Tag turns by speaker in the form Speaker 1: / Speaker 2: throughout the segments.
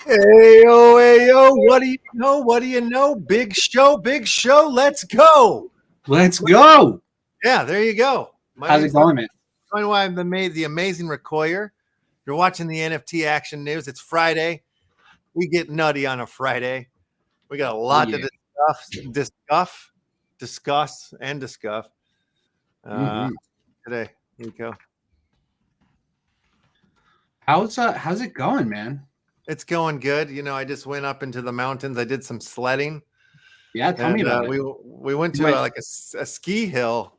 Speaker 1: Hey yo, what do you know? What do you know? Big show, let's go.
Speaker 2: Let's go.
Speaker 1: Yeah, there you go.
Speaker 2: How's it going, man?
Speaker 1: I'm the amazing Rekoyer. You're watching the NFT Action news. It's Friday. We get nutty on a Friday. We got a lot to discuss today. Here we go.
Speaker 2: How's it going, man?
Speaker 1: It's going good. You know, I just went up into the mountains. I did some sledding.
Speaker 2: Yeah, tell me about it.
Speaker 1: We went to like a ski hill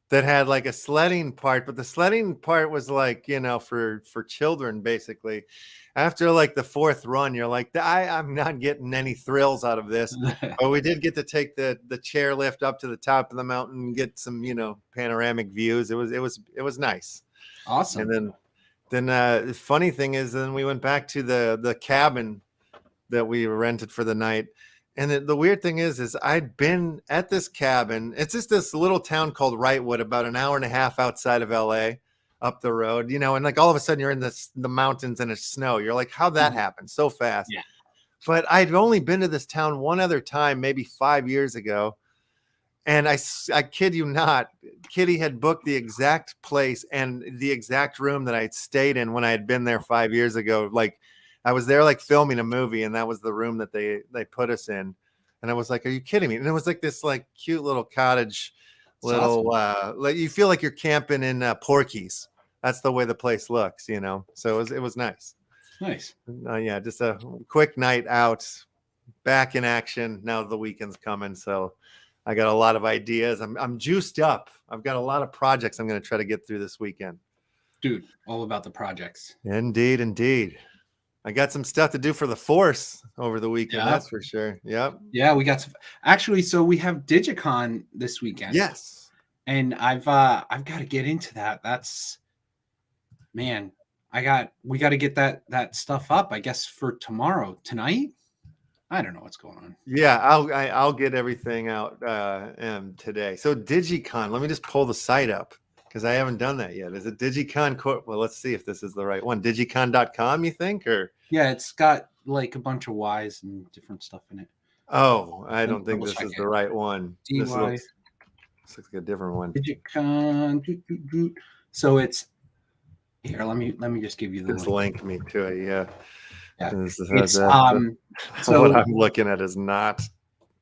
Speaker 1: that had like a sledding part, but the sledding part was like, you know, for children basically. After like the fourth run, you're like, I'm not getting any thrills out of this. But we did get to take the chair lift up to the top of the mountain and get some, you know, panoramic views. It was nice.
Speaker 2: Awesome.
Speaker 1: And then the funny thing is, then we went back to the cabin that we rented for the night. And the weird thing is I'd been at this cabin. It's just this little town called Wrightwood, about an hour and a half outside of LA, up the road, you know, and like all of a sudden you're in the mountains and it's snow. You're like, how'd that happen so fast?
Speaker 2: Yeah.
Speaker 1: But I'd only been to this town one other time, maybe 5 years ago. And I kid you not, Kitty had booked the exact place and the exact room that I'd stayed in when I had been there 5 years ago. Like I was there like filming a movie, and that was the room that they put us in. And I was like, are you kidding me? And it was like this like cute little cottage,
Speaker 2: Awesome.
Speaker 1: like you feel like you're camping in Porky's. That's the way the place looks, you know? So it was nice.
Speaker 2: Nice.
Speaker 1: Yeah, just a quick night out, back in action. Now the weekend's coming, so I got a lot of ideas. I'm juiced up. I've got a lot of projects I'm going to try to get through this weekend.
Speaker 2: Dude, all about the projects.
Speaker 1: Indeed. I got some stuff to do for the Force over the weekend. Yeah. That's for sure. Yep.
Speaker 2: Yeah, we got some. Actually, so we have DigiCon this weekend.
Speaker 1: Yes.
Speaker 2: And I've got to get into that. That's, man, we got to get that stuff up, I guess, for tonight. I don't know what's going on.
Speaker 1: Yeah, I'll get everything out today. So DigiCon, let me just pull the site up because I haven't done that yet. Is it DigiCon? Well, let's see if this is the right one. Digicon.com, you think? Or
Speaker 2: yeah, it's got like a bunch of Y's and different stuff in it.
Speaker 1: Oh, I don't think this is the right one. This looks like a different one.
Speaker 2: DigiCon. So it's here. Let me just give you the
Speaker 1: link me to it. Yeah.
Speaker 2: Yeah.
Speaker 1: So what I'm looking at is not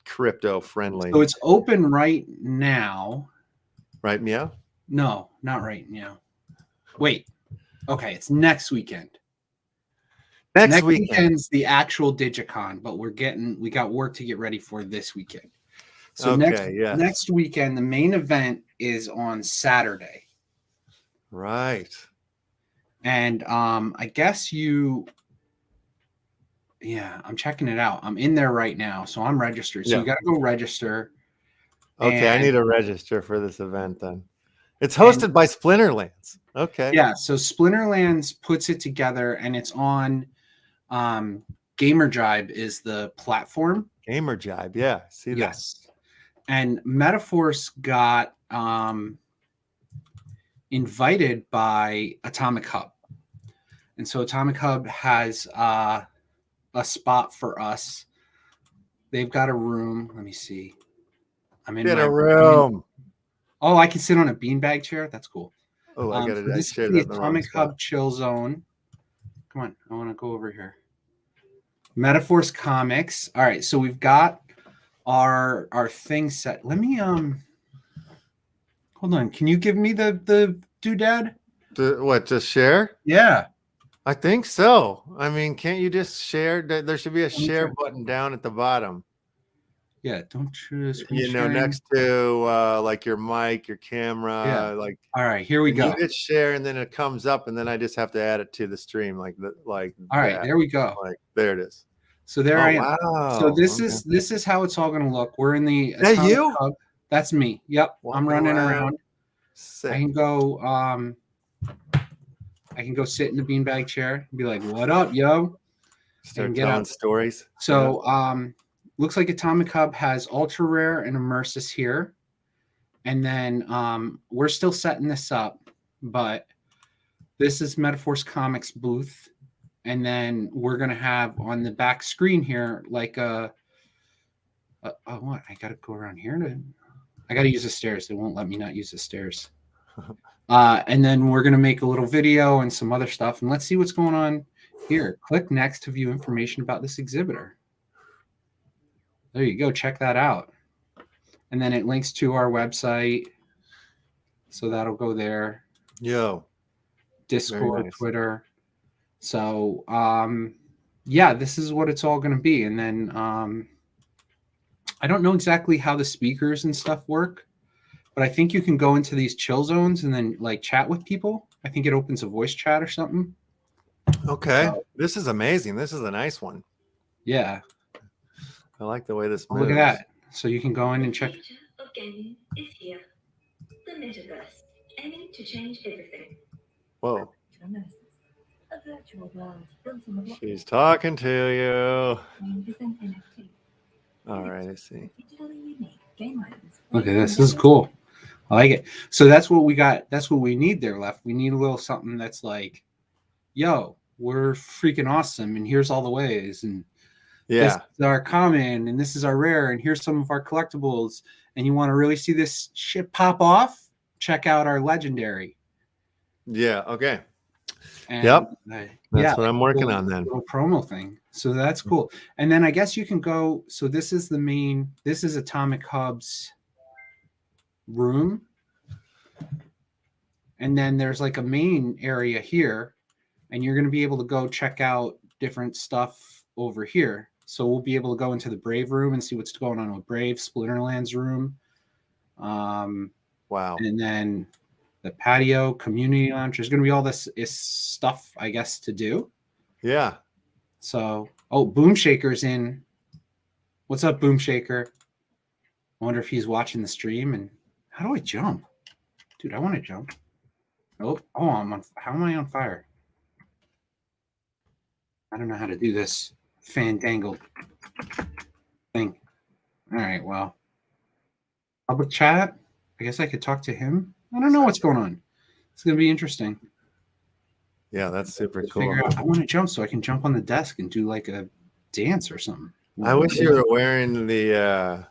Speaker 1: crypto friendly.
Speaker 2: So it's open right now.
Speaker 1: Right meow?
Speaker 2: No, not right now. Wait. Okay, it's next weekend. Next weekend's the actual DigiCon, but we got work to get ready for this weekend. So next weekend, the main event is on Saturday.
Speaker 1: Right.
Speaker 2: And I guess yeah, I'm checking it out. I'm in there right now, so I'm registered. So you got to go register.
Speaker 1: Okay, I need to register for this event then. It's hosted by Splinterlands. Okay.
Speaker 2: Yeah, so Splinterlands puts it together, and it's on GamerJibe is the platform.
Speaker 1: GamerJibe, yeah. See that.
Speaker 2: Yes. And Metaforce got invited by Atomic Hub. And so Atomic Hub has a spot for us. They've got a room. Let me see. I'm in
Speaker 1: a room.
Speaker 2: Oh, I can sit on a beanbag chair. That's cool.
Speaker 1: Oh, I got it.
Speaker 2: This is the Atomic Hub chill zone. Come on, I want to go over here. Metaforce Comics. All right, so we've got our thing set. Let me hold on. Can you give me the doodad?
Speaker 1: What, just share?
Speaker 2: Yeah.
Speaker 1: I think so. I mean, can't you just share? There should be a share button down at the bottom.
Speaker 2: Yeah, don't choose.
Speaker 1: You know, next to like your mic, your camera.
Speaker 2: Yeah.
Speaker 1: Like.
Speaker 2: All right, here we go.
Speaker 1: You hit share, and then it comes up, and then I just have to add it to the stream, like.
Speaker 2: All right, there we go.
Speaker 1: Like there it is.
Speaker 2: So there I am.
Speaker 1: Wow.
Speaker 2: So this is how it's all going to look. We're in the.
Speaker 1: Is that you?
Speaker 2: Hub. That's me. Yep, I'm running around.
Speaker 1: Sick.
Speaker 2: I can go. I can go sit in the beanbag chair and be like, "What up, yo?"
Speaker 1: Start telling stories.
Speaker 2: So, looks like Atomic Hub has Ultra Rare and Immersus here, and then we're still setting this up, but this is Metaforce Comics booth, And then we're going to have on the back screen here, like what? I got to go around here I got to use the stairs. They won't let me not use the stairs. And then we're going to make a little video and some other stuff. And let's see what's going on here. Click next to view information about this exhibitor. There you go. Check that out. And then it links to our website. So that'll go there.
Speaker 1: Yo.
Speaker 2: Discord, nice. Twitter. So, yeah, this is what it's all going to be. And then I don't know exactly how the speakers and stuff work, but I think you can go into these chill zones and then like chat with people. I think it opens a voice chat or something.
Speaker 1: Okay. This is amazing. This is a nice one.
Speaker 2: Yeah.
Speaker 1: I like the way this moves.
Speaker 2: Look at that. So you can go in and check.
Speaker 3: The future of gaming is here. The metaverse, aiming to change everything.
Speaker 1: Whoa.
Speaker 3: A virtual world built on the blockchain.
Speaker 1: She's talking to you.
Speaker 3: NFT.
Speaker 1: All right, I see.
Speaker 2: Look at this. This is cool. I like it. So that's what we got. That's what we need there left. We need a little something that's like, yo, we're freaking awesome. And here's all the ways. And this is our common. And this is our rare. And here's some of our collectibles. And you want to really see this shit pop off? Check out our legendary.
Speaker 1: Yeah. Okay.
Speaker 2: And,
Speaker 1: that's what I'm working on then.
Speaker 2: Little promo thing. So that's cool. And then I guess you can go. So this is the main. This is Atomic Hub's room. And then there's like a main area here, and you're going to be able to go check out different stuff over here. So we'll be able to go into the Brave room and see what's going on with Brave, Splinterland's room.
Speaker 1: Wow.
Speaker 2: And then the patio, community lounge. There's going to be all this stuff, I guess, to do.
Speaker 1: Yeah.
Speaker 2: So, Boom Shaker's in. What's up, Boom Shaker? I wonder if he's watching the stream. And how do I jump? Dude, I want to jump. Oh, I'm on. How am I on fire? I don't know how to do this fandangled thing. All right, well. Public chat. I guess I could talk to him. I don't know what's going on. It's going to be interesting.
Speaker 1: Yeah, that's super cool.
Speaker 2: I want to jump so I can jump on the desk and do like a dance or something.
Speaker 1: I wish you were wearing the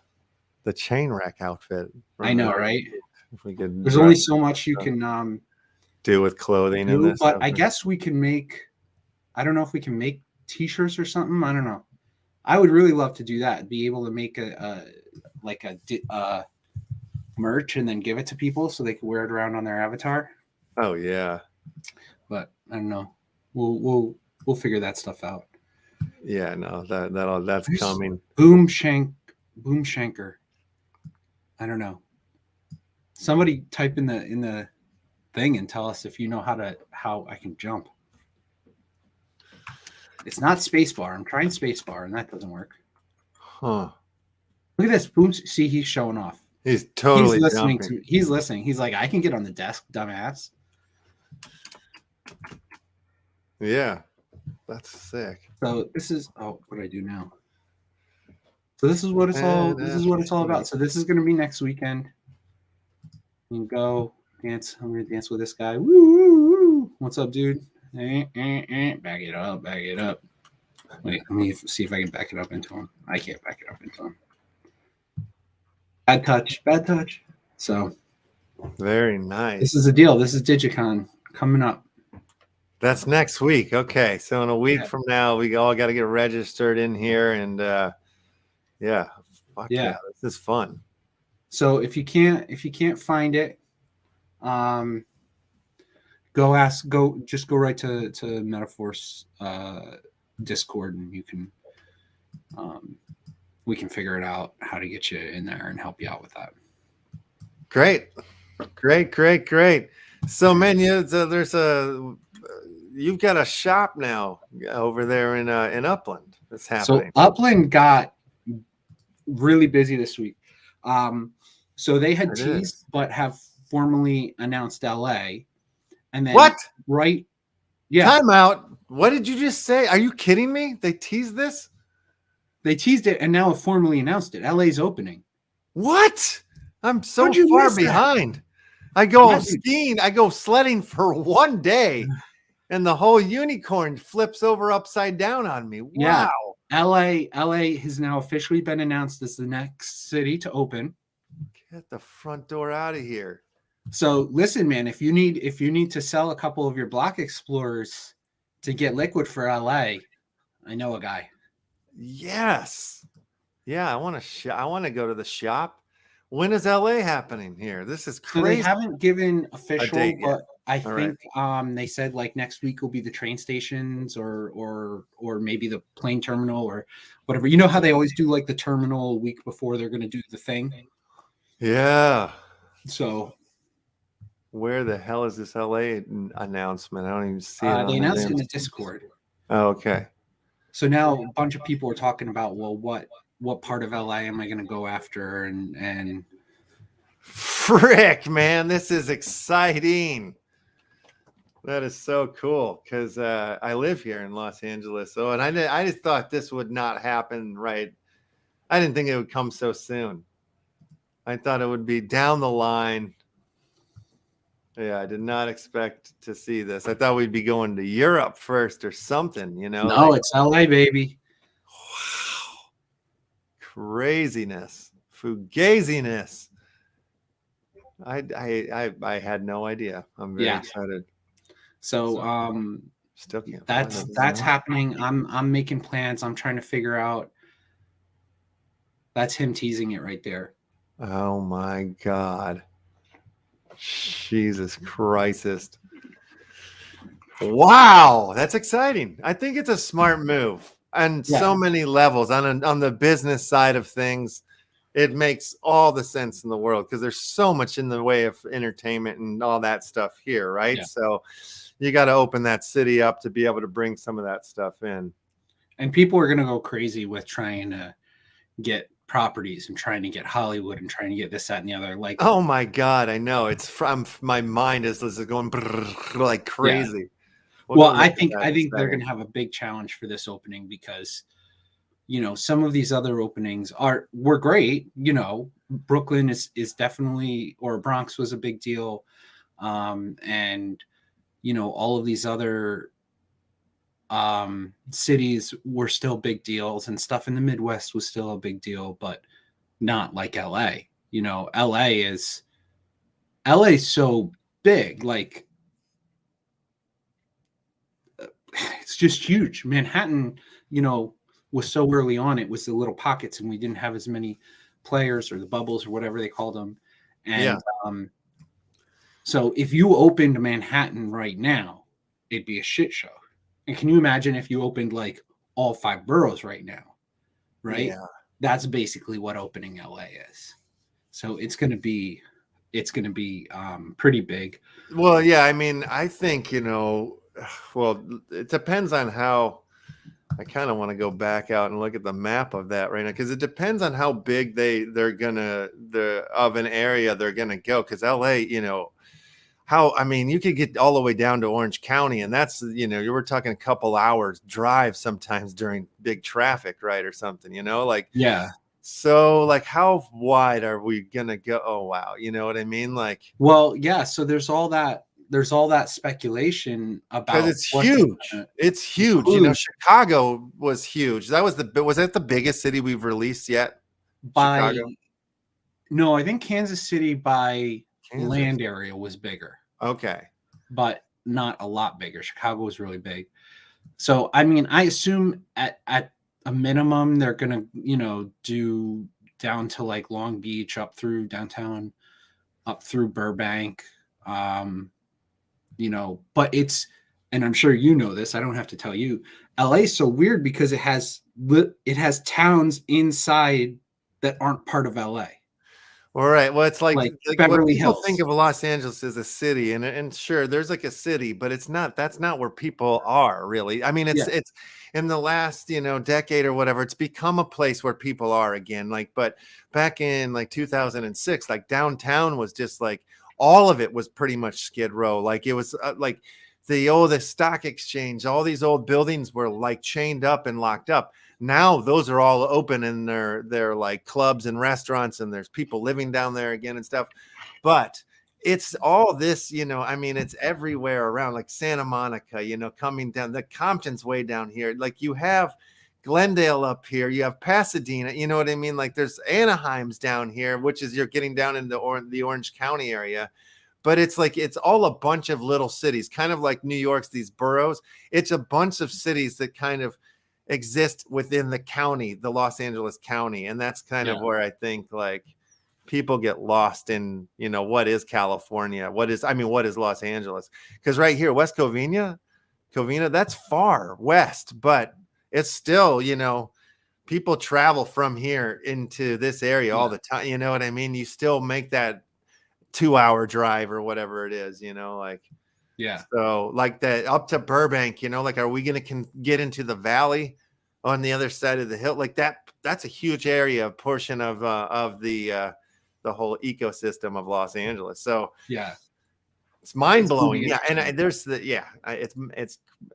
Speaker 1: chain rack outfit.
Speaker 2: I know, right?
Speaker 1: If we could.
Speaker 2: There's only so much you can
Speaker 1: do with clothing and this.
Speaker 2: But I guess we can make. I don't know if we can make T-shirts or something. I don't know. I would really love to do that. Be able to make a merch and then give it to people so they can wear it around on their avatar.
Speaker 1: Oh yeah.
Speaker 2: But I don't know. We'll figure that stuff out.
Speaker 1: Yeah, no, that's coming.
Speaker 2: Boom Shanker. I don't know. Somebody type in the thing and tell us if you know how I can jump. It's not spacebar. I'm trying spacebar and that doesn't work.
Speaker 1: Huh.
Speaker 2: Look at this. Boom. See, he's showing off.
Speaker 1: He's totally
Speaker 2: listening
Speaker 1: jumping.
Speaker 2: He's listening. He's like, I can get on the desk, dumbass.
Speaker 1: Yeah, that's sick.
Speaker 2: So this is what do I do now? So this is what it's all. This is what it's all about. So this is going to be next weekend. You can go dance. I'm going to dance with this guy. Woo, woo, woo. What's up, dude? Back it up. Back it up. Wait, let me see if I can back it up into him. I can't back it up into him. Bad touch. So
Speaker 1: very nice.
Speaker 2: This is the deal. This is Digicon coming up.
Speaker 1: That's next week. Okay. So in a week from now, we all got to get registered in here and fuck yeah, this is fun.
Speaker 2: So if you can't find it, just go right to Metaforce Discord and you can we can figure it out how to get you in there and help you out with that.
Speaker 1: Great. So man, you've got a shop now over there in Upland. That's happening.
Speaker 2: So Upland got really busy this week. So they had teased but have formally announced LA. And then
Speaker 1: what?
Speaker 2: Right? Yeah.
Speaker 1: Time out. What did you just say? Are you kidding me? They teased this?
Speaker 2: They teased it and now have formally announced it. LA's opening.
Speaker 1: What? I'm so far behind. I go skiing. I go sledding for one day. and the whole unicorn flips over upside down on me.
Speaker 2: Yeah.
Speaker 1: Wow.
Speaker 2: LA has now officially been announced as the next city to open.
Speaker 1: Get the front door out of here.
Speaker 2: So listen, man, if you need to sell a couple of your block explorers to get liquid for LA, I know a guy.
Speaker 1: Yes. Yeah, I want to go to the shop. When is LA happening here? This is crazy.
Speaker 2: So they haven't given official,
Speaker 1: date yet.
Speaker 2: but I
Speaker 1: All
Speaker 2: think they said like next week will be the train stations or maybe the plane terminal or whatever. You know how they always do like the terminal a week before they're going to do the thing?
Speaker 1: Yeah.
Speaker 2: So
Speaker 1: where the hell is this LA announcement? I don't even see it.
Speaker 2: They announced it in the Discord.
Speaker 1: Oh, okay.
Speaker 2: So now a bunch of people are talking about, well, what part of LA am I going to go after? And
Speaker 1: frick, man, this is exciting. That is so cool because I live here in Los Angeles. So, and I just thought this would not happen right. I didn't think it would come so soon. I thought it would be down the line. Yeah, I did not expect to see this. I thought we'd be going to Europe first or something, you know?
Speaker 2: No, it's LA, baby.
Speaker 1: Wow. Craziness. Fugaziness. I had no idea. I'm very excited.
Speaker 2: So
Speaker 1: still can't.
Speaker 2: That's happening. I'm making plans. I'm trying to figure out. That's him teasing it right there.
Speaker 1: Oh my God. Jesus Christ. Wow, that's exciting. I think it's a smart move on so many levels. On the business side of things, it makes all the sense in the world because there's so much in the way of entertainment and all that stuff here, right? Yeah. So you got to open that city up to be able to bring some of that stuff in. And
Speaker 2: people are going to go crazy with trying to get properties and trying to get Hollywood and trying to get this, that, and the other. Like, oh my God, I know. It's from my mind is going like crazy. Yeah. Well, I think they're going to have a big challenge for this opening because, you know, some of these other openings were great. You know, Brooklyn is definitely, or Bronx was a big deal. And, you know, all of these other cities were still big deals, and stuff in the Midwest was still a big deal, but not like LA. You know, LA is so big, like it's just huge. Manhattan, you know, was so early on, it was the little pockets, and we didn't have as many players, or the bubbles, or whatever they called them. And so if you opened Manhattan right now, it'd be a shit show. And can you imagine if you opened like all 5 boroughs right now, right? Yeah. That's basically what opening LA is. So it's going to be pretty big. Well, yeah, I mean, I think, you know, well, it depends on how. I kind of want to go back out and look at the map of that right now, because it depends on how big of an area they're gonna go. Because LA, you know, you could get all the way down to Orange County, and that's, you know, you were talking a couple hours drive sometimes during big traffic, right, or something, you know, like, yeah. So like, how wide are we gonna go? Oh wow, you know what I mean? Like, well, yeah. So there's all that speculation about, because it's huge. It's huge. You know, Chicago was huge. Was that the biggest city we've released yet? Chicago? No, I think Kansas City by land area was bigger. Okay. But not a lot bigger. Chicago was really big. So, I mean, I assume at a minimum, they're going to, you know, do down to like Long Beach, up through downtown, up through Burbank, you know, but and I'm sure you know this, I don't have to tell you, LA is so weird because it has towns inside that aren't part of LA. All right. Well, it's like Beverly Hills. People think of Los Angeles as a city, and sure, there's like a city, but that's not where people are really. I mean, it's in the last, you know, decade or whatever, it's become a place where people are again. Like, but back in like 2006, like downtown was just like, all of it was pretty much Skid Row. Like it was like the stock exchange, all these old buildings were like chained up and locked up. Now those are all open, and they're like clubs and restaurants, and there's people living down there again and stuff. But
Speaker 1: it's all this, I mean, it's everywhere around, like Santa Monica, coming down. The Compton's way down here. Like you have Glendale up here, you have Pasadena, you know what I mean? Like there's Anaheim's down here, which is you're getting down into the Orange County area. But it's like it's all a bunch of little cities, kind of like New York's these boroughs. It's a bunch of cities that kind of exist within the county, the Los Angeles County. And that's kind of where I think like people get lost in, what is California? What is Los Angeles? Because right here, West Covina, that's far west, but it's still, people travel from here into this area all the time. You know what I mean? You still make that 2-hour drive or whatever it is, so like that up to Burbank, like, are we going to get into the valley on the other side of the hill? Like that's a huge area, portion of the whole ecosystem of Los Angeles. So it's mind blowing. Yeah. And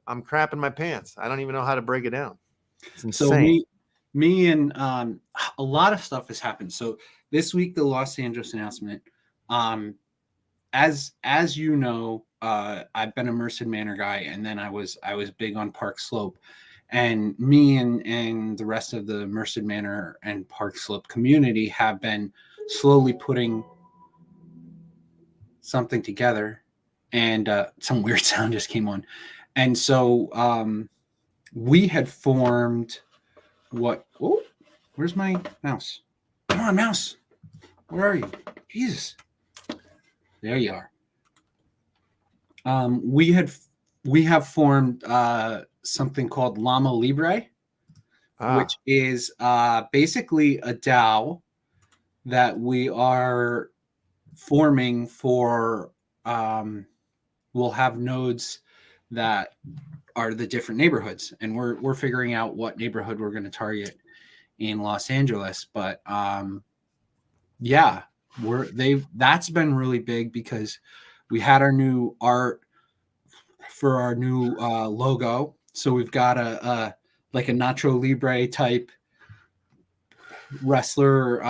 Speaker 1: I'm crapping my pants. I don't even know how to break it down. It's insane.
Speaker 2: So me and a lot of stuff has happened. So this week, the Los Angeles announcement, as you know, I've been a Merced Manor guy, and then I was big on Park Slope, and me and the rest of the Merced Manor and Park Slope community have been slowly putting something together, and some weird sound just came on, and so we had formed what? Oh, where's my mouse? Come on, mouse! Where are you? Jesus! There you are. We have formed something called Llama Libre, which is basically a DAO that we are forming for. We'll have nodes that are the different neighborhoods, and we're figuring out what neighborhood we're going to target in Los Angeles. But that's been really big because we had our new art for our new logo. So we've got a Nacho Libre type wrestler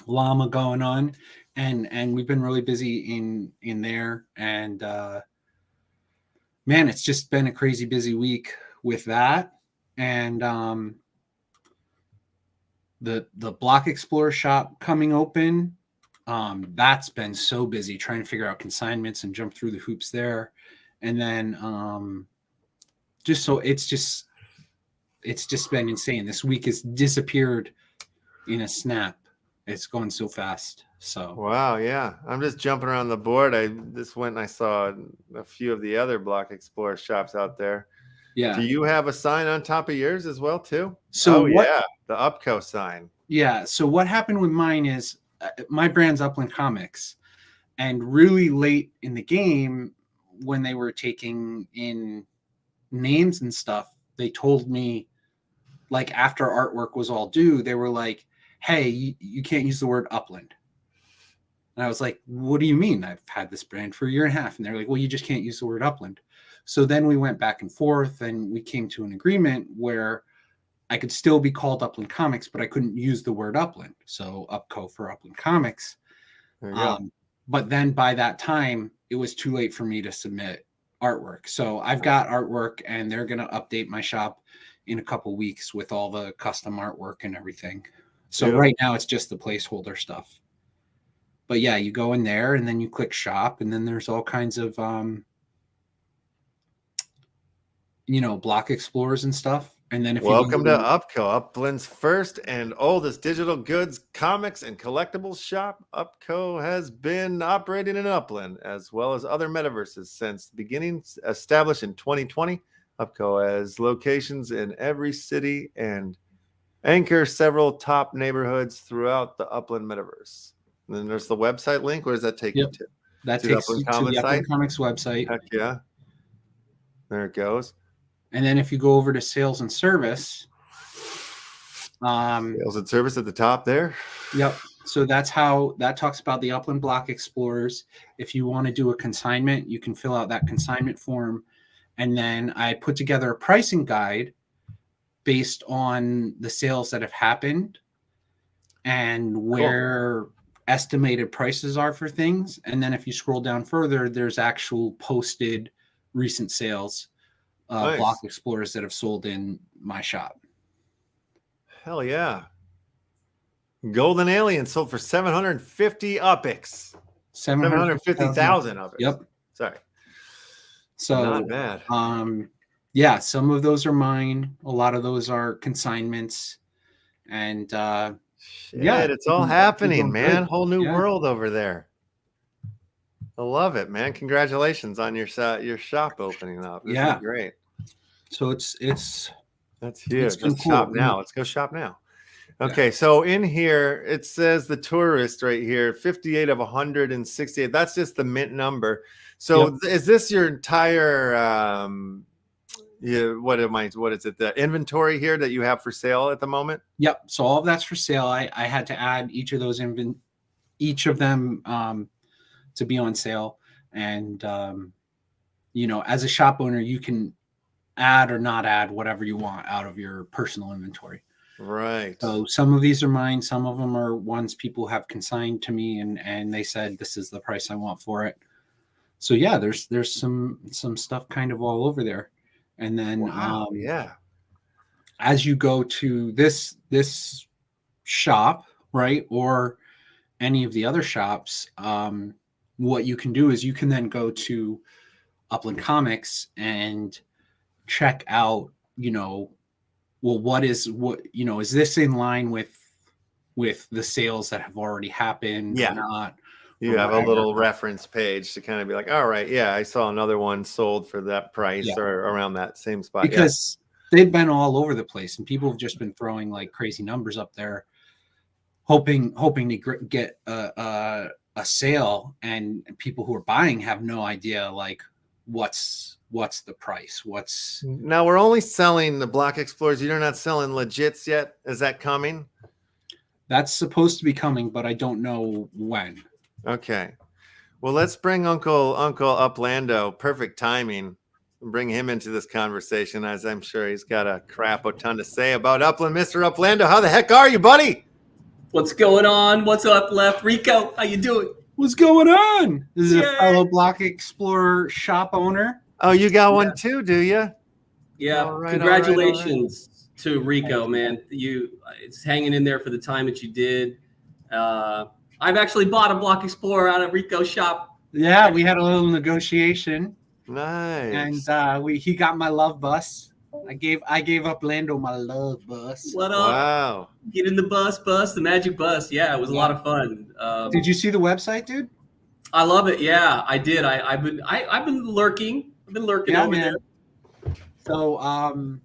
Speaker 2: llama going on, and we've been really busy in there. And man, it's just been a crazy busy week with that. And the Block Explorer shop coming open, that's been so busy trying to figure out consignments and jump through the hoops there. And then it's just been insane. This week has disappeared in a snap. It's going so fast. So
Speaker 1: wow, yeah. I'm just jumping around the board. I just went and I saw a few of the other Block Explorer shops out there.
Speaker 2: Yeah.
Speaker 1: Do you have a sign on top of yours as well too?
Speaker 2: So
Speaker 1: yeah, the Upco sign.
Speaker 2: Yeah. So what happened with mine is my brand's Upland Comics, and really late in the game, when they were taking in names and stuff, they told me, like, after artwork was all due, they were like, hey, you can't use the word Upland. And I was like, what do you mean? I've had this brand for 1.5 years. And they're like, well, you just can't use the word Upland. So then we went back and forth, and we came to an agreement where I could still be called Upland Comics, but I couldn't use the word Upland. So Upco for Upland Comics. But then by that time, it was too late for me to submit artwork. So I've got artwork, and they're going to update my shop in a couple weeks with all the custom artwork and everything. So right now it's just the placeholder stuff. But yeah, you go in there and then you click shop, and then there's all kinds of, block explorers and stuff. And then
Speaker 1: welcome to Upco, Upland's first and oldest digital goods, comics, and collectibles shop. Upco has been operating in Upland as well as other metaverses since the beginning. Established in 2020, Upco has locations in every city and anchor several top neighborhoods throughout the Upland metaverse. And then there's the website link. Where does that take you to?
Speaker 2: That takes you to the Upland Comics website.
Speaker 1: Heck yeah. There it goes.
Speaker 2: And then if you go over to sales and service.
Speaker 1: Sales and service at the top there.
Speaker 2: Yep. So that talks about the Upland Block Explorers. If you want to do a consignment, you can fill out that consignment form. And then I put together a pricing guide based on the sales that have happened and where estimated prices are for things. And then if you scroll down further, there's actual posted recent sales of
Speaker 1: Nice.
Speaker 2: block explorers that have sold in my shop.
Speaker 1: Hell yeah. Golden Alien sold for 750 UPIX. 750,000 UPIX.
Speaker 2: Yep.
Speaker 1: Sorry.
Speaker 2: So
Speaker 1: not bad.
Speaker 2: Yeah, some of those are mine. A lot of those are consignments. And
Speaker 1: Shit,
Speaker 2: yeah,
Speaker 1: it's all happening, man.
Speaker 2: Good.
Speaker 1: Whole new world over there. I love it, man. Congratulations on your shop opening up. This is great.
Speaker 2: So it's
Speaker 1: that's huge.
Speaker 2: Let's
Speaker 1: shop now. Let's go shop now. Okay, so in here it says the tourist right here, 58 of 168. That's just the mint number. So is this your entire what is it? The inventory here that you have for sale at the moment?
Speaker 2: Yep. So all of that's for sale. I had to add each of them to be on sale. And you know, as a shop owner, you can add or not add whatever you want out of your personal inventory.
Speaker 1: Right.
Speaker 2: So some of these are mine. Some of them are ones people have consigned to me, and they said this is the price I want for it. So yeah, there's some stuff kind of all over there. And then as you go to this shop, right, or any of the other shops, what you can do is you can then go to Upland Comics and check out, you know, well, is this in line with the sales that have already happened or not?
Speaker 1: You have a little reference page to kind of be like, all right, I saw another one sold for that price or around that same spot.
Speaker 2: Because they've been all over the place and people have just been throwing like crazy numbers up there, hoping to get a sale, and people who are buying have no idea like what's the price.
Speaker 1: Now we're only selling the block explorers. You're not selling legits yet. Is that coming?
Speaker 2: That's supposed to be coming, but I don't know when.
Speaker 1: Okay. Well, let's bring Uncle Uplando. Perfect timing. Bring him into this conversation, as I'm sure he's got a ton to say about Upland. Mr. Uplando, how the heck are you, buddy?
Speaker 4: What's going on? What's up, Left? Rico, how you doing?
Speaker 2: What's going on? This is a fellow block explorer shop owner.
Speaker 1: Oh, you got one too, do you?
Speaker 4: Yeah. All right, congratulations to Rico, man. It's hanging in there for the time that you did. I've actually bought a block explorer out of Rico's shop.
Speaker 2: Yeah, we had a little negotiation.
Speaker 1: Nice.
Speaker 2: And he got my love bus. I gave Uplando my love bus.
Speaker 4: What up?
Speaker 1: Wow.
Speaker 4: Get in the bus, the magic bus. Yeah, it was a lot of fun.
Speaker 2: Did you see the website, dude?
Speaker 4: I love it. Yeah, I did. I've been lurking. I've been lurking over there.
Speaker 2: So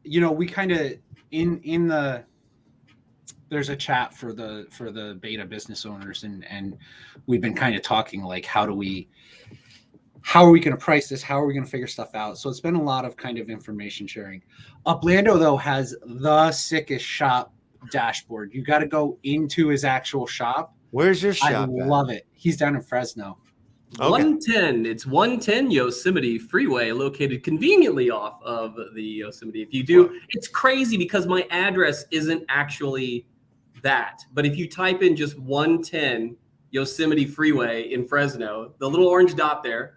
Speaker 2: you know, we kind of in the there's a chat for the beta business owners, and we've been kind of talking like how are we going to price this? How are we going to figure stuff out? So it's been a lot of kind of information sharing. Uplando though has the sickest shop dashboard. You got to go into his actual shop.
Speaker 1: Where's your shop?
Speaker 2: I love it. He's down in Fresno.
Speaker 1: Okay.
Speaker 4: 110. It's 110 Yosemite Freeway, located conveniently off of the Yosemite. If you do, it's crazy because my address isn't actually that. But if you type in just 110 Yosemite Freeway in Fresno, the little orange dot there,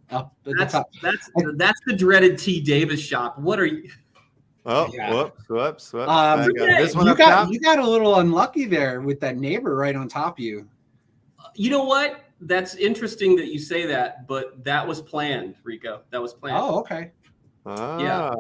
Speaker 4: that's the dreaded T. Davis shop. What are you?
Speaker 1: Oh,
Speaker 2: yeah.
Speaker 1: Whoops.
Speaker 2: This one you got a little unlucky there with that neighbor right on top of you.
Speaker 4: You know what? That's interesting that you say that, but that was planned, Rico. That was planned.
Speaker 2: Oh, okay.
Speaker 4: Yeah.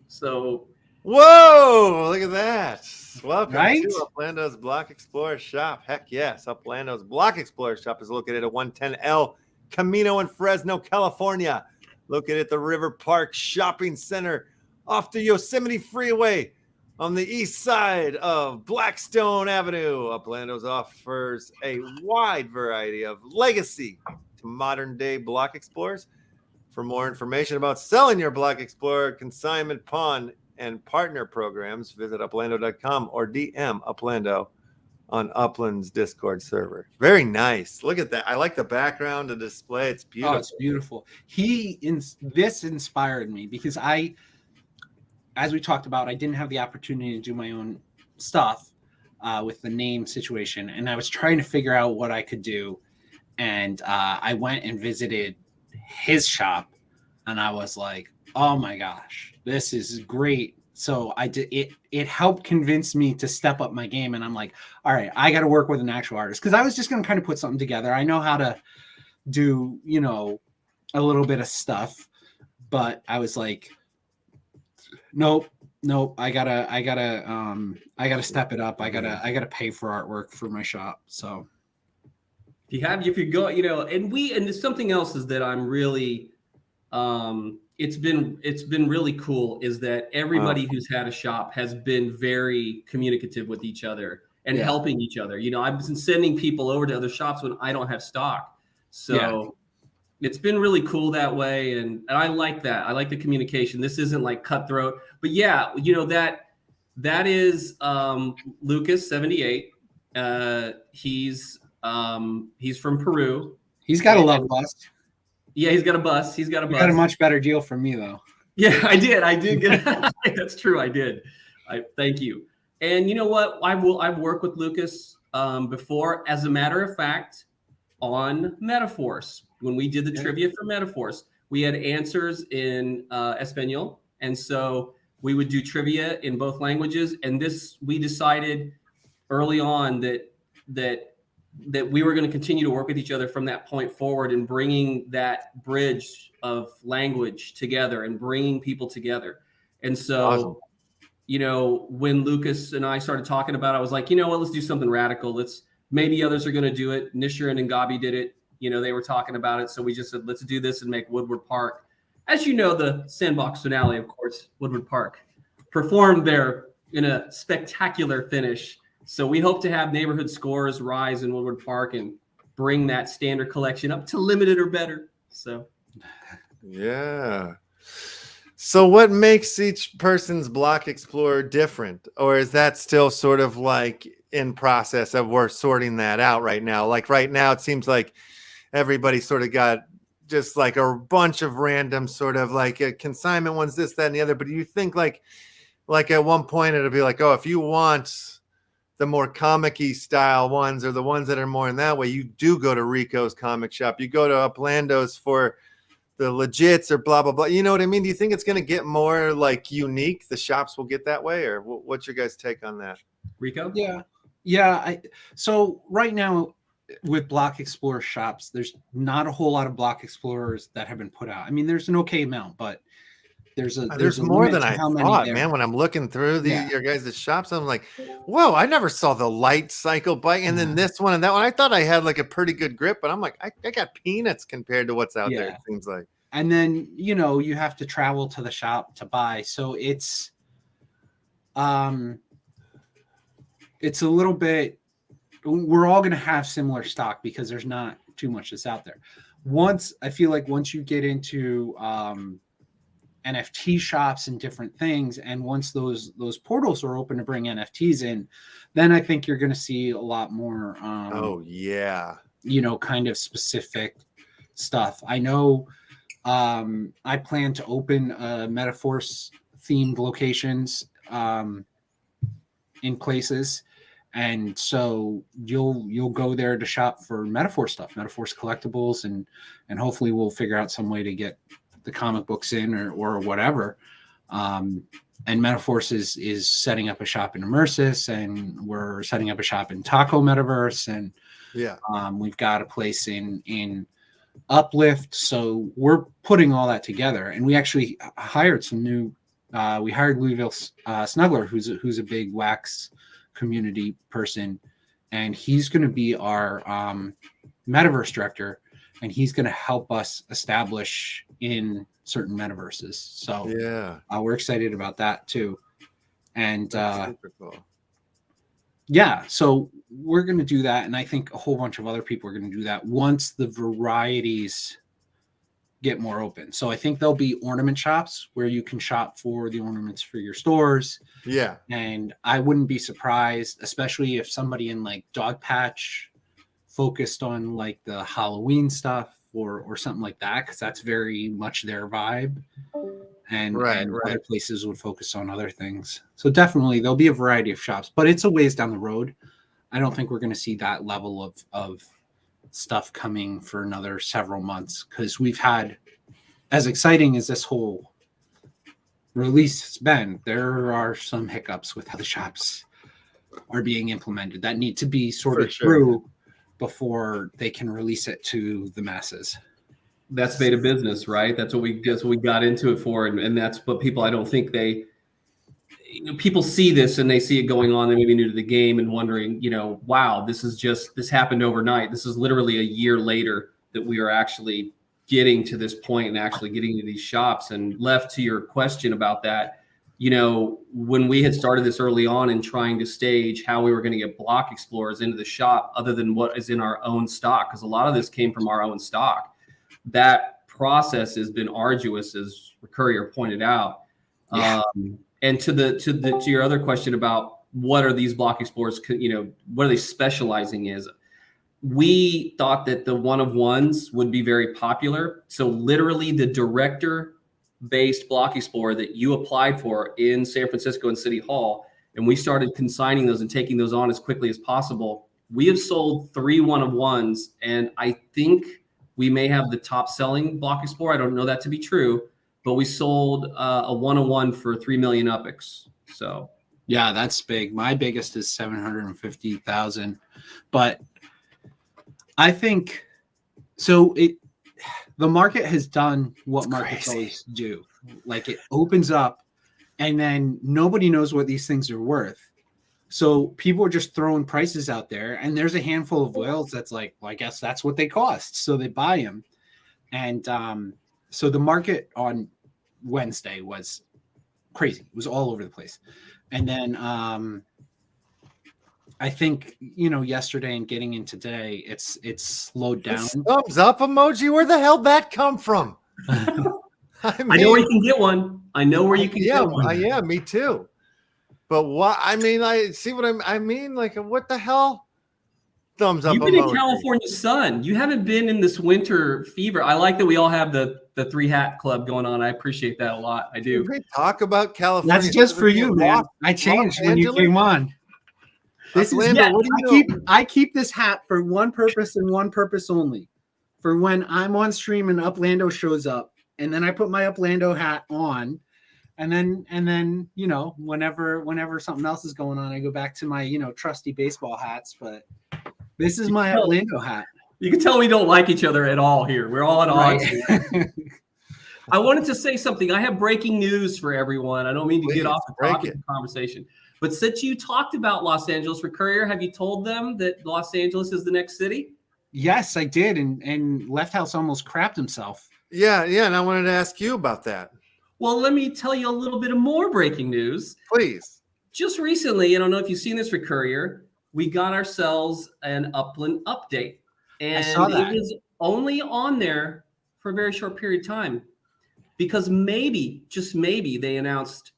Speaker 4: So.
Speaker 1: Whoa! Look at that. Welcome to Uplando's Block Explorer shop. Heck yes. Uplando's Block Explorer shop is located at 110 El Camino in Fresno, California. Located at the River Park Shopping Center off the Yosemite Freeway on the east side of Blackstone Avenue. Uplando's offers a wide variety of legacy to modern day block explorers. For more information about selling your block explorer, consignment, pawn, and partner programs, visit uplando.com or DM Uplando on Upland's Discord server. Very nice. Look at that. I like the background, the display. It's beautiful.
Speaker 2: Oh, it's beautiful. This inspired me because as we talked about, I didn't have the opportunity to do my own stuff. with the name situation, and I was trying to figure out what I could do. And I went and visited his shop, and I was like, oh my gosh, this is great. So I did it. It helped convince me to step up my game. And I'm like, all right, I got to work with an actual artist, because I was just going to kind of put something together. I know how to do, you know, a little bit of stuff, but I was like, nope, I gotta step it up. I gotta pay for artwork for my shop. So
Speaker 4: if you go, you know, and there's something else is that I'm really, it's been really cool is that everybody who's had a shop has been very communicative with each other and helping each other. You know, I've been sending people over to other shops when I don't have stock. So it's been really cool that way. And I like that. I like the communication. This isn't like cutthroat, but yeah, you know, that is Lucas 78. He's from Peru.
Speaker 2: He's got a love bus.
Speaker 4: Yeah, he's got a bus. You got
Speaker 2: a much better deal from me, though.
Speaker 4: Yeah, I did get that's true. I did. Thank you. And you know what? I've worked with Lucas before, as a matter of fact, on Metaforce. When we did the trivia for Metaforce, we had answers in Espanol, and so we would do trivia in both languages. And we decided early on that we were going to continue to work with each other from that point forward, and bringing that bridge of language together and bringing people together. And so, awesome. You know, when Lucas and I started talking about it, I was like, you know what, let's do something radical. Maybe others are going to do it. Nisharan and Gabi did it. You know, they were talking about it. So we just said, let's do this and make Woodward Park. As you know, the Sandbox finale, of course, Woodward Park performed there in a spectacular finish. So we hope to have neighborhood scores rise in Woodward Park and bring that standard collection up to limited or better. So,
Speaker 1: yeah. So what makes each person's block explorer different? Or is that still sort of like in process of we're sorting that out right now? Like right now, it seems like everybody sort of got just like a bunch of random sort of like a consignment ones, this, that, and the other. But do you think like at one point it'll be like, oh, if you want the more comic-y style ones, or the ones that are more in that way, you do go to Rico's comic shop, you go to Uplando's for the legits, or blah blah blah, you know what I mean? Do you think it's going to get more like unique, the shops will get that way? Or what's your guys' take on that?
Speaker 2: Rico? So right now with block explorer shops, there's not a whole lot of block explorers that have been put out. I mean, there's an okay amount, but there's
Speaker 1: more than I thought, man. When I'm looking through your guys' shops, I'm like, whoa, I never saw the light cycle bike, and then this one and that one. I thought I had like a pretty good grip, but I'm like, I got peanuts compared to what's out there, it seems like.
Speaker 2: And then, you know, you have to travel to the shop to buy. So it's a little bit, we're all going to have similar stock because there's not too much that's out there. I feel like once you get into NFT shops and different things, and once those portals are open to bring NFTs in, then I think you're going to see a lot more you know, kind of specific stuff. I know I plan to open Metaforce themed locations in places, and so you'll go there to shop for Metaforce stuff, Metaforce collectibles, and hopefully we'll figure out some way to get the comic books in or whatever. And Metaforce is setting up a shop in Immersis, and we're setting up a shop in Taco Metaverse, and we've got a place in Uplift. So we're putting all that together, and we actually hired some new. We hired Louisville Snuggler, who's a big wax community person, and he's going to be our Metaverse director, and he's going to help us establish in certain metaverses. So we're excited about that too. And super cool. So we're going to do that, and I think a whole bunch of other people are going to do that once the varieties get more open. So I think there'll be ornament shops where you can shop for the ornaments for your stores.
Speaker 1: Yeah.
Speaker 2: And I wouldn't be surprised, especially if somebody in like Dog Patch focused on like the Halloween stuff or something like that, because that's very much their vibe. and
Speaker 1: Right,
Speaker 2: other places would focus on other things. So definitely there'll be a variety of shops, but it's a ways down the road. I don't think we're going to see that level of stuff coming for another several months, because we've had, as exciting as this whole release has been, there are some hiccups with how the shops are being implemented that need to be sorted through before they can release it to the masses.
Speaker 4: That's beta business, right? That's what we got into it for, and that's what people, I don't think they, people see this and they see it going on. They may be new to the game and wondering, wow, this happened overnight. This is literally a year later that we are actually getting to this point and actually getting to these shops. And Left, to your question about that, when we had started this early on and trying to stage how we were going to get block explorers into the shop other than what is in our own stock, because a lot of this came from our own stock, that process has been arduous, as Courier pointed out.
Speaker 2: Yeah.
Speaker 4: And to your other question about what are these block explorers, what are they specializing in? We thought that the one-of-ones would be very popular. So literally the director-based block explorer that you applied for in San Francisco and City Hall, and we started consigning those and taking those on as quickly as possible. We have sold 3 one-of-ones, and I think we may have the top-selling block explorer. I don't know that to be true, but we sold a one-of-one for 3 million UPX. So
Speaker 2: yeah, that's big. My biggest is 750,000, but I think so. The market has done what markets always do. Like, it opens up and then nobody knows what these things are worth. So people are just throwing prices out there, and there's a handful of whales that's like, well, I guess that's what they cost. So they buy them. And so the market on Wednesday was crazy. It was all over the place. And then I think, yesterday and getting in today, it's slowed down.
Speaker 1: This thumbs up emoji, where the hell that come from?
Speaker 4: I know where you can get one. I know where you can get one.
Speaker 1: Yeah, me too. But what I see what I mean. Like, what the hell? Thumbs up.
Speaker 4: You've been
Speaker 1: emoji.
Speaker 4: in California sun. You haven't been in this winter fever. I like that we all have the 3 hat club going on. I appreciate that a lot. I do.
Speaker 1: We talk about California.
Speaker 2: That's just for you, man. I changed when you came on. This is I keep this hat for one purpose and one purpose only. For when I'm on stream and Uplando shows up, and then I put my Uplando hat on, and then whenever something else is going on, I go back to my trusty baseball hats. But this is my Uplando hat.
Speaker 4: You can tell we don't like each other at all here. We're all at odds. I wanted to say something. I have breaking news for everyone. I don't mean to get off the topic of the conversation. But since you talked about Los Angeles for Courier, have you told them that Los Angeles is the next city?
Speaker 2: Yes, I did. And LeftHousr almost crapped himself.
Speaker 1: Yeah. And I wanted to ask you about that.
Speaker 4: Well, let me tell you a little bit of more breaking news.
Speaker 1: Please.
Speaker 4: Just recently, I don't know if you've seen this for Courier, we got ourselves an Upland update. And
Speaker 2: I saw that.
Speaker 4: It was only on there for a very short period of time because maybe, just maybe, they announced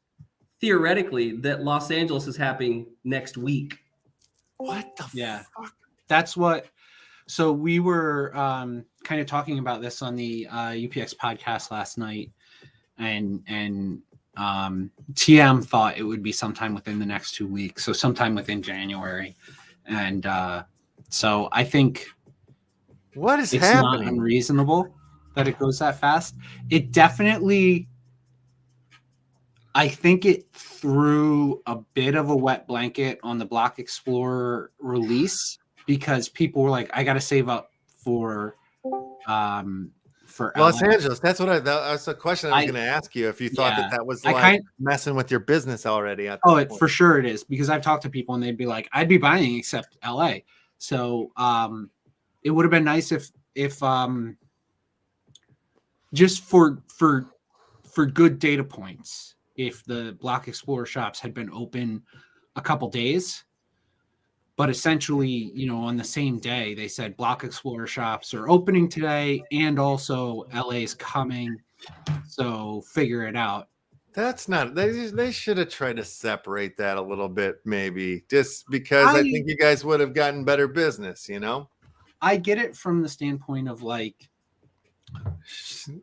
Speaker 4: theoretically that Los Angeles is happening next week.
Speaker 1: What the fuck?
Speaker 2: That's what. So we were kind of talking about this on the UPX podcast last night, and TM thought it would be sometime within the next 2 weeks, so sometime within January, and so I think
Speaker 1: what is
Speaker 2: it's
Speaker 1: happening?
Speaker 2: not unreasonable that it goes that fast. It definitely. I think it threw a bit of a wet blanket on the Block Explorer release because people were like, I got to save up for
Speaker 1: Los Angeles. That's what that's a question I was going to ask you. If you thought that was like messing with your business already.
Speaker 2: For sure it is, because I've talked to people and they'd be like, I'd be buying except LA. So it would have been nice if just for good data points, if the Block Explorer shops had been open a couple days, but essentially, on the same day, they said Block Explorer shops are opening today and also LA's coming. So figure it out.
Speaker 1: That's not, they should have tried to separate that a little bit, maybe, just because I think you guys would have gotten better business,
Speaker 2: I get it from the standpoint of like,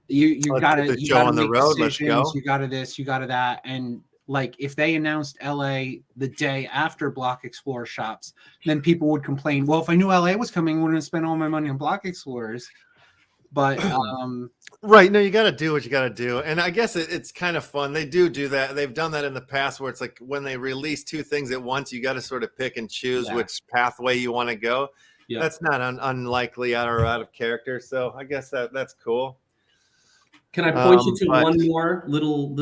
Speaker 2: You
Speaker 1: Let's
Speaker 2: gotta
Speaker 1: get the
Speaker 2: you
Speaker 1: show
Speaker 2: gotta
Speaker 1: on the
Speaker 2: make
Speaker 1: road. Let's
Speaker 2: decisions.
Speaker 1: go.
Speaker 2: You gotta this, you gotta that, and like if they announced LA the day after Block Explorer shops, then people would complain. Well, if I knew LA was coming, I wouldn't have spent all my money on Block Explorers. But
Speaker 1: right, no, you got to do what you got to do, and I guess it's kind of fun. They do that. They've done that in the past, where it's like when they release two things at once, you got to sort of pick and choose which pathway you want to go. Yeah. That's not unlikely out of character. So I guess that's cool.
Speaker 4: Can I point you to one more little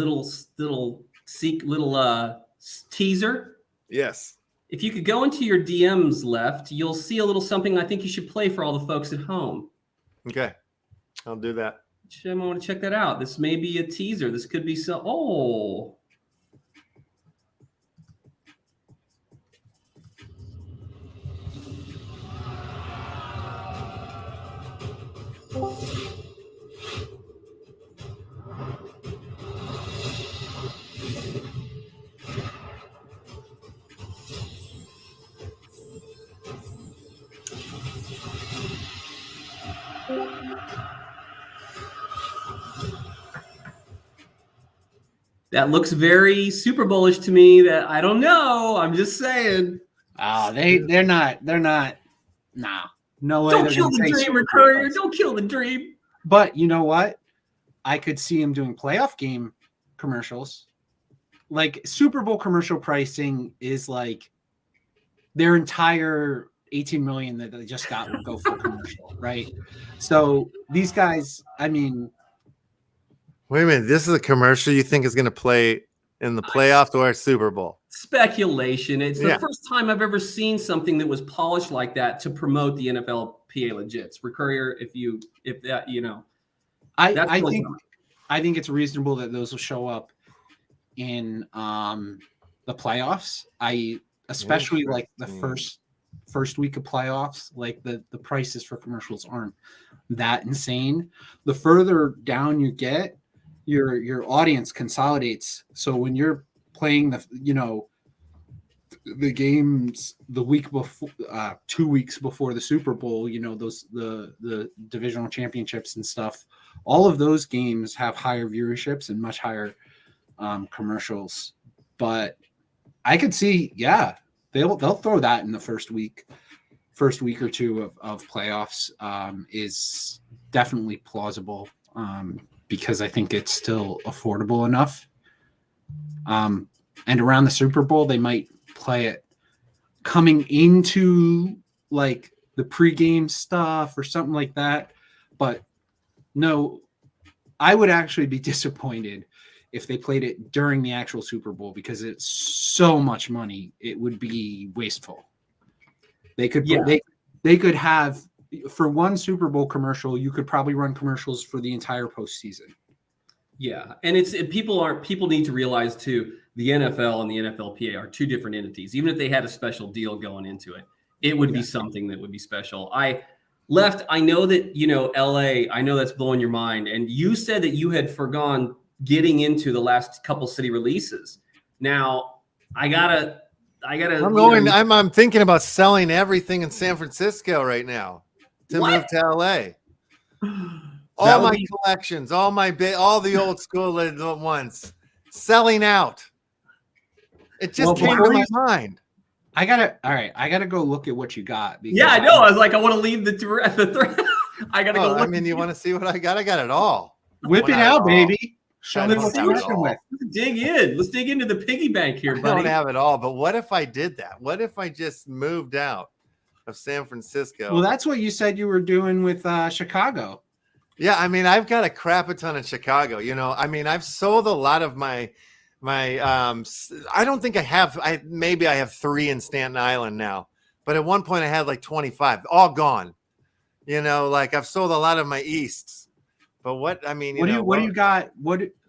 Speaker 4: teaser?
Speaker 1: Yes.
Speaker 4: If you could go into your DMs left, you'll see a little something I think you should play for all the folks at home.
Speaker 1: Okay. I'll do that.
Speaker 4: I want to check that out. This may be a teaser. This could be so. Oh. That looks very Super Bowl-ish to me. That I don't know. I'm just saying.
Speaker 2: They're not. Nah, no way.
Speaker 4: Don't kill the dream, Courier. Don't kill the dream.
Speaker 2: But you know what? I could see him doing playoff game commercials. Like Super Bowl commercial pricing is like their entire 18 million that they just got would go for commercial, right? So these guys, I mean.
Speaker 1: Wait a minute. This is a commercial you think is going to play in the playoffs or Super Bowl?
Speaker 4: Speculation. It's the first time I've ever seen something that was polished like that to promote the NFLPA legits. Courier, if that, you know,
Speaker 2: I think it's reasonable that those will show up in the playoffs. Especially like the first week of playoffs, like the prices for commercials aren't that insane. The further down you get, your audience consolidates. So when you're playing the games the week before, 2 weeks before the Super Bowl, the divisional championships and stuff, all of those games have higher viewerships and much higher commercials. But I could see, they'll throw that in the first week or two of playoffs. Is definitely plausible. Because I think it's still affordable enough. And around the Super Bowl, they might play it coming into like the pregame stuff or something like that. But no, I would actually be disappointed if they played it during the actual Super Bowl because it's so much money. It would be wasteful. They could have. For one Super Bowl commercial, you could probably run commercials for the entire postseason.
Speaker 4: Yeah, and people need to realize too, the NFL and the NFLPA are two different entities. Even if they had a special deal going into it, it would be something that would be special. I know that LA. I know that's blowing your mind, and you said that you had forgone getting into the last couple city releases. Now I gotta.
Speaker 1: I'm thinking about selling everything in San Francisco right now. To move to LA. All my collections, all the old school at once, selling out. It just came to my mind.
Speaker 2: I gotta go look at what you got.
Speaker 4: I know. I was like, I want to leave the thread. I gotta go.
Speaker 1: I mean, you want to see what I got? I got it all.
Speaker 2: Whip it out, baby. Show me what you're working with.
Speaker 4: Let's dig in. Let's dig into the piggy bank here, buddy.
Speaker 1: I don't have it all, but what if I did that? What if I just moved out of San Francisco?
Speaker 2: Well, that's what you said you were doing with Chicago.
Speaker 1: Yeah, I mean, I've got a crap a ton in Chicago. I mean, I've sold a lot of my I don't think I have. Maybe I have 3 in Staten Island now, but at one point I had like 25, all gone. Like I've sold a lot of my Easts. But what do you got?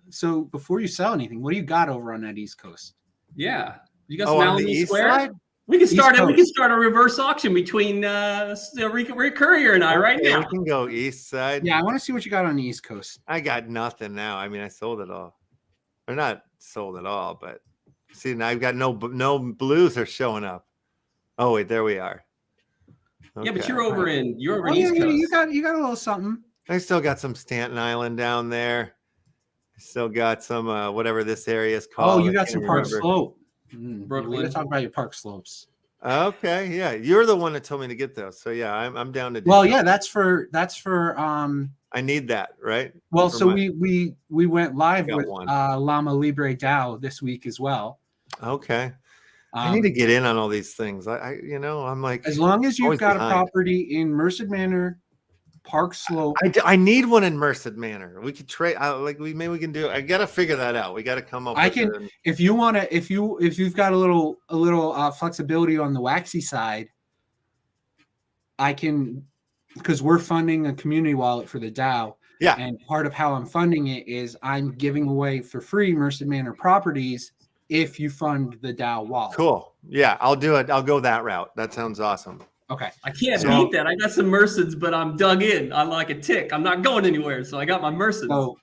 Speaker 1: So before you sell anything, what do you got over on that East Coast?
Speaker 4: Yeah, you got some on the
Speaker 1: East
Speaker 4: Square?
Speaker 1: Side?
Speaker 4: We can start a reverse auction between Rick Courier and I right now.
Speaker 1: We can go East Side.
Speaker 2: Yeah, I want to see what you got on the East Coast.
Speaker 1: I got nothing now. I mean, I sold it all. Or not sold it all, but see now I've got no blues are showing up. Oh wait, there we are.
Speaker 4: Okay. Yeah, but you're over East Coast.
Speaker 2: You got a little something.
Speaker 1: I still got some Staten Island down there. I still got some whatever this area is called.
Speaker 2: Oh, you
Speaker 1: I
Speaker 2: got
Speaker 1: can't
Speaker 2: some Park
Speaker 1: remember.
Speaker 2: Slope. We
Speaker 4: Brooklyn.
Speaker 2: gotta talk about your Park Slopes.
Speaker 1: Okay, yeah, you're the one that told me to get those. So yeah, I'm down to do.
Speaker 2: Well,
Speaker 1: something.
Speaker 2: yeah, that's for
Speaker 1: I need that, right?
Speaker 2: Well,
Speaker 1: For
Speaker 2: so
Speaker 1: my-
Speaker 2: we went live
Speaker 1: got
Speaker 2: with
Speaker 1: one.
Speaker 2: Llama Libre DAO this week as well.
Speaker 1: Okay. I need to get in on all these things. I'm like,
Speaker 2: as long as you've
Speaker 1: always
Speaker 2: got
Speaker 1: behind.
Speaker 2: a property in Merced Manor, Park Slope.
Speaker 1: I need one in Merced Manor. We could trade. Maybe we can do. I gotta figure that out. We gotta come up.
Speaker 2: If you want to, if you've got a little flexibility on the waxy side, I can, because we're funding a community wallet for the DAO.
Speaker 1: Yeah.
Speaker 2: And part of how I'm funding it is I'm giving away for free Merced Manor properties if you fund the DAO wallet.
Speaker 1: Cool. Yeah, I'll do it. I'll go that route. That sounds awesome.
Speaker 2: Okay.
Speaker 4: I can't beat that. I got some Merceds, but I'm dug in. I'm like a tick. I'm not going anywhere. So I got my Merceds.
Speaker 2: So,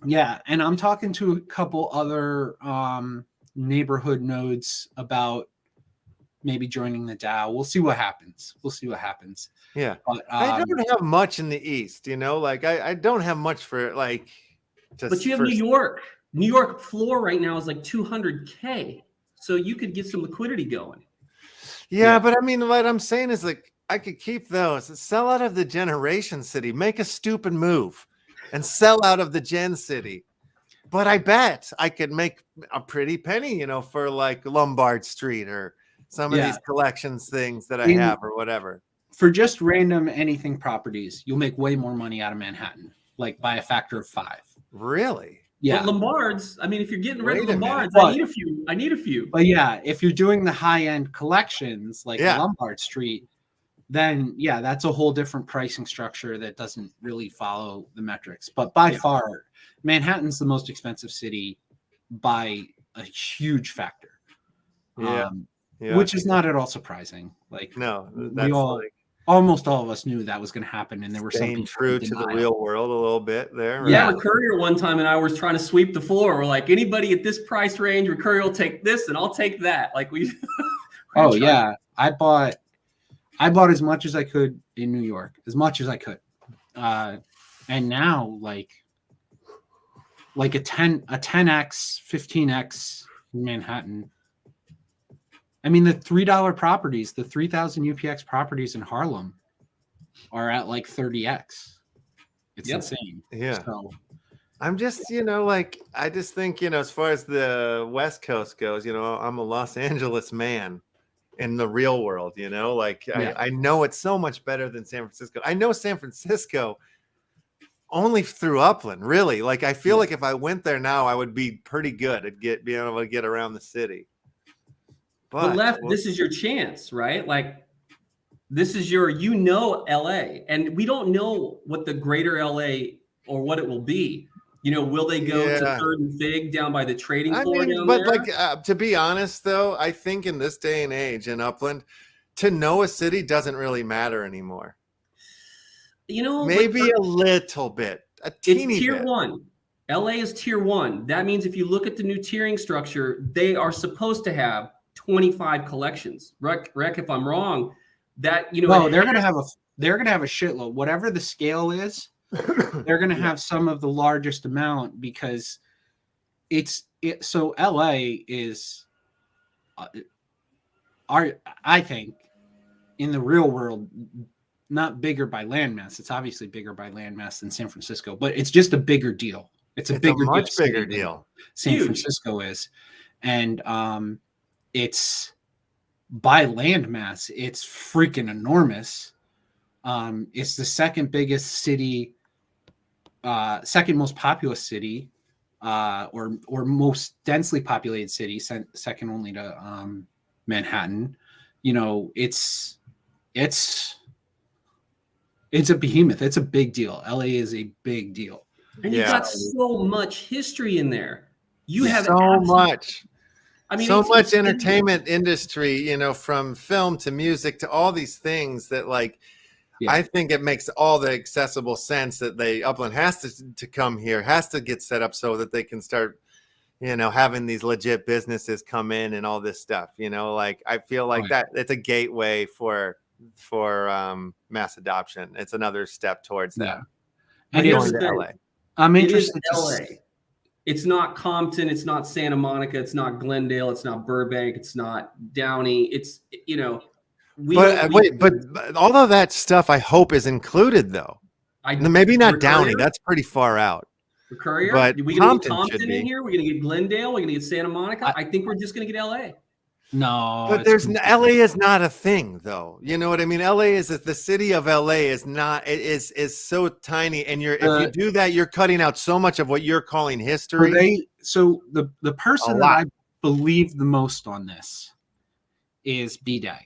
Speaker 2: yeah. And I'm talking to a couple other neighborhood nodes about maybe joining the DAO. We'll see what happens.
Speaker 1: Yeah.
Speaker 2: But,
Speaker 1: I don't have much in the East, like I don't have much for like.
Speaker 4: But you have New York. New York floor right now is like 200K. So you could get some liquidity going.
Speaker 1: Yeah, but I mean, what I'm saying is like I could keep those, sell out of the Generation City, make a stupid move, and sell out of the Gen City. But I bet I could make a pretty penny, for like Lombard Street or some of these collections things that I have or whatever.
Speaker 2: For just random anything properties, you'll make way more money out of Manhattan, like by a factor of 5.
Speaker 1: Really?
Speaker 2: Yeah.
Speaker 4: But Lombards, I mean, if you're getting rid of Lombards, I need a few.
Speaker 2: But yeah, if you're doing the high-end collections like Lombard Street, then yeah, that's a whole different pricing structure that doesn't really follow the metrics. But by far, Manhattan's the most expensive city by a huge factor. Which is not at all surprising. Like,
Speaker 1: no, that's
Speaker 2: almost all of us knew that was going to happen, and there were some people
Speaker 1: true to the real world a little bit there. Right?
Speaker 4: Yeah, Courier one time, and I was trying to sweep the floor. We're like, anybody at this price range, Courier will take this, and I'll take that. Like we.
Speaker 2: I bought as much as I could in New York, as much as I could, and now like a 10x, 15x in Manhattan. I mean, the $3 properties, the 3,000 UPX properties in Harlem are at like 30x. It's insane.
Speaker 1: Yeah.
Speaker 2: So,
Speaker 1: I'm just, I just think, as far as the West Coast goes, I'm a Los Angeles man in the real world, I know it's so much better than San Francisco. I know San Francisco only through Upland, really. Like, I feel like if I went there now, I would be pretty good at being able to get around the city.
Speaker 4: But this is your chance, right? Like, this is your, LA, and we don't know what the greater LA or what it will be. Will they go to 3rd and Fig down by the trading floor down there?
Speaker 1: Like, to be honest, though, I think in this day and age in Upland, to know a city doesn't really matter anymore. Maybe a little bit, a teeny
Speaker 4: it's tier
Speaker 1: bit.
Speaker 4: 1. LA is tier 1. That means if you look at the new tiering structure, they are supposed to have 25 collections. Rec, if I'm wrong, that
Speaker 2: no, they're gonna have a shitload. Whatever the scale is, they're gonna have some of the largest amount because so LA is I think in the real world not bigger by landmass. It's obviously bigger by landmass than San Francisco, but it's just a bigger deal. It's a much bigger deal. San Francisco is, and it's by landmass, it's freaking enormous. It's the second biggest city, second most populous city, or most densely populated city, second only to Manhattan. It's a behemoth. It's a big deal. LA is a big deal.
Speaker 4: And you've got so much history in there. You have
Speaker 1: so much.
Speaker 4: I mean,
Speaker 1: so much entertainment industry, from film to music to all these things that I think it makes all the accessible sense that Upland has to come here, has to get set up so that they can start, having these legit businesses come in and all this stuff, I feel like that it's a gateway for mass adoption. It's another step towards that.
Speaker 2: And
Speaker 1: I'm
Speaker 4: here's
Speaker 1: going
Speaker 4: the
Speaker 1: to
Speaker 4: thing.
Speaker 1: LA.
Speaker 2: I'm
Speaker 4: It is
Speaker 2: interested to
Speaker 4: LA. It's not Compton. It's not Santa Monica. It's not Glendale. It's not Burbank. It's not Downey. It's, you know,
Speaker 1: But all of that stuff I hope is included though. Maybe not Downey. That's pretty far out.
Speaker 4: For Courier,
Speaker 1: But
Speaker 4: are we going to get
Speaker 1: Compton should
Speaker 4: Compton
Speaker 1: be.
Speaker 4: in here? We're going to get Glendale. We're going to get Santa Monica. I think we're just going to get LA.
Speaker 2: No,
Speaker 1: But LA is not a thing though. You know what I mean? LA is the city of LA is not, it is so tiny. And if you do that, you're cutting out so much of what you're calling history.
Speaker 2: So the person that I believe the most on this is BDAG.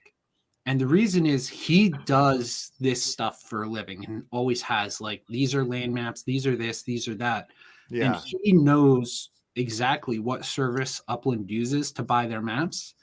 Speaker 2: And the reason is he does this stuff for a living and always has, like, these are land maps, these are this, these are that.
Speaker 1: Yeah.
Speaker 2: And he knows exactly what service Upland uses to buy their maps.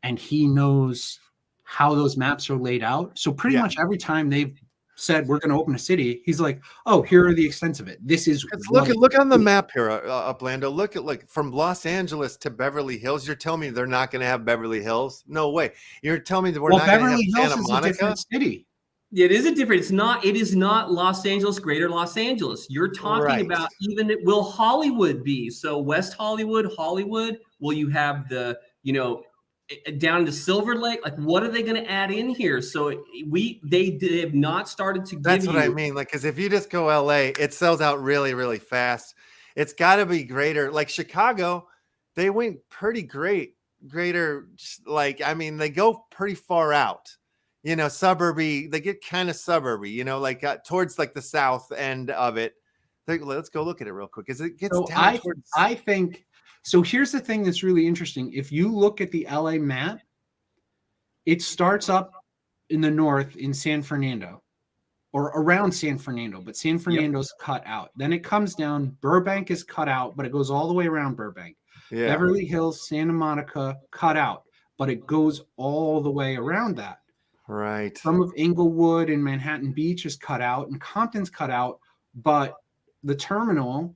Speaker 2: And he knows how those maps are laid out. So pretty much every time they've said we're going to open a city, he's like, oh, here are the extents of it. This is
Speaker 1: look on the map here, Uplando. Look at, like, from Los Angeles to Beverly Hills. You're telling me they're not going to have Beverly Hills? No way. You're telling me that we're not going to have Santa Monica?
Speaker 2: Is a different city.
Speaker 4: It is a different. It is not Los Angeles, Greater Los Angeles. You're talking about even will Hollywood be so West Hollywood, Hollywood? Will you have the, you know, down to Silver Lake? Like, what are they going to add in here? So they have not started to give
Speaker 1: That's what I mean. Like, because if you just go LA, it sells out really, really fast. It's got to be greater. Like Chicago, they went pretty greater. Like, I mean, they go pretty far out, you know, suburby. They get kind of suburby, you know, like towards like the south end of it. Let's go look at it real quick because it gets down towards.
Speaker 2: I think. So here's the thing that's really interesting. If you look at the LA map, it starts up in the north in San Fernando or around San Fernando, but San Fernando's cut out. Then it comes down. Burbank is cut out, but it goes all the way around Burbank. Yeah. Beverly Hills, Santa Monica, cut out, but it goes all the way around that.
Speaker 1: Right.
Speaker 2: Some of Inglewood and Manhattan Beach is cut out, and Compton's cut out, but the terminal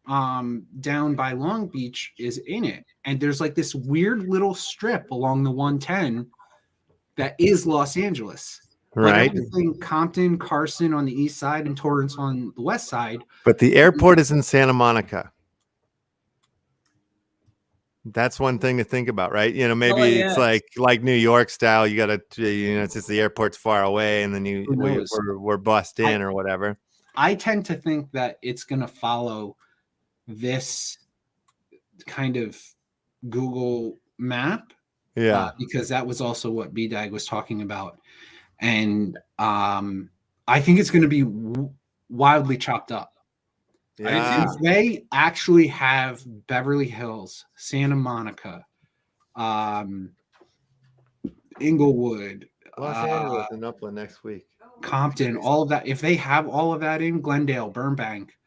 Speaker 2: down by Long Beach is in it. And there's like this weird little strip along the 110 that is Los Angeles.
Speaker 1: Right.
Speaker 2: Everything Compton, Carson on the east side and Torrance on the west side.
Speaker 1: But the airport is in Santa Monica. That's one thing to think about, right? You know, maybe it's like New York style. You got to, you know, it's just the airport's far away and then we're bussed in or whatever.
Speaker 2: I tend to think that it's going to follow this kind of Google map, because that was also what BDAG was talking about, and I think it's going to be wildly chopped up. If they actually have Beverly Hills, Santa Monica, Inglewood,
Speaker 1: Los Angeles and Upland next week,
Speaker 2: Compton, all of that, if they have all of that in Glendale, Burbank,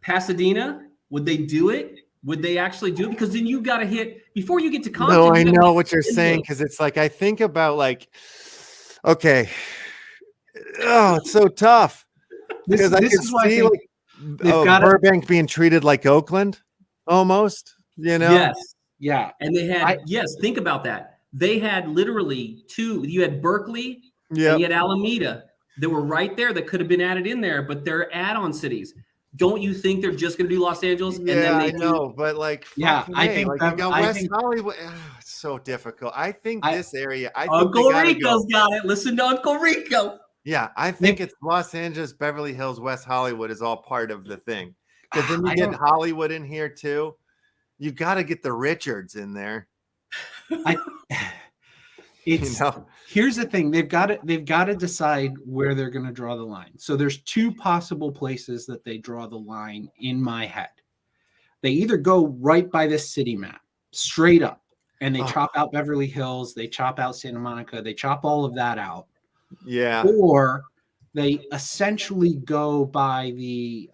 Speaker 4: Pasadena, would they do it? Would they actually do it? Because then you've got to hit before you get to Compton.
Speaker 1: No, I know what you're saying, because it's like I think about like, okay, oh, it's so tough because I can see like Burbank being treated like Oakland, almost. You know?
Speaker 4: Yes,
Speaker 2: yeah.
Speaker 4: And they had think about that. They had literally two. You had Berkeley, and you had Alameda. That were right there that could have been added in there, but they're add-on cities. Don't you think they're just going to do Los Angeles?
Speaker 1: Yeah, and then I know, but like,
Speaker 2: I think
Speaker 1: like you got West Hollywood. It's so difficult. I think this area. I think
Speaker 4: Uncle Rico's got it. Listen to Uncle Rico.
Speaker 1: Yeah, I think it's Los Angeles, Beverly Hills, West Hollywood is all part of the thing. Because then you get Hollywood in here too. You got to get the Richards in there.
Speaker 2: Here's the thing. They've got to decide where they're going to draw the line. So there's two possible places that they draw the line in my head. They either go right by this city map, straight up, and they chop out Beverly Hills, they chop out Santa Monica, they chop all of that out.
Speaker 1: Yeah.
Speaker 2: Or they essentially go by the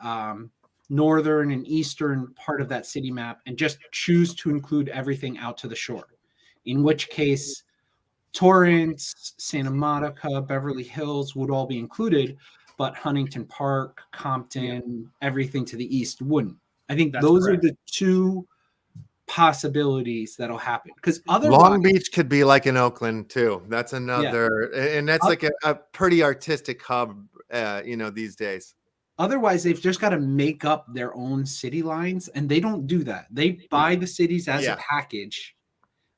Speaker 2: northern and eastern part of that city map and just choose to include everything out to the shore. In which case, Torrance, Santa Monica, Beverly Hills would all be included, but Huntington Park, Compton, everything to the east wouldn't. I think those are the two possibilities that'll happen. Because otherwise,
Speaker 1: Long Beach could be like in Oakland too. That's another, and that's like a pretty artistic hub, you know, these days.
Speaker 2: Otherwise, they've just got to make up their own city lines, and they don't do that. They buy the cities as a package,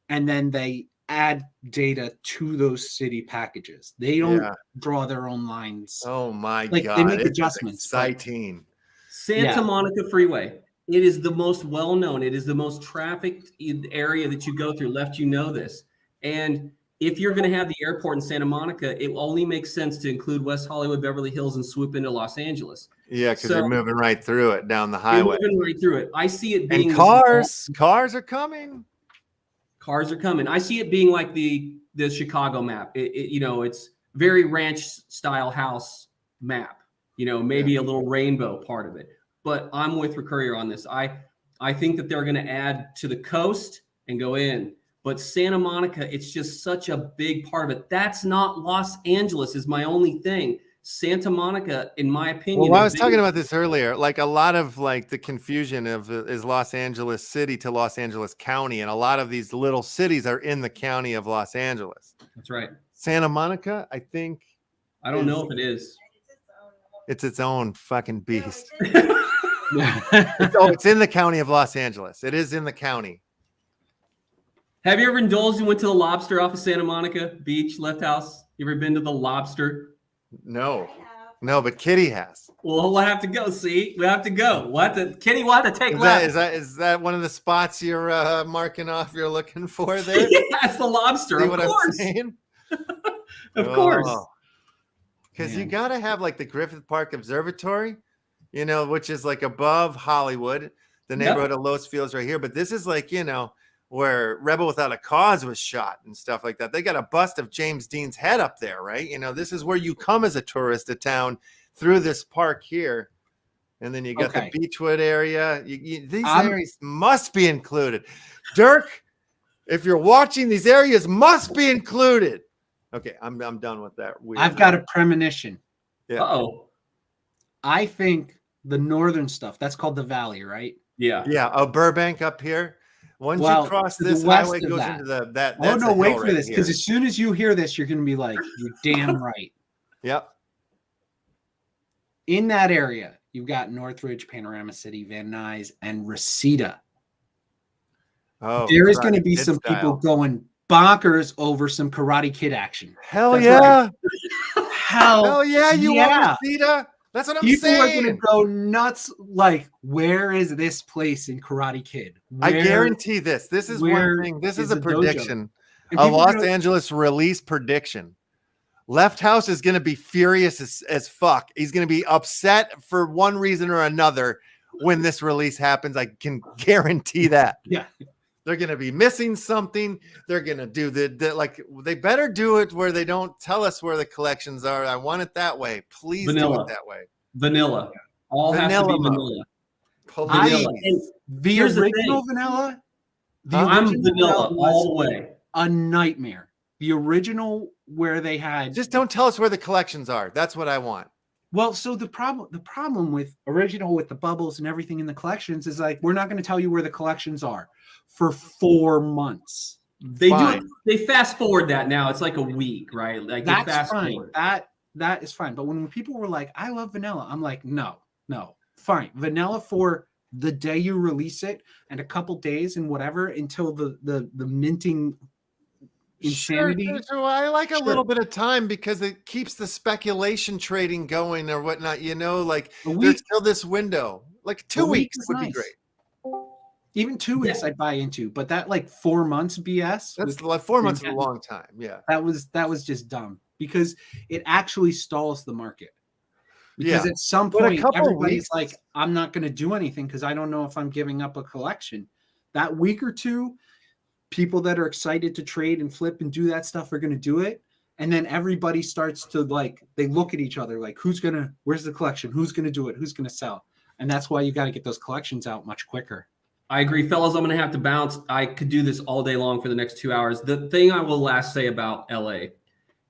Speaker 2: and then they add data to those city packages. They don't draw their own lines.
Speaker 1: Oh my
Speaker 2: God.
Speaker 1: God.
Speaker 2: They make adjustments.
Speaker 1: Exciting.
Speaker 4: Santa Monica Freeway. It is the most well-known. It is the most trafficked area that you go through. Left, you know this. And if you're going to have the airport in Santa Monica, it only makes sense to include West Hollywood, Beverly Hills, and swoop into Los Angeles.
Speaker 1: Yeah, because they're moving right through it down the highway.
Speaker 4: They're moving right through it. I see it being
Speaker 1: and cars are coming.
Speaker 4: Cars are coming. I see it being like the Chicago map. It's very ranch style house map. Maybe a little rainbow part of it. But I'm with Courier on this. I think that they're going to add to the coast and go in. But Santa Monica, it's just such a big part of it. That's not Los Angeles is my only thing. Santa Monica, in my opinion.
Speaker 1: Well, I was talking about this earlier. Like a lot of like the confusion of is Los Angeles City to Los Angeles County. And a lot of these little cities are in the county of Los Angeles.
Speaker 4: That's right.
Speaker 1: Santa Monica, I think.
Speaker 4: I don't know if it is.
Speaker 1: It's its own fucking beast. It's in the county of Los Angeles. It is in the county.
Speaker 4: Have you ever indulged and went to the Lobster off of Santa Monica Beach, Left House? You ever been to the Lobster?
Speaker 1: No, but Kitty has.
Speaker 4: Well, we'll have to go. See, we have to go. Kitty, we'll have to take
Speaker 1: is that one of the spots you're marking off? You're looking for there?
Speaker 4: Yeah, it's the Lobster.
Speaker 1: See what I'm saying?
Speaker 4: Of course.
Speaker 1: Because you got to have like the Griffith Park Observatory, which is like above Hollywood, the neighborhood of Los Feliz right here. But this is like, where Rebel Without a Cause was shot and stuff like that. They got a bust of James Dean's head up there, right? This is where you come as a tourist to town through this park here. And then you got the Beechwood area. These areas must be included. Dirk, if you're watching, these areas must be included. Okay, I'm done with that.
Speaker 2: I've got a premonition.
Speaker 1: Yeah.
Speaker 4: Uh-oh.
Speaker 2: I think the northern stuff, that's called the valley, right?
Speaker 4: Yeah.
Speaker 1: Yeah. Oh, Burbank up here. Once you cross this highway, goes into that.
Speaker 2: Oh no, wait for this, because as soon as you hear this, you're going to be like, "You're damn right."
Speaker 1: Yep.
Speaker 2: In that area, you've got Northridge, Panorama City, Van Nuys, and Reseda.
Speaker 1: Oh,
Speaker 2: there is going to be some people going bonkers over some Karate Kid action.
Speaker 1: Hell yeah!
Speaker 2: Right. Hell
Speaker 1: yeah! You want Reseda? That's what I'm saying.
Speaker 2: People are going to go nuts. Like, where is this place in Karate Kid?
Speaker 1: I guarantee this. This is one thing. This is a prediction. A Los Angeles release prediction. LeftHousr is going to be furious as fuck. He's going to be upset for one reason or another when this release happens. I can guarantee that.
Speaker 2: Yeah.
Speaker 1: They're going to be missing something. They're going to do they better do it where they don't tell us where the collections are. I want it that way. Please do it that way.
Speaker 4: Vanilla. All has to be vanilla.
Speaker 1: Vanilla.
Speaker 2: The original vanilla?
Speaker 4: I'm vanilla all the way.
Speaker 2: A nightmare. The original where they had.
Speaker 1: Just don't tell us where the collections are. That's what I want.
Speaker 2: Well, so the problem with original, with the bubbles and everything in the collections, is like, we're not going to tell you where the collections are for 4 months.
Speaker 4: They fast forward that now. It's like a week, right? Like
Speaker 2: that's fine. Forward. That is fine. But when people were like, I love vanilla, I'm like, no, fine. Vanilla for the day you release it and a couple days and whatever until the minting insanity.
Speaker 1: Sure. I like a little bit of time because it keeps the speculation trading going or whatnot. Like there's still this window. Like 2 weeks would be great.
Speaker 2: Even 2 weeks I'd buy into, but that like 4 months BS.
Speaker 1: That's like 4 months is a long time. Yeah.
Speaker 2: That was just dumb because it actually stalls the market. Because at some point everybody's like, I'm not going to do anything because I don't know if I'm giving up a collection. That week or two, people that are excited to trade and flip and do that stuff are going to do it. And then everybody starts to they look at each other like, where's the collection? Who's going to do it? Who's going to sell? And that's why you got to get those collections out much quicker.
Speaker 4: I agree, fellas. I'm going to have to bounce. I could do this all day long for the next 2 hours. The thing I will last say about LA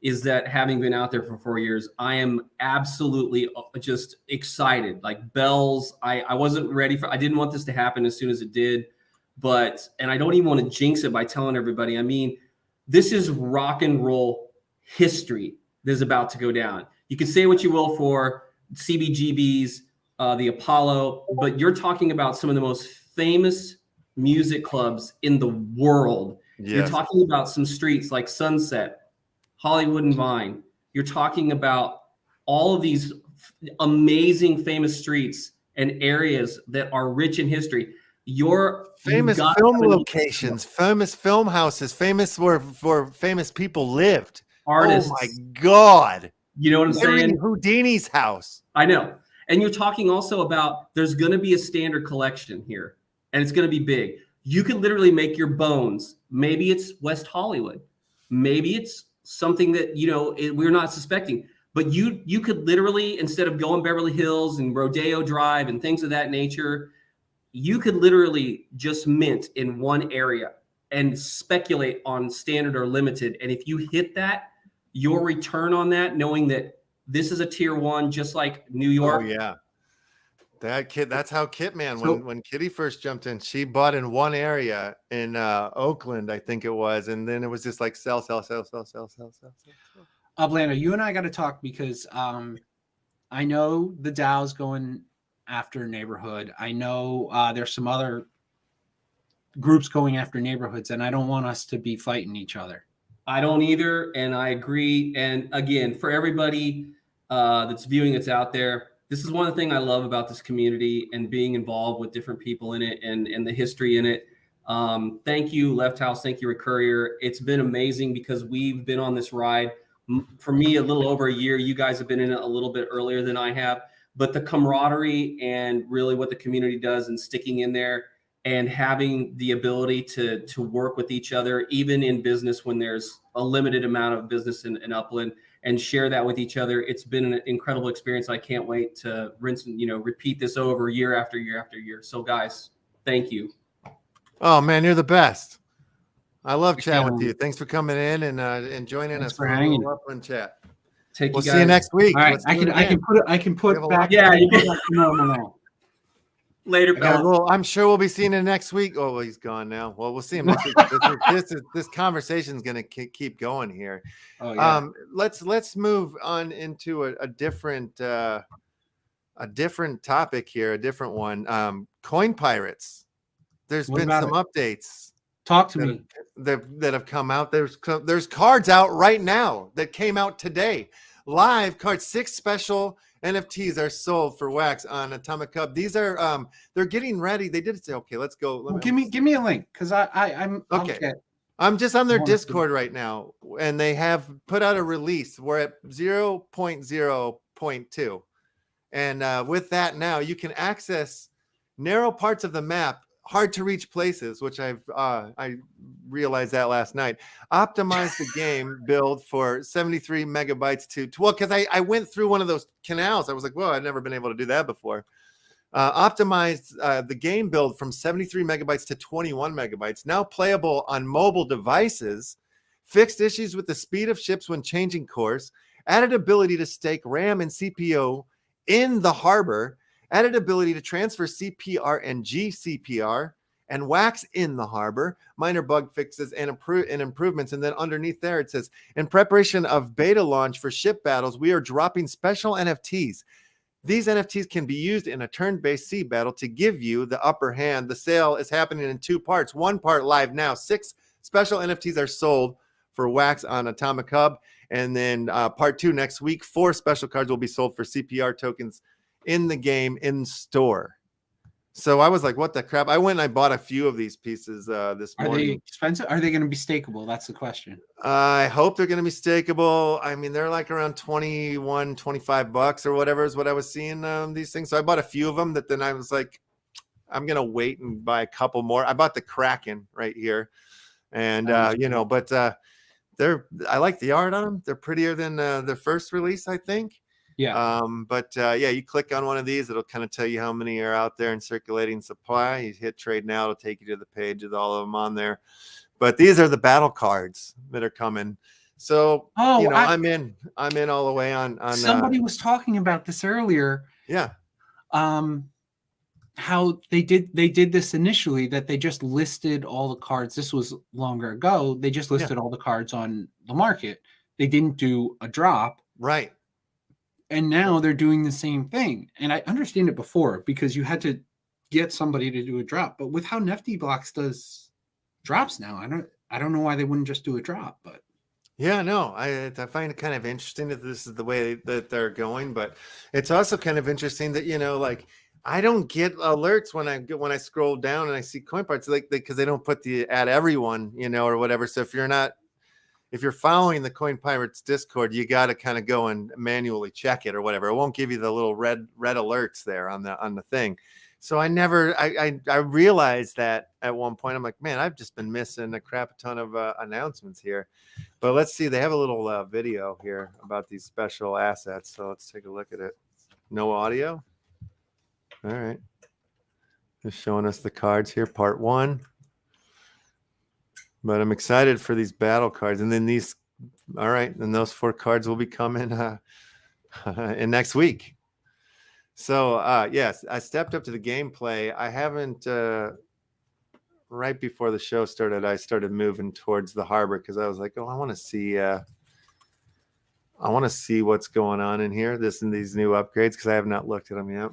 Speaker 4: is that having been out there for 4 years, I am absolutely just excited. Like bells. I wasn't ready I didn't want this to happen as soon as it did. And I don't even want to jinx it by telling everybody. I mean, this is rock and roll history that is about to go down. You can say what you will for CBGB's, the Apollo, but you're talking about some of the most famous music clubs in the world.
Speaker 1: Yes.
Speaker 4: You're talking about some streets like Sunset, Hollywood and Vine. You're talking about all of these amazing famous streets and areas that are rich in history.
Speaker 1: Famous film locations, famous film houses, famous where famous people lived.
Speaker 4: Artists.
Speaker 1: Oh my God.
Speaker 4: You know what I'm saying?
Speaker 1: Houdini's house.
Speaker 4: I know. And you're talking also about there's going to be a standard collection here, and it's going to be big. You could literally make your bones. Maybe it's West Hollywood. Maybe it's something that, we're not suspecting. But you could literally, instead of going Beverly Hills and Rodeo Drive and things of that nature, you could literally just mint in one area and speculate on standard or limited. And if you hit that, your return on that, knowing that this is a tier 1, just like New York.
Speaker 1: Oh yeah. That's how Kitman, when Kitty first jumped in, she bought in one area in Oakland, I think it was. And then it was just like sell.
Speaker 2: Upland, you and I got to talk because I know the DAO's going after neighborhood. I know there's some other groups going after neighborhoods, and I don't want us to be fighting each other.
Speaker 4: I don't either, and I agree. And again, for everybody that's viewing that's out there, this is one of the things I love about this community and being involved with different people in it and the history in it. Thank you, LeftHousr. Thank you, Courier. It's been amazing because we've been on this ride. For me, a little over a year. You guys have been in it a little bit earlier than I have. But the camaraderie and really what the community does and sticking in there and having the ability to work with each other, even in business when there's a limited amount of business in Upland, and share that with each other. It's been an incredible experience. I can't wait to repeat this over year after year after year. So guys, thank you.
Speaker 1: Oh man, you're the best. I love chatting with you. Thanks for coming in and joining us
Speaker 2: for hanging.
Speaker 1: Upland chat.
Speaker 4: We'll
Speaker 1: see you next week.
Speaker 2: All right, I can put back.
Speaker 4: Yeah, you
Speaker 2: can. No.
Speaker 4: Later, fellas.
Speaker 1: Well, I'm sure we'll be seeing him next week. Oh, well, he's gone now. Well, we'll see him next week. This conversation is going to keep going here.
Speaker 2: Oh, yeah.
Speaker 1: Let's move on into a different topic here, a different one. Coin pirates. There's been some updates.
Speaker 2: Talk to me.
Speaker 1: That have come out. There's cards out right now that came out today. Live cards, 6 special NFTs are sold for wax on Atomic Hub. These are they're getting ready. They did say, okay, let's go.
Speaker 2: Give me a link because I'm
Speaker 1: okay. I'm just on their Discord right now, and they have put out a release. We're at 0.0.2, and with that now you can access narrow parts of the map, hard to reach places, which I realized that last night. Optimize the game build for 73 megabytes to 12, because I went through one of those canals. I was like, whoa, I've never been able to do that before. Optimized the game build from 73 megabytes to 21 megabytes, now playable on mobile devices. Fixed issues with the speed of ships when changing course. Added ability to stake RAM and CPU in the harbor. Added ability to transfer CPR and GCPR and wax in the harbor. Minor bug fixes and improvements. And then underneath there it says, in preparation of beta launch for ship battles, we are dropping special NFTs. These NFTs can be used in a turn-based sea battle to give you the upper hand. The sale is happening in 2 parts. 1 part live now. 6 special NFTs are sold for wax on Atomic Hub. And then part 2 next week. 4 special cards will be sold for CPR tokens in the game in store. So I was like, what the crap? I went and I bought a few of these pieces this morning.
Speaker 2: Are they expensive? Are they going to be stakeable? That's the question.
Speaker 1: I hope they're going to be stakeable. I mean, they're like around $25 or whatever is what I was seeing these things. So I bought a few of them that then I was like, I'm going to wait and buy a couple more. I bought the Kraken right here. And, but I like the art on them. They're prettier than their first release, I think.
Speaker 2: Yeah.
Speaker 1: You click on one of these, it'll kind of tell you how many are out there in circulating supply. You hit trade now, it'll take you to the page with all of them on there. But these are the battle cards that are coming. So I'm in all the way on
Speaker 2: somebody was talking about this earlier.
Speaker 1: Yeah.
Speaker 2: How they did this initially, that they just listed all the cards. This was longer ago. They just listed all the cards on the market. They didn't do a drop.
Speaker 1: Right.
Speaker 2: And now they're doing the same thing. And I understand it before because you had to get somebody to do a drop. But with how Nifty Blocks does drops now, I don't know why they wouldn't just do a drop. But
Speaker 1: yeah, no, I find it kind of interesting that this is the way that they're going. But it's also kind of interesting that, you know, like I don't get alerts when I scroll down and I see coin parts, like because they don't put the at everyone, you know, or whatever. So if you're following the Coin Pirates Discord, you got to kind of go and manually check it or whatever. It won't give you the little red alerts there on the thing. So I realized that at one point. I'm like, man, I've just been missing a crap ton of announcements here. But let's see. They have a little video here about these special assets. So let's take a look at it. No audio. All right. Just showing us the cards here, part 1. But I'm excited for these battle cards. And then these, all right, and those 4 cards will be coming in next week. So, yes, I stepped up to the gameplay. I haven't, right before the show started, I started moving towards the harbor because I was like, oh, I want to see what's going on in here, and these new upgrades, because I have not looked at them yet.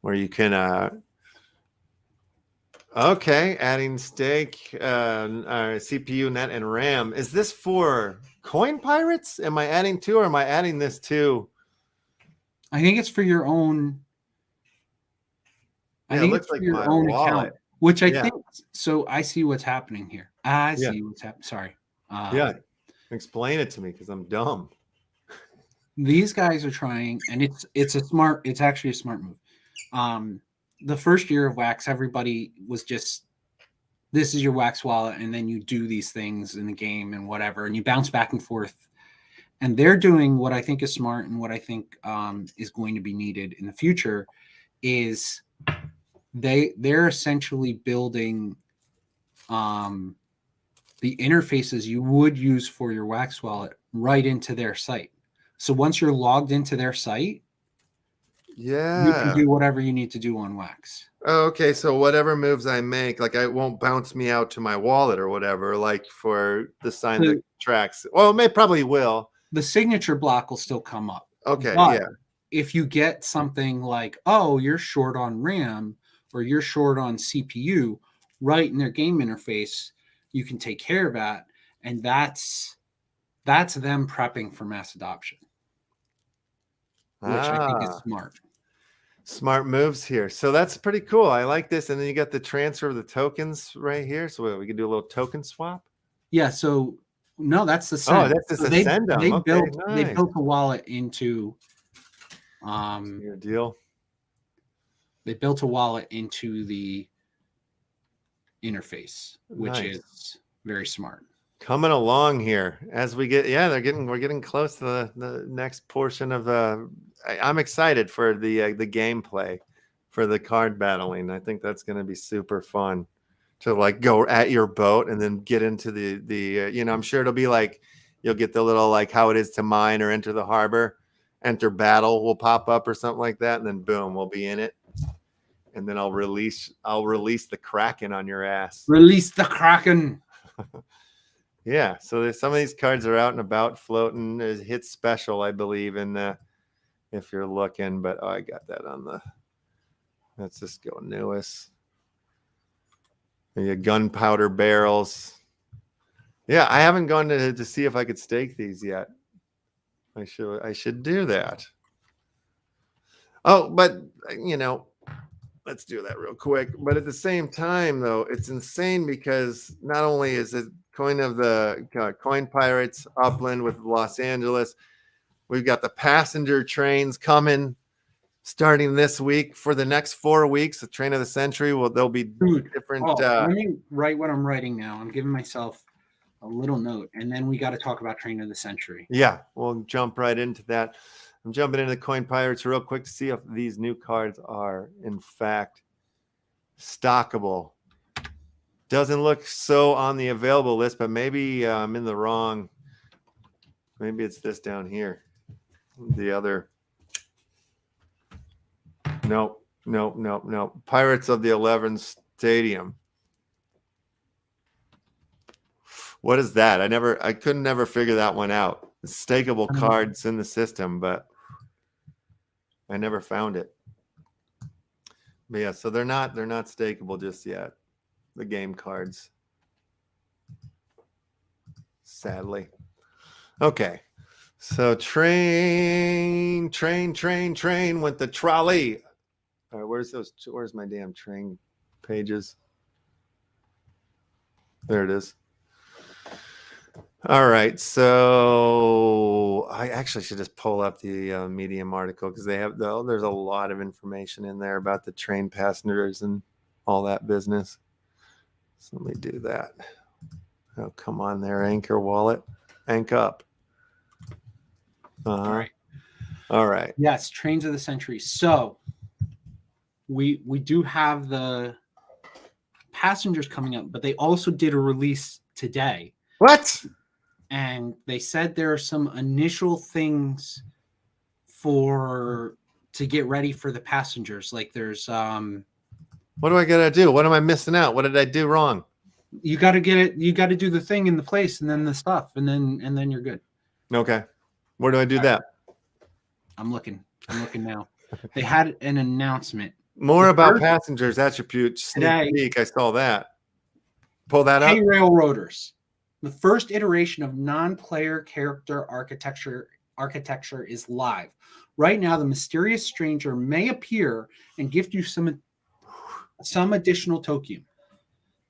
Speaker 1: Where you can, okay, adding stake, CPU, net, and RAM. Is this for Coin Pirates? Am I adding 2, or am I adding this to?
Speaker 2: I think it's for your own.
Speaker 1: Yeah,
Speaker 2: I think
Speaker 1: it looks
Speaker 2: it's for
Speaker 1: like
Speaker 2: your
Speaker 1: my
Speaker 2: own
Speaker 1: wallet.
Speaker 2: account, which I
Speaker 1: Yeah.
Speaker 2: think. So I see what's happening here. I see what's happening. Sorry.
Speaker 1: Yeah, explain it to me because I'm dumb.
Speaker 2: These guys are trying, and it's actually a smart move. The first year of Wax, everybody was just, this is your Wax wallet, and then you do these things in the game and whatever, and you bounce back and forth. And they're doing what I think is smart, and what I think is going to be needed in the future is they're essentially building the interfaces you would use for your Wax wallet right into their site. So once you're logged into their site, you can do whatever you need to do on Wax.
Speaker 1: Oh, okay, so whatever moves I make, like it won't bounce me out to my wallet or whatever, like for the sign that tracks. Well, it probably will.
Speaker 2: The signature block will still come up.
Speaker 1: Okay,
Speaker 2: but
Speaker 1: yeah.
Speaker 2: If you get something like, oh, you're short on RAM or you're short on CPU, right in their game interface, you can take care of that. And that's them prepping for mass adoption, which I think is smart.
Speaker 1: Smart moves here. So that's pretty cool. I like this. And then you got the transfer of the tokens right here. So we can do a little token swap.
Speaker 2: Yeah. So no, that's the send.
Speaker 1: Oh, that's just
Speaker 2: so
Speaker 1: a send.
Speaker 2: They built a wallet into
Speaker 1: your deal.
Speaker 2: They built a wallet into the interface, which is very smart.
Speaker 1: Coming along here as we get, we're getting close to the next portion of I'm excited for the gameplay for the card battling. I think that's going to be super fun to like go at your boat and then get into the I'm sure it'll be like you'll get the little like how it is to mine or enter the harbor, enter battle will pop up or something like that, and then boom, we'll be in it. And then I'll release the Kraken on your ass.
Speaker 2: Release the Kraken.
Speaker 1: Yeah, so there's some of these cards are out and about floating. There's hit special, I believe, in if you're looking, but I got that on the. Let's just go newest. The gunpowder barrels. Yeah, I haven't gone to see if I could stake these yet. I should do that. Oh, but let's do that real quick. But at the same time, though, it's insane because not only is it coin of the Coin Pirates, Upland with Los Angeles, we've got the passenger trains coming starting this week for the next 4 weeks. The train of the century there'll be different.
Speaker 2: Let me write what I'm writing now. I'm giving myself a little note, and then we got to talk about train of the century.
Speaker 1: Yeah, we'll jump right into that. I'm jumping into the Coin Pirates real quick to see if these new cards are in fact stockable. Doesn't look so on the available list, but maybe I'm in the wrong. Maybe it's this down here. The other. Nope. Pirates of the 11th Stadium. What is that? I couldn't never figure that one out. stakeable cards in the system, but I never found it. But yeah, so they're not stakeable just yet. The game cards. Sadly. Okay. So train with the trolley. All right, where's my damn train pages? There it is. All right, so I actually should just pull up the Medium article because there's a lot of information in there about the train passengers and all that business. So let me do that. Oh, come on there, Anchor Wallet. Ank up.
Speaker 2: All right.
Speaker 1: All right.
Speaker 2: Yes, Trains of the Century. So we do have the passengers coming up, but they also did a release today.
Speaker 1: What?
Speaker 2: And they said there are some initial things to get ready for the passengers. Like there's
Speaker 1: what do I gotta do? What am I missing out? What did I do wrong?
Speaker 2: You got to get it. You got to do the thing in the place, and then the stuff, and then you're good.
Speaker 1: Okay. Where do I do that?
Speaker 2: I'm looking now. They had an announcement.
Speaker 1: More about passengers attributes. Sneak peek. I saw that. Pull that up.
Speaker 2: Hey, Railroaders. The first iteration of non-player character architecture is live. Right now, the mysterious stranger may appear and gift you some additional token.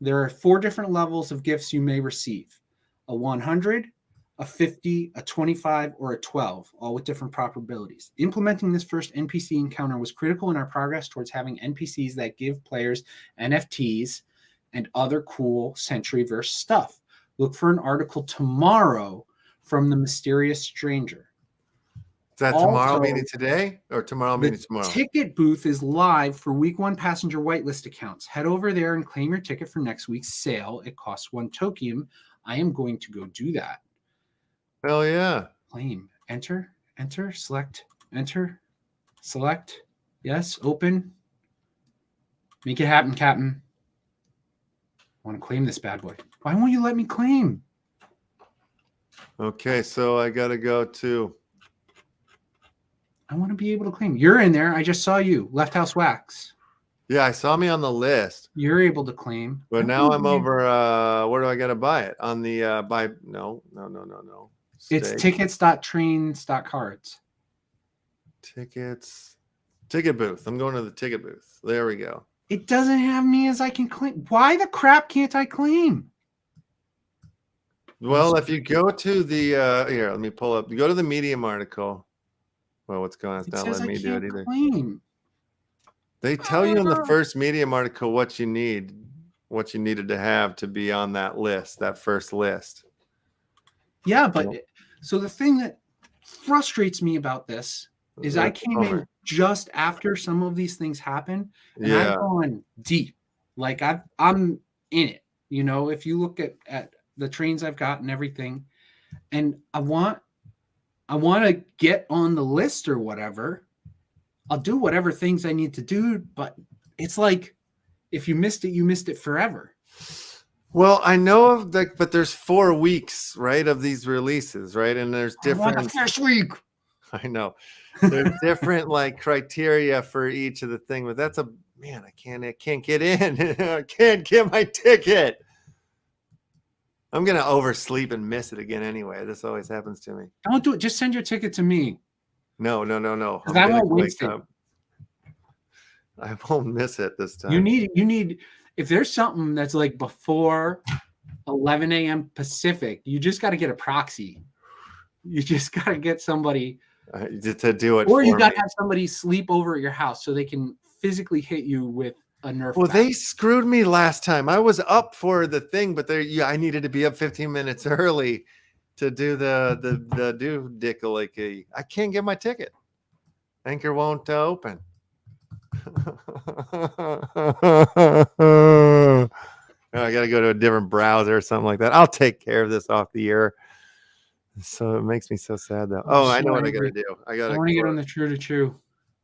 Speaker 2: There are 4 different levels of gifts you may receive: a 100, a 50, a 25, or a 12, all with different probabilities. Implementing this first NPC encounter was critical in our progress towards having NPCs that give players NFTs and other cool Centuryverse stuff. Look for an article tomorrow from the mysterious stranger.
Speaker 1: Is that tomorrow meaning today or tomorrow meaning tomorrow?
Speaker 2: Ticket booth is live for week 1 passenger whitelist accounts. Head over there and claim your ticket for next week's sale. It costs 1 token. I am going to go do that.
Speaker 1: Hell yeah.
Speaker 2: Claim. Enter, select, yes, open. Make it happen, Captain. I want to claim this bad boy. Why won't you let me claim?
Speaker 1: Okay, so I got to go to...
Speaker 2: I want to be able to claim. You're in there. I just saw you. Left House Wax.
Speaker 1: Yeah, I saw me on the list.
Speaker 2: You're able to claim.
Speaker 1: But now I'm over... where do I got to buy it? On the... buy? No.
Speaker 2: It's tickets.trains.cards.
Speaker 1: Tickets. Ticket booth. I'm going to the ticket booth. There we go.
Speaker 2: It doesn't have me as I can claim. Why the crap can't I claim?
Speaker 1: Well, if you go to the... here, let me pull up. You go to the Medium article. Well, what's going on? It's not letting me do it either.
Speaker 2: Claim.
Speaker 1: They tell you in the first Medium article what you needed to have to be on that list, that first list.
Speaker 2: Yeah, but so the thing that frustrates me about this is I came in just after some of these things happen, and I'm going deep. Like I'm in it. You know, if you look at the trains I've got and everything, and I want to get on the list or whatever. I'll do whatever things I need to do, but it's like if you missed it, you missed it forever.
Speaker 1: Well, I know of but there's 4 weeks, right, of these releases, right? And there's different.
Speaker 2: I want the first week.
Speaker 1: I know. There's different like criteria for each of the thing, but that's I can't get in. I can't get my ticket. I'm gonna oversleep and miss it again anyway. This always happens to me.
Speaker 2: Don't do it. Just send your ticket to me.
Speaker 1: No.
Speaker 2: Because I won't waste it.
Speaker 1: I won't miss it this time.
Speaker 2: You need. If there's something that's like before 11 a.m. Pacific, you just got to get a proxy. You just got to get somebody
Speaker 1: to do it.
Speaker 2: Or you got to have somebody sleep over at your house so they can physically hit you with a Nerf.
Speaker 1: Well, they screwed me last time. I was up for the thing, but I needed to be up 15 minutes early to do the do dickalicky. I can't get my ticket. Anchor won't open. I got to go to a different browser or something like that. I'll take care of this off the air. So it makes me so sad though. Oh, I know what I got to do. I want
Speaker 2: to get on the True to True.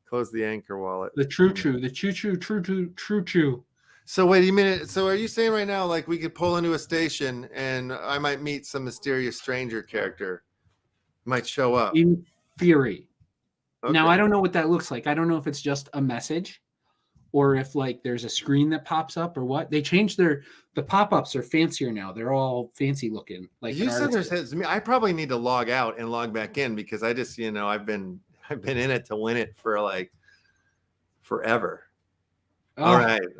Speaker 1: Close the Anchor wallet.
Speaker 2: The True. The True.
Speaker 1: So wait a minute. So are you saying right now, like we could pull into a station and I might meet some mysterious stranger character? Might show up.
Speaker 2: in theory.
Speaker 1: Okay.
Speaker 2: Now I don't know what that looks like. I don't know if it's just a message or if like there's a screen that pops up or what. They changed the pop-ups are fancier now. They're all fancy looking. Like
Speaker 1: You said I probably need to log out and log back in because I just, I've been in it to win it for like forever.
Speaker 2: Oh,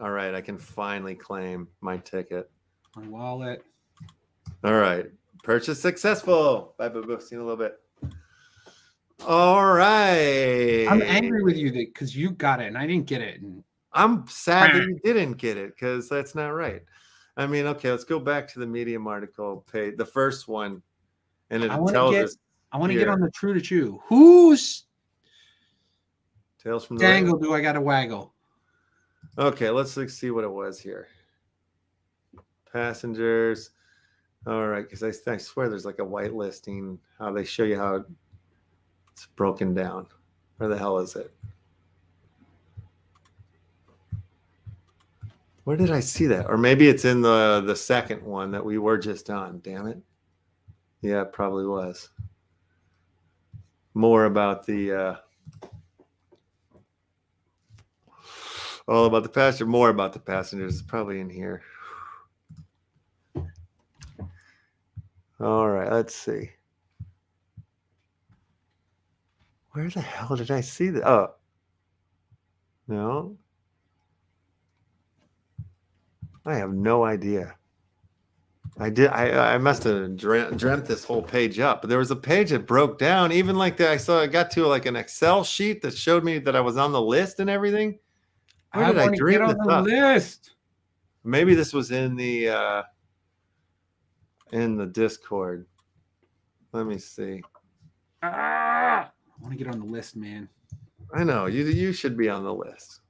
Speaker 1: All right. I can finally claim my ticket.
Speaker 2: my wallet.
Speaker 1: All right. Purchase successful. Bye, boo boo. See you in a little bit. All right.
Speaker 2: I'm angry with you because you got it and I didn't get it. And
Speaker 1: I'm sad that you didn't get it because that's not right. I mean, okay, let's go back to the Medium article page, the first one, and it tells us.
Speaker 2: I want to get on the True to Chew. Who's
Speaker 1: Tales from the
Speaker 2: dangle do I got to waggle?
Speaker 1: Okay, let's see what it was here. Passengers. All right, because I swear there's like a whitelisting, how they show you how it's broken down. Where the hell is it? Where did I see that? Or maybe it's in the second one that we were just on. Damn it. Yeah, it probably was. More about the all about the passenger. More about the passengers is probably in here. All right, let's see. Where the hell did I see that? Oh, no. I have no idea. I must have dreamt this whole page up, but there was a page that broke down. Even like that, I got to like an Excel sheet that showed me that I was on the list and everything. Where did I dream this up?
Speaker 2: List.
Speaker 1: Maybe this was in the Discord. Let me see.
Speaker 2: I want to get on the list, man.
Speaker 1: I know you should be on the list.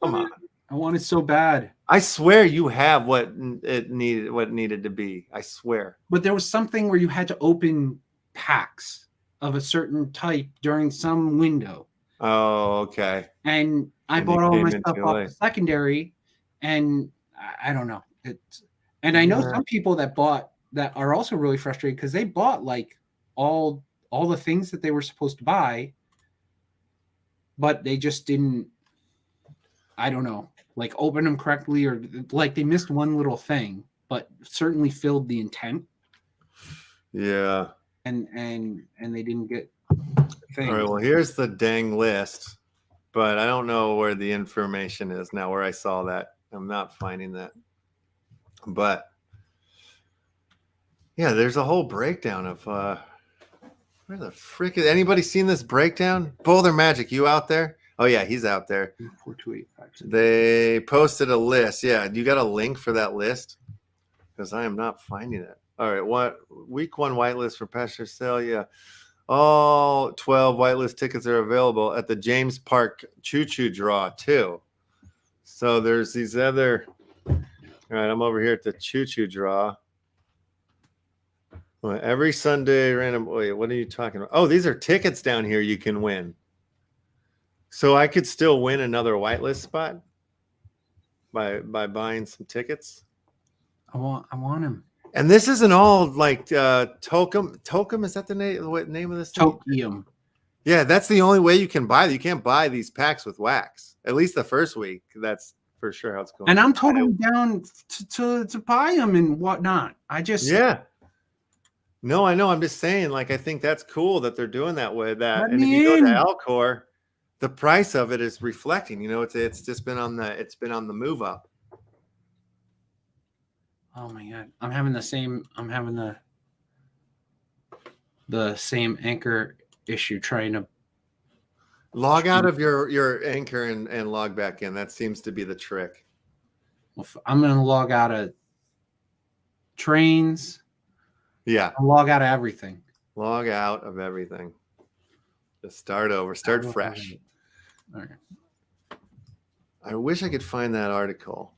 Speaker 1: Come on.
Speaker 2: I want it so bad.
Speaker 1: I swear you have what needed to be. I swear.
Speaker 2: But there was something where you had to open packs of a certain type during some window.
Speaker 1: Oh, okay.
Speaker 2: And I bought all my stuff off the secondary, and I don't know. And I know some people that are also really frustrated because they bought like all the things that they were supposed to buy, but they just didn't. I don't know. Like open them correctly, or like they missed one little thing, but certainly filled the intent.
Speaker 1: Yeah.
Speaker 2: And they didn't get things.
Speaker 1: All right, well, here's the dang list, but I don't know where the information is now, where I saw that. I'm not finding that. But yeah, there's a whole breakdown of where the frick is anybody seen this breakdown? Boulder Magic, you out there? Oh yeah, he's out there.
Speaker 2: 428.
Speaker 1: They posted a list. Yeah, you got a link for that list? Because I am not finding it. All right, what week 1 whitelist for passenger sale? Yeah, all 12 whitelist tickets are available at the James Park Choo Choo Draw too. So there's these other. All right, I'm over here at the Choo Choo Draw. Well, every Sunday, random. Wait, what are you talking about? Oh, these are tickets down here you can win. So I could still win another whitelist spot by buying some tickets.
Speaker 2: I want him.
Speaker 1: And this isn't all like Tokum. Tokum, is that the name? What name of this?
Speaker 2: Tokium.
Speaker 1: Yeah, that's the only way you can buy. You can't buy these packs with wax. At least the first week. That's for sure how it's going.
Speaker 2: And I'm totally down to buy them and whatnot.
Speaker 1: Yeah. No, I know. I'm just saying. Like, I think that's cool that they're doing that way. That
Speaker 2: Let
Speaker 1: and if
Speaker 2: me
Speaker 1: you go
Speaker 2: in.
Speaker 1: to Alcor, the price of it is reflecting. It's just been on the move up.
Speaker 2: Oh my god, I'm having the same anchor issue trying to
Speaker 1: Log out of your Anchor and log back in. That seems to be the trick.
Speaker 2: I'm going to log out of trains.
Speaker 1: Yeah.
Speaker 2: I'll log out of everything.
Speaker 1: Log out of everything. Just start over. Start fresh.
Speaker 2: Okay.
Speaker 1: I wish I could find that article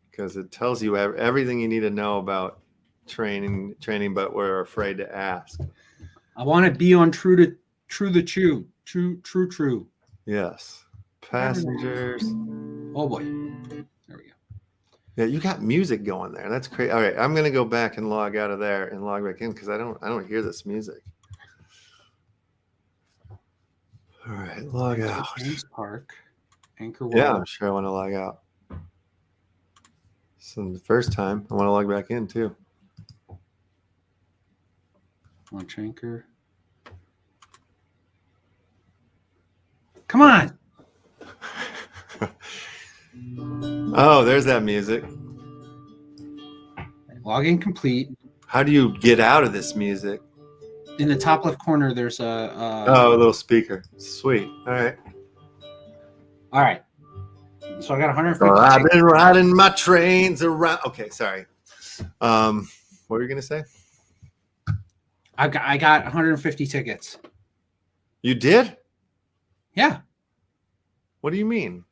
Speaker 1: because it tells you everything you need to know about training, but we're afraid to ask.
Speaker 2: I want to be on True the Chew. True.
Speaker 1: Yes. Passengers.
Speaker 2: Oh boy. There we go.
Speaker 1: Yeah, you got music going there. That's crazy. All right, I'm gonna go back and log out of there and log back in because I don't hear this music. All right, log out.
Speaker 2: James Park. Anchor
Speaker 1: Yeah,
Speaker 2: Wall.
Speaker 1: I'm sure I want to log out. So the first time, I want to log back in too.
Speaker 2: Launch Anchor. Come on.
Speaker 1: Oh, there's that music.
Speaker 2: Login complete.
Speaker 1: How do you get out of this music?
Speaker 2: In the top left corner, there's
Speaker 1: Oh, a little speaker. Sweet. All right.
Speaker 2: All right. So I got 150.
Speaker 1: Well, I've been riding my trains around. Okay, sorry. What were you gonna say?
Speaker 2: I got 150 tickets.
Speaker 1: You did?
Speaker 2: Yeah.
Speaker 1: What do you mean?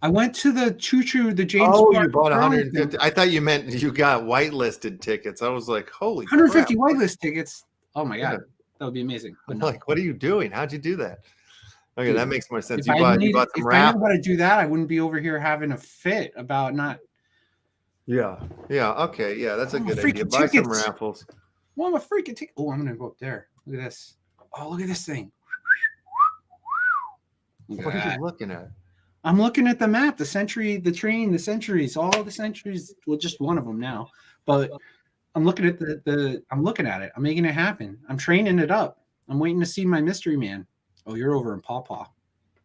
Speaker 2: I went to the the James
Speaker 1: Oh,
Speaker 2: Park
Speaker 1: you bought
Speaker 2: Burlington.
Speaker 1: 150. I thought you meant you got whitelisted tickets. I was like, holy
Speaker 2: 150
Speaker 1: crap.
Speaker 2: whitelist tickets. Oh my god,
Speaker 1: Yeah.
Speaker 2: that would be amazing. But
Speaker 1: I'm
Speaker 2: no.
Speaker 1: like, what are you doing? How'd you do that? Okay,
Speaker 2: Dude,
Speaker 1: that makes more sense.
Speaker 2: If
Speaker 1: You
Speaker 2: I
Speaker 1: bought
Speaker 2: knew
Speaker 1: some
Speaker 2: how
Speaker 1: raffles.
Speaker 2: to do that, I wouldn't be over here having a fit about not.
Speaker 1: Yeah. Yeah. Okay. Yeah, that's a good idea.
Speaker 2: freaking
Speaker 1: Buy some
Speaker 2: tickets.
Speaker 1: raffles.
Speaker 2: Well, I'm a freaking ticket. Oh, I'm gonna go up there. Look at this. Oh, look at this thing. Look at
Speaker 1: What are
Speaker 2: that.
Speaker 1: you looking at?
Speaker 2: I'm looking at the map, the century, the train, the centuries, all the centuries. Well, just one of them now, but I'm looking at I'm looking at it. I'm making it happen. I'm training it up. I'm waiting to see my mystery man. Oh, you're over in Pawpaw.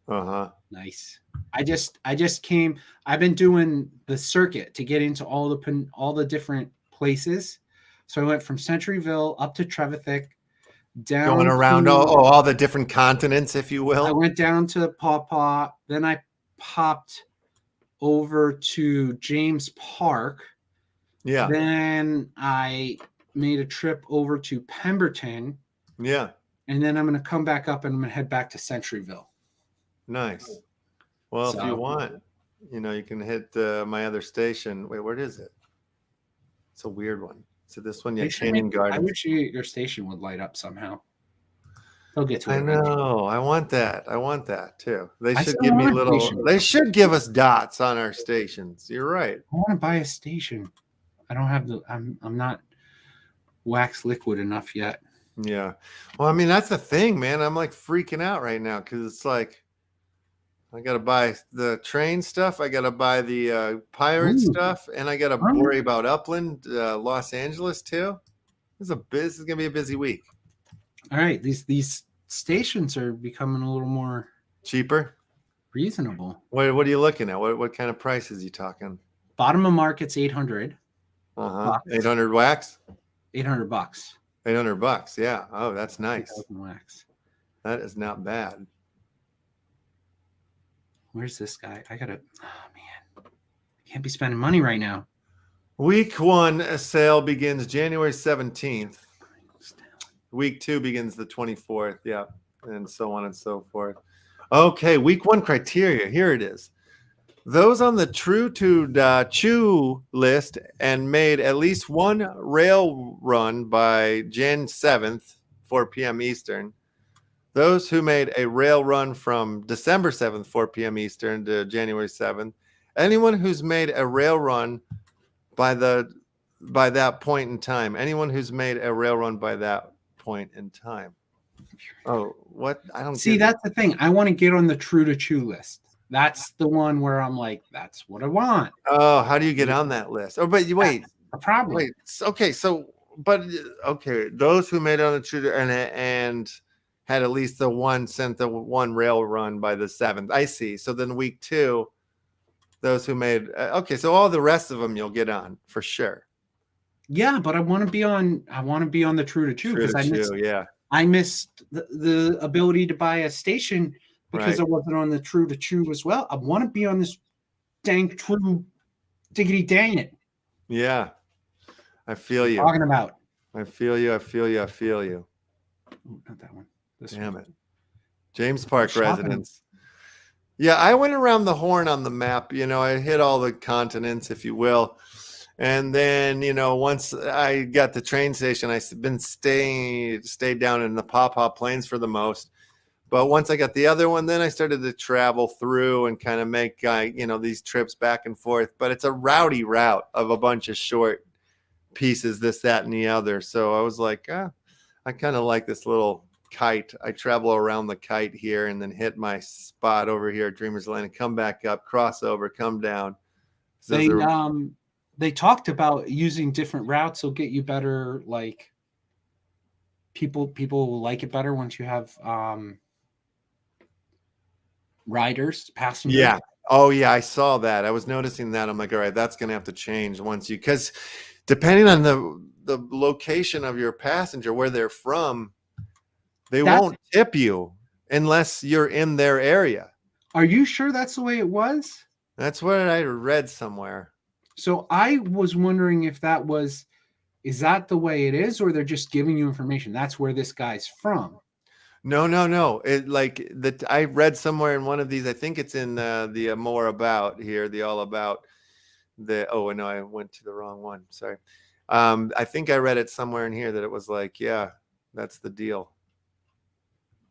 Speaker 1: Uh-huh.
Speaker 2: Nice. I just came. I've been doing the circuit to get into all the different places. So I went from Centuryville up to Trevithick, down
Speaker 1: Going around
Speaker 2: to,
Speaker 1: all the different continents, if you will.
Speaker 2: I went down to Pawpaw. Then I popped over to James Park.
Speaker 1: Yeah.
Speaker 2: Then I made a trip over to Pemberton.
Speaker 1: Yeah.
Speaker 2: And then I'm going to come back up and I'm going to head back to Centuryville.
Speaker 1: Nice. Well, if you want, you can hit my other station. Wait, where is it? It's a weird one. So this one, yeah, Canyon Gardens.
Speaker 2: I wish your station would light up somehow. They'll get to it.
Speaker 1: I know. I want that. I want that too. They
Speaker 2: I
Speaker 1: should
Speaker 2: still
Speaker 1: give me
Speaker 2: want a
Speaker 1: little.
Speaker 2: station.
Speaker 1: They should give us dots on our stations. You're right.
Speaker 2: I want to buy a station. I don't have I'm not wax liquid enough yet.
Speaker 1: Yeah. Well, I mean, that's the thing, man. I'm like freaking out right now because it's like I got to buy the train stuff. I got to buy the pirate stuff. And I got to worry about Upland, Los Angeles too. This is going to be a busy week.
Speaker 2: All right. These stations are becoming a little more
Speaker 1: cheaper,
Speaker 2: reasonable.
Speaker 1: What are you looking at? What kind of prices are you talking?
Speaker 2: Bottom of market's 800.
Speaker 1: 800 wax?
Speaker 2: $800.
Speaker 1: $800. Yeah. Oh, that's nice.
Speaker 2: Wax.
Speaker 1: That is not bad.
Speaker 2: Where's this guy? Oh man, I can't be spending money right now.
Speaker 1: Week 1 sale begins January 17th. Week 2 begins the 24th. Yeah. And so on and so forth. Okay. Week 1 criteria. Here it is. Those on the True to Chew list and made at least one rail run by Jan 7th, 4 p.m. Eastern. Those who made a rail run from December 7th, 4 p.m. Eastern to January 7th. Anyone who's made a rail run by that point in time. Anyone who's made a rail run by that point in time. Oh, what? I don't
Speaker 2: see. That's the thing. I want to get on the True to Chew list. That's the one where I'm like, that's what I want.
Speaker 1: Oh, how do you get on that list? Oh, but you wait.
Speaker 2: A problem.
Speaker 1: Wait. Okay. So, okay. Those who made it on the True to and had at least the one rail run by the 7th. I see. So then week 2, those who made okay. So all the rest of them you'll get on for sure.
Speaker 2: Yeah, but I want to be on. I want to be on the True to Chew because I missed the ability to buy a station because I wasn't on the True to Chew as well. I want to be on this dang True diggity dang it.
Speaker 1: Yeah, I feel you.
Speaker 2: Talking about.
Speaker 1: I feel you.
Speaker 2: Ooh, not that one.
Speaker 1: Damn it. James Park residents. Yeah, I went around the horn on the map. I hit all the continents, if you will. And then, once I got the train station, I've stayed down in the Pawpaw Plains for the most. But once I got the other one, then I started to travel through and kind of make, these trips back and forth. But it's a rowdy route of a bunch of short pieces, this, that, and the other. So I was like, I kind of like this little kite. I travel around the kite here and then hit my spot over here at Dreamers Lane and come back up, cross over, come down. So
Speaker 2: they talked about using different routes will get you better, like people will like it better once you have riders, passengers.
Speaker 1: Yeah. Oh yeah, I saw that. I was noticing that. I'm like, all right, that's gonna have to change once you, because depending on the location of your passenger, where they're from, they won't tip you unless you're in their area.
Speaker 2: Are you sure that's the way it was?
Speaker 1: That's what I read somewhere.
Speaker 2: So I was wondering if is that the way it is, or they're just giving you information? That's where this guy's from.
Speaker 1: No. It like that. I read somewhere in one of these. I think it's in the more about here, the all about the. Oh no, I went to the wrong one. Sorry. I think I read it somewhere in here that it was like, yeah, that's the deal.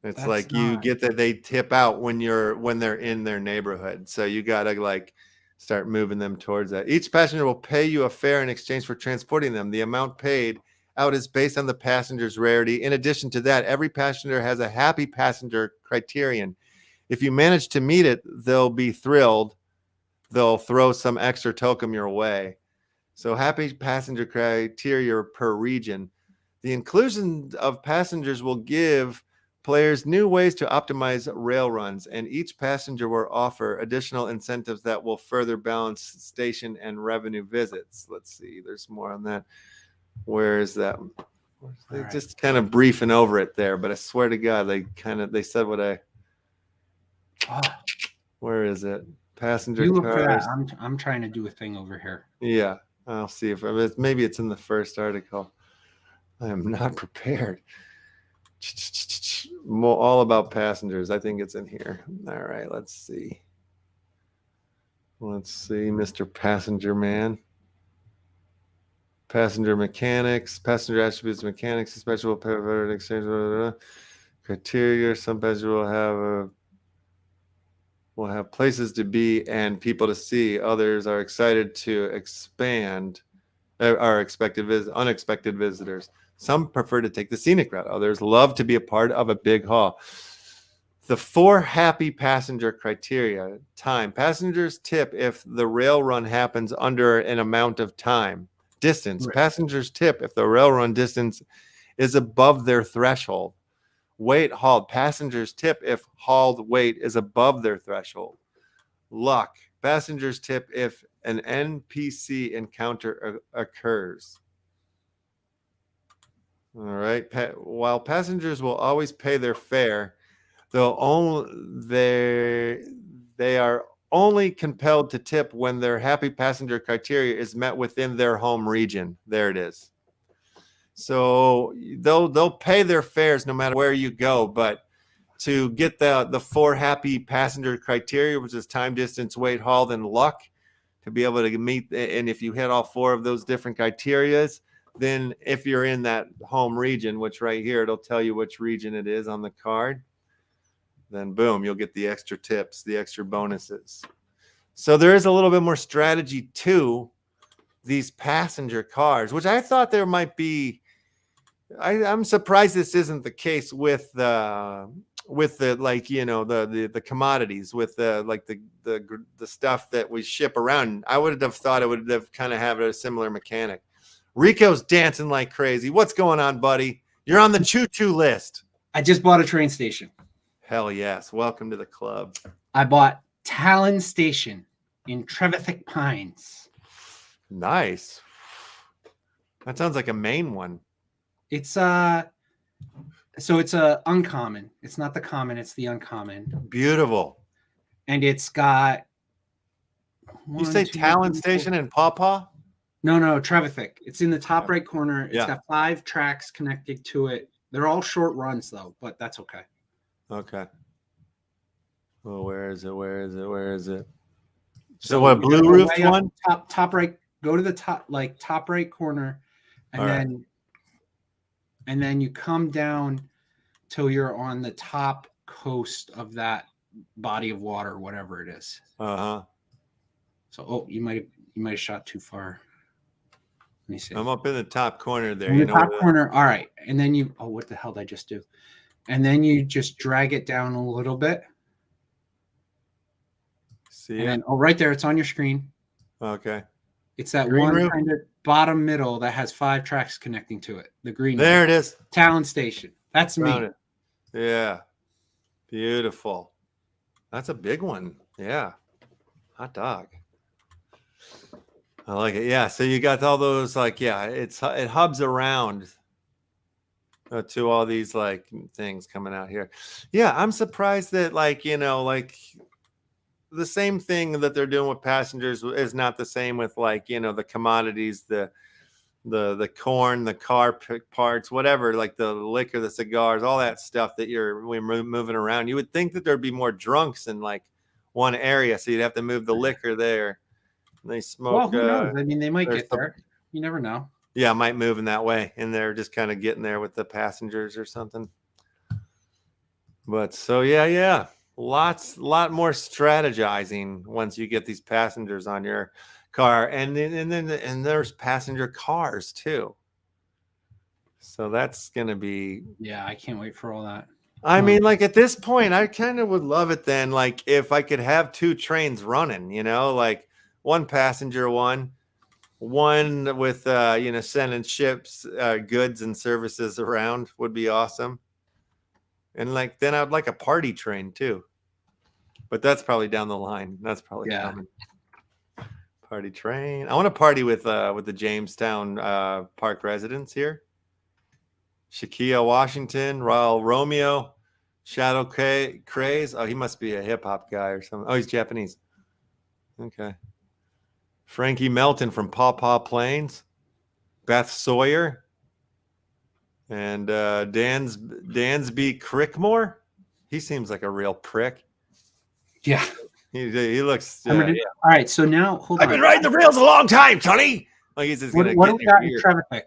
Speaker 1: It's like you get that they tip out when they're in their neighborhood. So you gotta like start moving them towards that. Each passenger will pay you a fare in exchange for transporting them. The amount paid out is based on the passenger's rarity. In addition to that, every passenger has a happy passenger criterion. If you manage to meet it, they'll be thrilled. They'll throw some extra token your way. So happy passenger criteria per region. The inclusion of passengers will give players new ways to optimize rail runs, and each passenger will offer additional incentives that will further balance station and revenue visits. Let's see, there's more on that. Where is that? They're just kind of briefing over it there, but I swear to God, they said what I. Where is it? Passenger
Speaker 2: you look
Speaker 1: cars.
Speaker 2: for that. I'm trying to do a thing over here.
Speaker 1: Yeah, I'll see if maybe it's in the first article. I am not prepared. All about passengers. I think it's in here. All right, let's see. Mr. Passenger Man. Passenger mechanics, passenger attributes, mechanics, special exchange, criteria. Some passengers will have places to be and people to see. Others are excited to expand. Are unexpected visitors. Some prefer to take the scenic route. Others love to be a part of a big haul. The 4 happy passenger criteria. Time. Passengers tip if the rail run happens under an amount of time. Distance. Right. Passengers tip if the rail run distance is above their threshold. Weight hauled. Passengers tip if hauled weight is above their threshold. Luck. Passengers tip if an NPC encounter occurs. All right. While passengers will always pay their fare, they are only compelled to tip when their happy passenger criteria is met within their home region. There it is. So they'll pay their fares no matter where you go, but to get the 4 happy passenger criteria, which is time, distance, weight, hauled, and luck, to be able to meet, and if you hit all 4 of those different criterias, then if you're in that home region, which right here, it'll tell you which region it is on the card, then boom, you'll get the extra tips, the extra bonuses. So there is a little bit more strategy to these passenger cars, which I thought there might be. I'm surprised this isn't the case with the like, you know, the commodities, with the stuff that we ship around. I would have thought it would have kind of have a similar mechanic. Rico's dancing like crazy. What's going on, buddy? You're on the choo-choo list.
Speaker 2: I just bought a train station.
Speaker 1: Hell yes. Welcome to the club.
Speaker 2: I bought Talon Station in Trevithick Pines.
Speaker 1: Nice. That sounds like a main one.
Speaker 2: It's so it's a uncommon. It's not the common, it's the uncommon.
Speaker 1: Beautiful.
Speaker 2: And it's got
Speaker 1: you say Talon Station in Pawpaw?
Speaker 2: No, Trevithick. It's in the top right corner. It's got 5 tracks connected to it. They're all short runs though, but that's okay.
Speaker 1: Okay. Well, where is it? So what, blue roof one?
Speaker 2: Top right. Go to the top right corner, and then you come down till you're on the top coast of that body of water, whatever it is.
Speaker 1: Uh-huh.
Speaker 2: So you might have shot too far. Let me see.
Speaker 1: I'm up in the top corner there.
Speaker 2: In the top corner. All right. And then what the hell did I just do? And then you just drag it down a little bit.
Speaker 1: See
Speaker 2: And
Speaker 1: it?
Speaker 2: then, oh, right there, it's on your screen.
Speaker 1: Okay.
Speaker 2: It's that
Speaker 1: Green
Speaker 2: one
Speaker 1: room?
Speaker 2: kind of bottom middle that has 5 tracks connecting to it. The green
Speaker 1: There
Speaker 2: room.
Speaker 1: it is.
Speaker 2: Talon Station. That's
Speaker 1: Found
Speaker 2: me.
Speaker 1: it. Yeah. Beautiful. That's a big one. Yeah. Hot dog. I like it. Yeah. So you got all those like, yeah, it hubs around to all these like things coming out here. Yeah. I'm surprised that like, like the same thing that they're doing with passengers is not the same with like, the commodities, the corn, the car parts, whatever, like the liquor, the cigars, all that stuff that we're moving around. You would think that there'd be more drunks in like one area, so you'd have to move the liquor there. And they smoke.
Speaker 2: Well, who knows? I mean, they might get there. You never know.
Speaker 1: Yeah, might move in that way, and they're just kind of getting there with the passengers or something. But so yeah, lot more strategizing once you get these passengers on your car, and there's passenger cars too. So that's gonna be.
Speaker 2: Yeah, I can't wait for all that.
Speaker 1: I mean, like at this point, I kind of would love it then, like if I could have 2 trains running, like one passenger one with sending ships, goods and services around would be awesome. And like then I'd like a party train too. But that's probably down the line. That's probably coming. Party train. I want to party with the Jamestown Park residents here. Shaquille Washington, Raul Romeo, Shadow Craze. Oh, he must be a hip hop guy or something. Oh, he's Japanese. Okay. Frankie Melton from Paw Paw Plains, Beth Sawyer, and Dansby Crickmore. He seems like a real prick.
Speaker 2: Yeah.
Speaker 1: He looks.
Speaker 2: All right, so now hold on.
Speaker 1: I've been riding the rails a long time, Tony. Like he's just gonna
Speaker 2: what
Speaker 1: get
Speaker 2: do we got in
Speaker 1: here.
Speaker 2: Trevithick?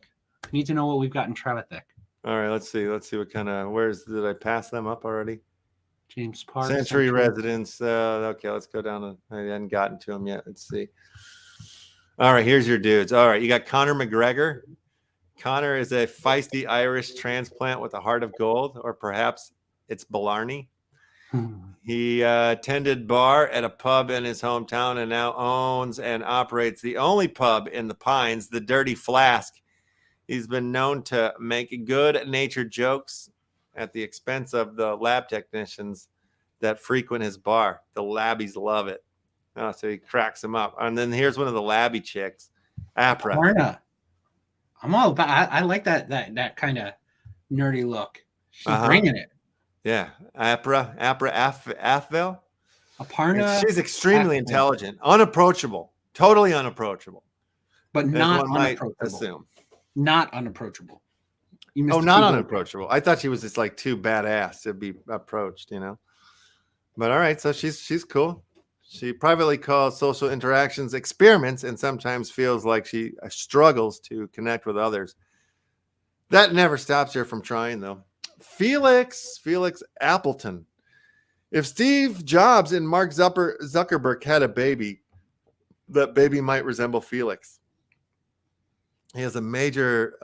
Speaker 2: I need to know what we've got in Trevithick.
Speaker 1: All right, let's see what kind of. Did I pass them up already?
Speaker 2: James Park.
Speaker 1: Century residents. Okay, let's go down. I hadn't gotten to them yet. Let's see. All right, here's your dudes. All right, you got Conor McGregor. Conor is a feisty Irish transplant with a heart of gold, or perhaps it's Blarney. He tended bar at a pub in his hometown and now owns and operates the only pub in the Pines, the Dirty Flask. He's been known to make good-natured jokes at the expense of the lab technicians that frequent his bar. The labbies love it. Oh, so he cracks them up. And then here's one of the labby chicks, Apra.
Speaker 2: Aparna. I'm all about. I like that kind of nerdy look. She's bringing it.
Speaker 1: Yeah, Apra Afvel.
Speaker 2: Aparna.
Speaker 1: She's extremely intelligent, unapproachable, totally unapproachable,
Speaker 2: but not
Speaker 1: unapproachable. Assume
Speaker 2: not unapproachable.
Speaker 1: Not unapproachable. I thought she was just like too badass to be approached, But all right, so she's cool. She privately calls social interactions experiments and sometimes feels like she struggles to connect with others. That never stops her from trying, though. Felix Appleton. If Steve Jobs and Mark Zuckerberg had a baby, that baby might resemble Felix. He has a major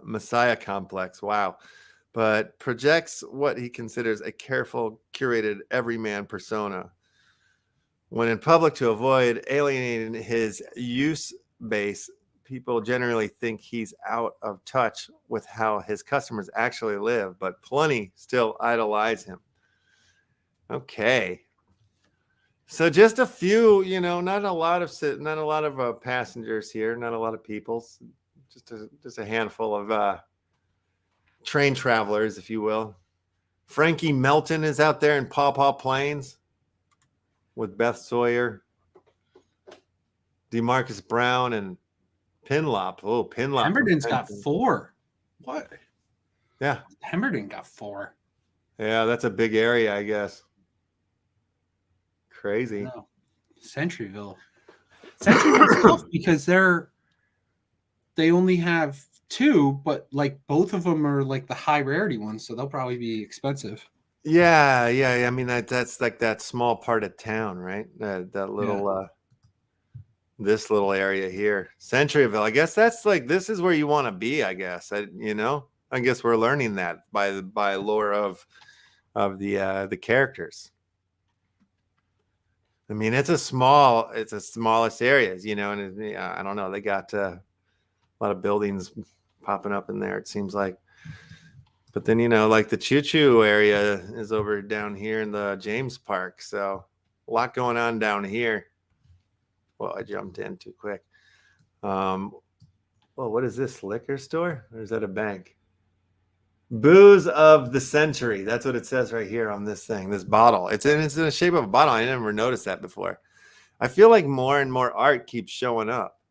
Speaker 1: messiah complex. Wow. But projects what he considers a careful, curated everyman persona. When in public to avoid alienating his use base, people generally think he's out of touch with how his customers actually live, but plenty still idolize him. Okay. So just a few, not a lot of passengers here, not a lot of people, just a handful of train travelers, if you will. Frankie Melton is out there in Paw Paw Plains with Beth Sawyer, DeMarcus Brown, and Pinlop. Oh, Pinlop.
Speaker 2: Pemberton's got 4. What?
Speaker 1: Yeah.
Speaker 2: Pemberton got 4.
Speaker 1: Yeah, that's a big area, I guess. Crazy.
Speaker 2: No. Centuryville. Centuryville's tough because they only have 2, but like both of them are like the high rarity ones, so they'll probably be expensive.
Speaker 1: Yeah. I mean that's like that small part of town, right? That little this little area here, Centuryville. I guess that's like this is where you want to be. I guess I guess we're learning that by lore of the characters. I mean, it's the smallest areas, you know, and I don't know, they got a lot of buildings popping up in there, it seems like. But then, you know, like the Choo Choo area is over down here in the James Park. So a lot going on down here. Well, I jumped in too quick. Well, what is this, liquor store? Or is that a bank? Booze of the century. That's what it says right here on this thing, this bottle. It's in the shape of a bottle. I never noticed that before. I feel like more and more art keeps showing up.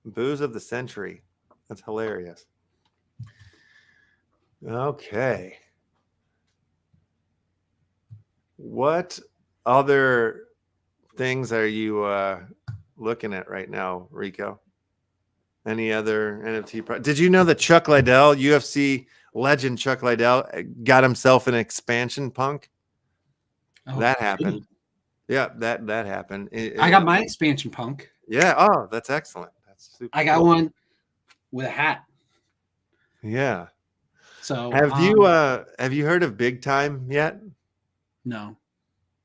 Speaker 1: Booze of the century. That's hilarious. Okay. What other things are you looking at right now, Rico? Any other NFT? Did you know that Chuck Liddell, UFC legend Chuck Liddell, got himself an expansion punk?
Speaker 2: Oh,
Speaker 1: that happened. Yeah, that happened.
Speaker 2: I got my expansion punk.
Speaker 1: Yeah. Oh, that's excellent. That's super
Speaker 2: I got
Speaker 1: cool.
Speaker 2: one with a hat.
Speaker 1: Yeah.
Speaker 2: So
Speaker 1: have you heard of Big Time yet?
Speaker 2: No.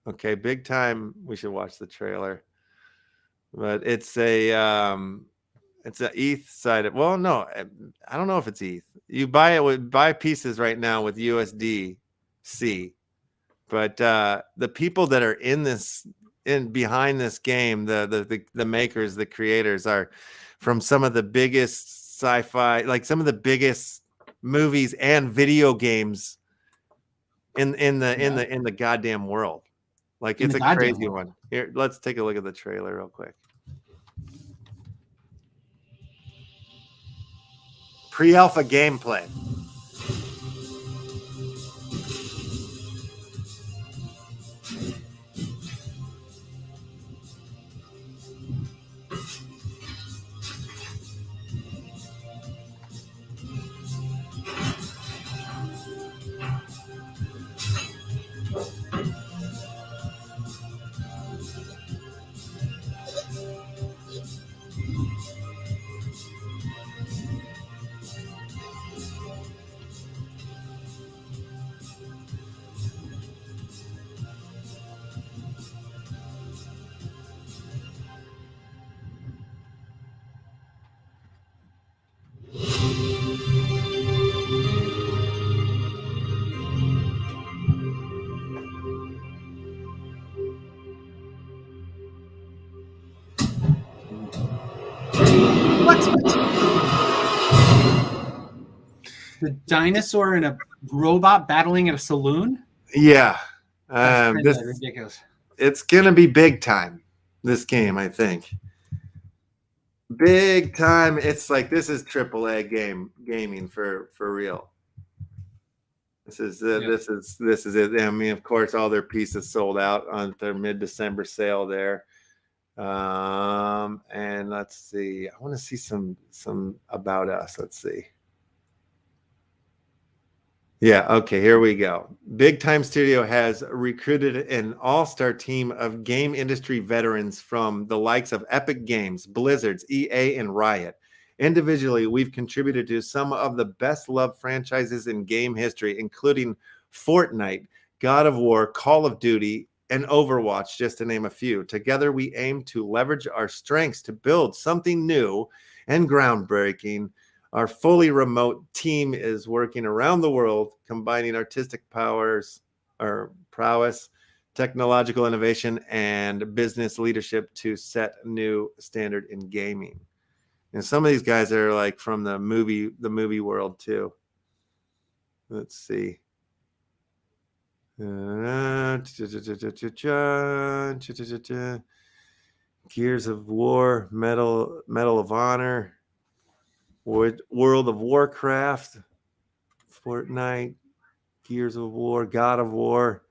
Speaker 1: Okay, Big Time. We should watch the trailer. But it's a ETH side. Well, no, I don't know if it's ETH. You buy pieces right now with USDC. But the people that are behind this game, the makers, the creators, are from some of the biggest sci-fi, like some of the biggest movies and video games in the goddamn world. Like, it's a crazy one. Here, let's take a look at the trailer real quick. Pre-alpha gameplay.
Speaker 2: The dinosaur and a robot battling at a saloon?
Speaker 1: Yeah.
Speaker 2: That's ridiculous.
Speaker 1: It's gonna be big time, this game, I think. Big time. It's like, this is AAA gaming for real. This is it. I mean, of course, all their pieces sold out on their mid-December sale there. And let's see. I want to see some about us. Let's see. Yeah, okay, here we go. Big Time Studio has recruited an all-star team of game industry veterans from the likes of Epic Games, Blizzard's, EA, and Riot. Individually, we've contributed to some of the best-loved franchises in game history, including Fortnite, God of War, Call of Duty, and Overwatch, just to name a few. Together, we aim to leverage our strengths to build something new and groundbreaking. Our fully remote team is working around the world, combining artistic prowess, technological innovation, and business leadership to set a new standard in gaming. And some of these guys are like from the movie world too. Let's see. Gears of War, Medal of Honor, World of Warcraft, Fortnite, Gears of War, God of War,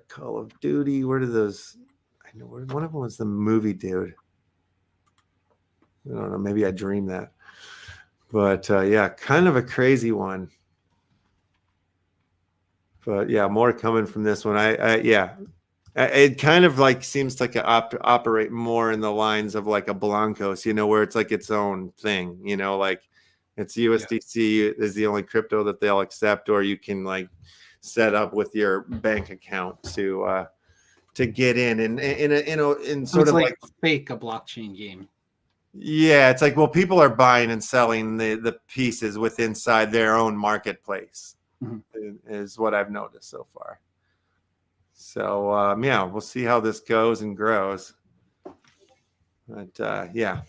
Speaker 1: Call of Duty. Where did those? I know one of them was the movie dude. I don't know. Maybe I dreamed that. But yeah, kind of a crazy one. But yeah, more coming from this one. Yeah, It kind of like seems like it operate more in the lines of like a Blancos, where it's like its own thing, like it's USDC is the only crypto that they'll accept, or you can like set up with your bank account to get in sort of like
Speaker 2: fake a blockchain game.
Speaker 1: Yeah, it's like, well, people are buying and selling the pieces inside their own marketplace, is what I've noticed so far. So yeah, we'll see how this goes and grows. But yeah,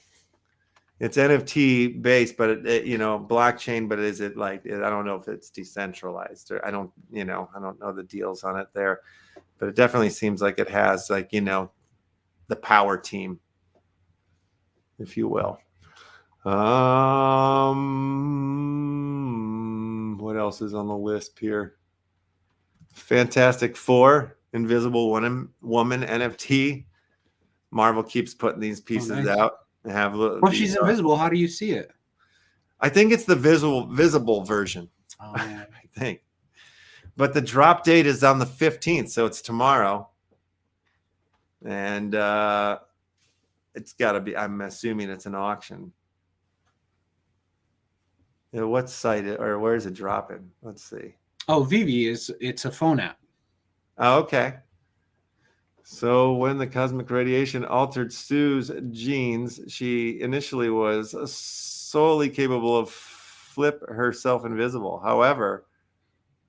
Speaker 1: it's NFT based, but it blockchain. But is it like, I don't know if it's decentralized, or I don't know the deals on it there. But it definitely seems like it has like the power team, if you will. What else is on the list here? Fantastic Four, Invisible Woman NFT. Marvel keeps putting these pieces out.
Speaker 2: Well, she's invisible. How do you see it?
Speaker 1: I think it's the visible version.
Speaker 2: Oh, yeah.
Speaker 1: I think. But the drop date is on the 15th, so it's tomorrow. And it's got to be, I'm assuming it's an auction. What site or where is it dropping? Let's see.
Speaker 2: Oh, Vivi it's a phone app.
Speaker 1: Oh, okay. So when the cosmic radiation altered Sue's genes, she initially was solely capable of flip herself invisible. However,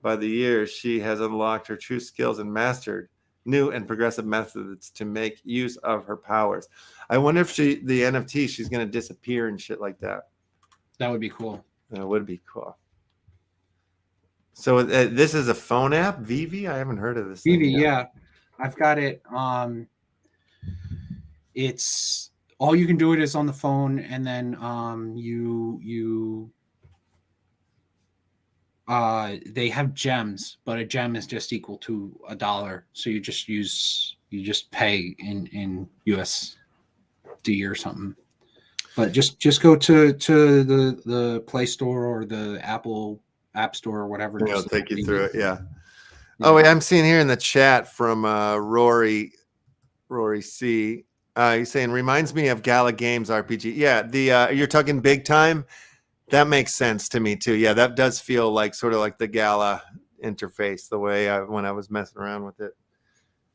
Speaker 1: by the years, she has unlocked her true skills and mastered new and progressive methods to make use of her powers. I wonder if the NFT, she's going to disappear and shit like that.
Speaker 2: That would be cool.
Speaker 1: That would be cool. So this is a phone app, Vivi? I haven't heard of this.
Speaker 2: Vivi, yeah. I've got it. It's all you can do it is on the phone, and then they have gems, but a gem is just equal to $1. So you just pay in USD or something. But just go to the Play Store or the Apple App Store or whatever.
Speaker 1: I'll take you through it. Yeah. Oh, wait, I'm seeing here in the chat from Rory C. He's saying reminds me of Gala Games RPG. Yeah, you're talking big time. That makes sense to me too. Yeah, that does feel like sort of like the Gala interface, the way when I was messing around with it.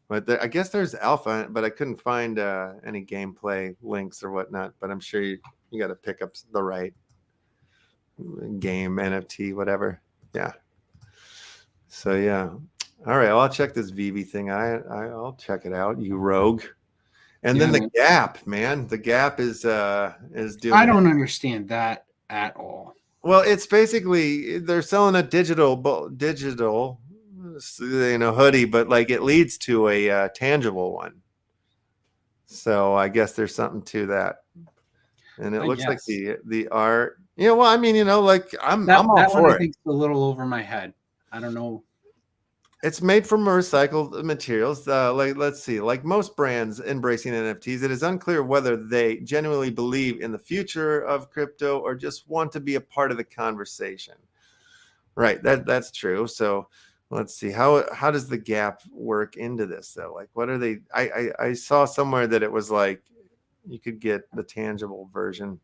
Speaker 1: But I guess there's alpha, but I couldn't find any gameplay links or whatnot. But I'm sure you got to pick up the right game, NFT, whatever. Yeah. So yeah. All right. Well, I'll check this Vivi thing. I'll check it out. You rogue. And then the Gap, man. The Gap is doing.
Speaker 2: I don't understand that at all.
Speaker 1: Well, it's basically they're selling a digital hoodie, but like it leads to a tangible one. So I guess there's something to that. And it looks like the art. Yeah, well, I mean, like I'm all for it. I think
Speaker 2: it's a little over my head. I don't know.
Speaker 1: It's made from recycled materials. Let's see. Like most brands embracing NFTs, it is unclear whether they genuinely believe in the future of crypto or just want to be a part of the conversation. Right. That's true. So let's see. How does the Gap work into this though? Like, what are they? I saw somewhere that it was like you could get the tangible version.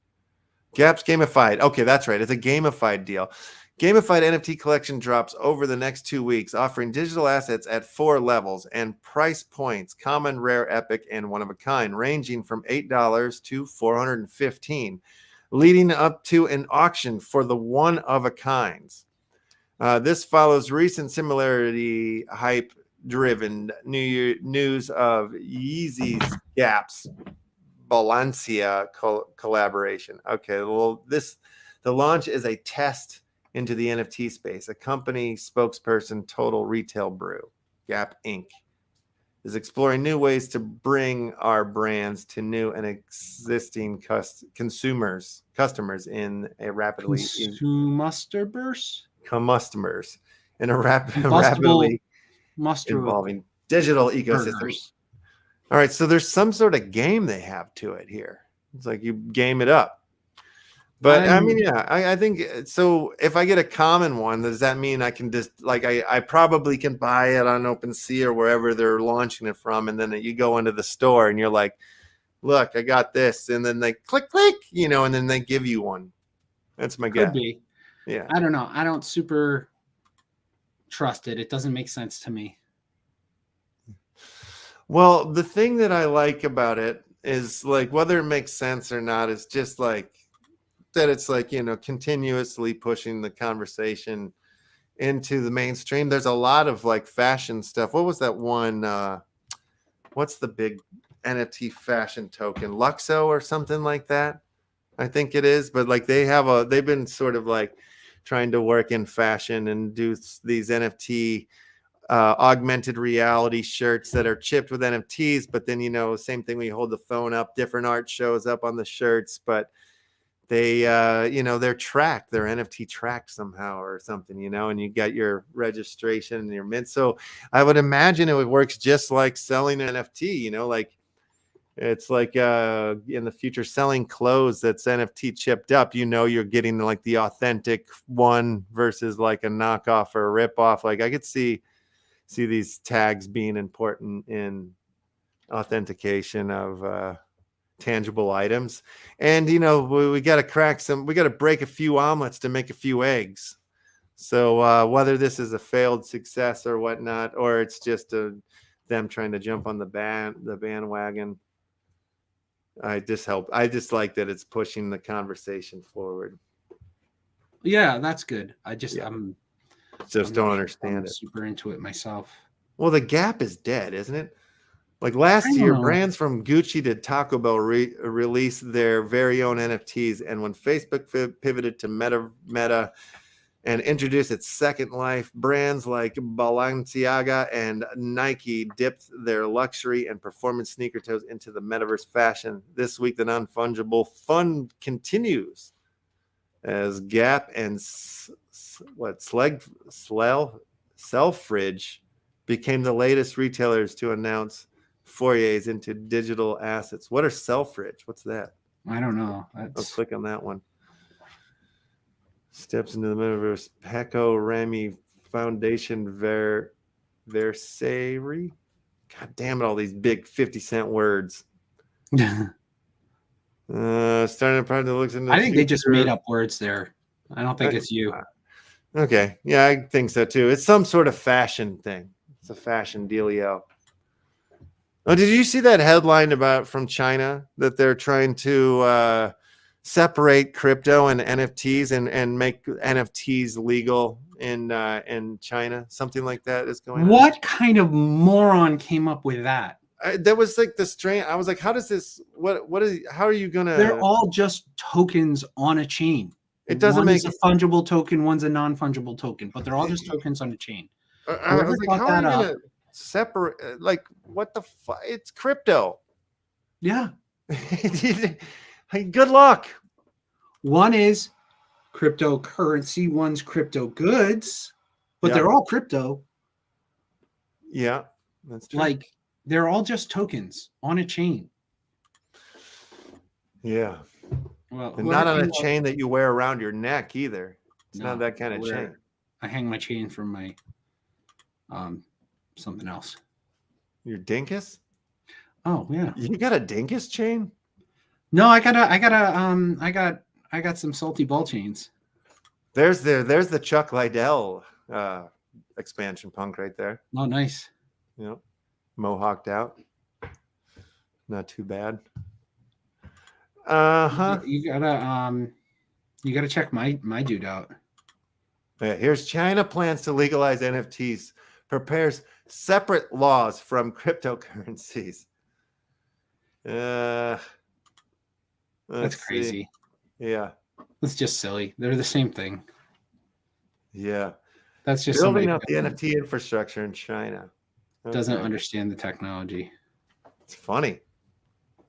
Speaker 1: Gap's gamified. Okay, that's right. It's a gamified deal. Gamified NFT collection drops over the next 2 weeks, offering digital assets at 4 levels and price points: common, rare, epic, and one of a kind, ranging from $8 to $415, leading up to an auction for the one of a kinds. This follows recent similarity hype-driven news of Yeezy's Gap's Balenciaga collaboration. Okay, well, the launch is a test into the NFT space. A company spokesperson, Total Retail Brew, Gap Inc., is exploring new ways to bring our brands to new and existing customers in a rapidly rapidly evolving digital ecosystem. All right, so there's some sort of game they have to it here. It's like you game it up. But I mean, yeah, I think so. If I get a common one, does that mean I can just like I probably can buy it on OpenSea or wherever they're launching it from, and then you go into the store and you're like, look, I got this, and then they click, and then they give you one. That's my guess.
Speaker 2: Could be.
Speaker 1: Yeah.
Speaker 2: I don't know. I don't super trust it. It doesn't make sense to me.
Speaker 1: Well, the thing that I like about it is like whether it makes sense or not is just like that it's like, continuously pushing the conversation into the mainstream. There's a lot of like fashion stuff. What was that one? What's the big NFT fashion token? Luxo or something like that? I think it is. But like they've been sort of like trying to work in fashion and do these NFT augmented reality shirts that are chipped with NFTs. But then, same thing when you hold the phone up, different art shows up on the shirts, but they they're tracked, they're NFT tracked somehow or something, and you got your registration and your mint. So I would imagine it works just like selling an NFT, like it's like in the future selling clothes that's NFT chipped up, you're getting like the authentic one versus like a knockoff or a rip off. Like I could see these tags being important in authentication of tangible items. And we got to break a few omelets to make a few eggs. So whether this is a failed success or whatnot, or it's just them trying to jump on the bandwagon, I just like that it's pushing the conversation forward.
Speaker 2: Yeah, that's good. I just
Speaker 1: don't
Speaker 2: I'm
Speaker 1: understand it.
Speaker 2: super into it myself.
Speaker 1: Well, the gap is dead, isn't it? Like last year, brands from Gucci to Taco Bell released their very own NFTs. And when Facebook pivoted to Meta and introduced its second life, brands like Balenciaga and Nike dipped their luxury and performance sneaker toes into the metaverse fashion. This week, the non-fungible fun continues as Gap and Selfridge became the latest retailers to announce forays into digital assets. What are Selfridge? What's that?
Speaker 2: I don't know.
Speaker 1: I'll click on that one. Steps into the metaverse. Paco Rami Foundation Versary. God damn it, all these big 50-cent words. Starting a project that looks into
Speaker 2: I think they just made up words there. I don't think it's you.
Speaker 1: Okay. Yeah, I think so too. It's some sort of fashion thing. It's a fashion dealio. Oh, did you see that headline from China that they're trying to separate crypto and NFTs and make NFTs legal in China? Something like that is going on.
Speaker 2: What kind of moron came up with that?
Speaker 1: That was like the strain. I was like, how does this? How are you gonna?
Speaker 2: They're all just tokens on a chain.
Speaker 1: It doesn't
Speaker 2: one
Speaker 1: make
Speaker 2: is a fungible token, one's a non-fungible token, but they're all just tokens on a chain.
Speaker 1: I was like, how are you gonna separate? Like, what the fuck? It's crypto.
Speaker 2: Yeah.
Speaker 1: Good luck.
Speaker 2: One is cryptocurrency, one's crypto goods, but they're all crypto.
Speaker 1: Yeah, that's true.
Speaker 2: Like, they're all just tokens on a chain.
Speaker 1: Yeah.
Speaker 2: Well,
Speaker 1: and not on a chain that you wear around your neck either. It's not that kind of chain.
Speaker 2: I hang my chain from my something else.
Speaker 1: Your dinkus?
Speaker 2: Oh yeah.
Speaker 1: You got a dinkus chain?
Speaker 2: No, I got some salty ball chains.
Speaker 1: There's the Chuck Liddell expansion punk right there.
Speaker 2: Oh, nice.
Speaker 1: Yep. Mohawked out. Not too bad.
Speaker 2: You gotta check my dude out.
Speaker 1: Yeah, here's China plans to legalize NFTs, prepares separate laws from cryptocurrencies.
Speaker 2: That's crazy.
Speaker 1: Yeah.
Speaker 2: That's just silly. They're the same thing.
Speaker 1: Yeah.
Speaker 2: That's just
Speaker 1: building up the NFT infrastructure in China.
Speaker 2: Doesn't understand the technology.
Speaker 1: It's funny.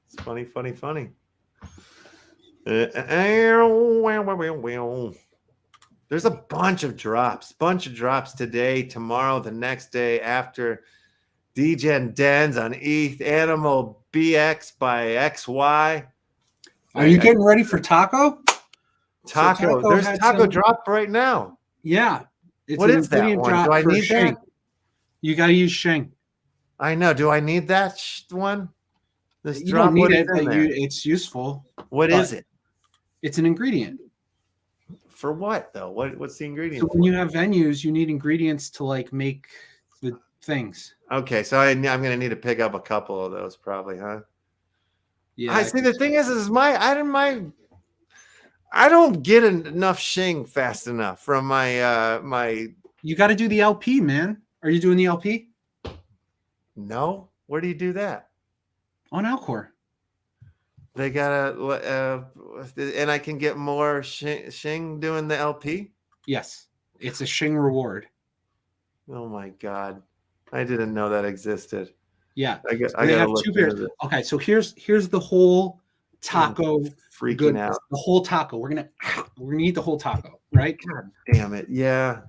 Speaker 1: It's funny. There's a bunch of drops today, tomorrow, the next day after. DJMrLEFTY'S on ETH, Animal BX by XY.
Speaker 2: Are you getting ready for Taco?
Speaker 1: Taco.
Speaker 2: Taco
Speaker 1: There's
Speaker 2: had
Speaker 1: taco
Speaker 2: some-
Speaker 1: drop right now.
Speaker 2: Yeah. It's
Speaker 1: What
Speaker 2: an
Speaker 1: is that
Speaker 2: ingredient
Speaker 1: one?
Speaker 2: drop
Speaker 1: Do I
Speaker 2: for
Speaker 1: need
Speaker 2: Shing.
Speaker 1: that?
Speaker 2: You got to use Shing.
Speaker 1: I know. Do I need that one? This
Speaker 2: You
Speaker 1: drop.
Speaker 2: don't need
Speaker 1: What is
Speaker 2: it,
Speaker 1: in
Speaker 2: but
Speaker 1: there?
Speaker 2: it's useful.
Speaker 1: What
Speaker 2: but
Speaker 1: is it?
Speaker 2: It's an ingredient.
Speaker 1: For what though? What's the ingredient?
Speaker 2: So when you have venues, you need ingredients to like make the things.
Speaker 1: Okay, so I'm gonna need to pick up a couple of those probably, huh?
Speaker 2: Yeah.
Speaker 1: I see. The thing is I don't get enough Shing fast enough from my my.
Speaker 2: You got to do the LP, man. Are you doing the LP
Speaker 1: No, where do you do that?
Speaker 2: on Alcor?
Speaker 1: They gotta, and I can get more Shing doing the LP.
Speaker 2: Yes, it's a Shing reward.
Speaker 1: Oh my god, I didn't know that existed.
Speaker 2: Yeah,
Speaker 1: I
Speaker 2: they
Speaker 1: gotta
Speaker 2: have
Speaker 1: look
Speaker 2: two
Speaker 1: into
Speaker 2: pairs.
Speaker 1: this.
Speaker 2: Okay, so here's the whole taco.
Speaker 1: Freaking
Speaker 2: goodness.
Speaker 1: out.
Speaker 2: The whole taco. We're gonna eat the whole taco, right?
Speaker 1: God damn it! Yeah.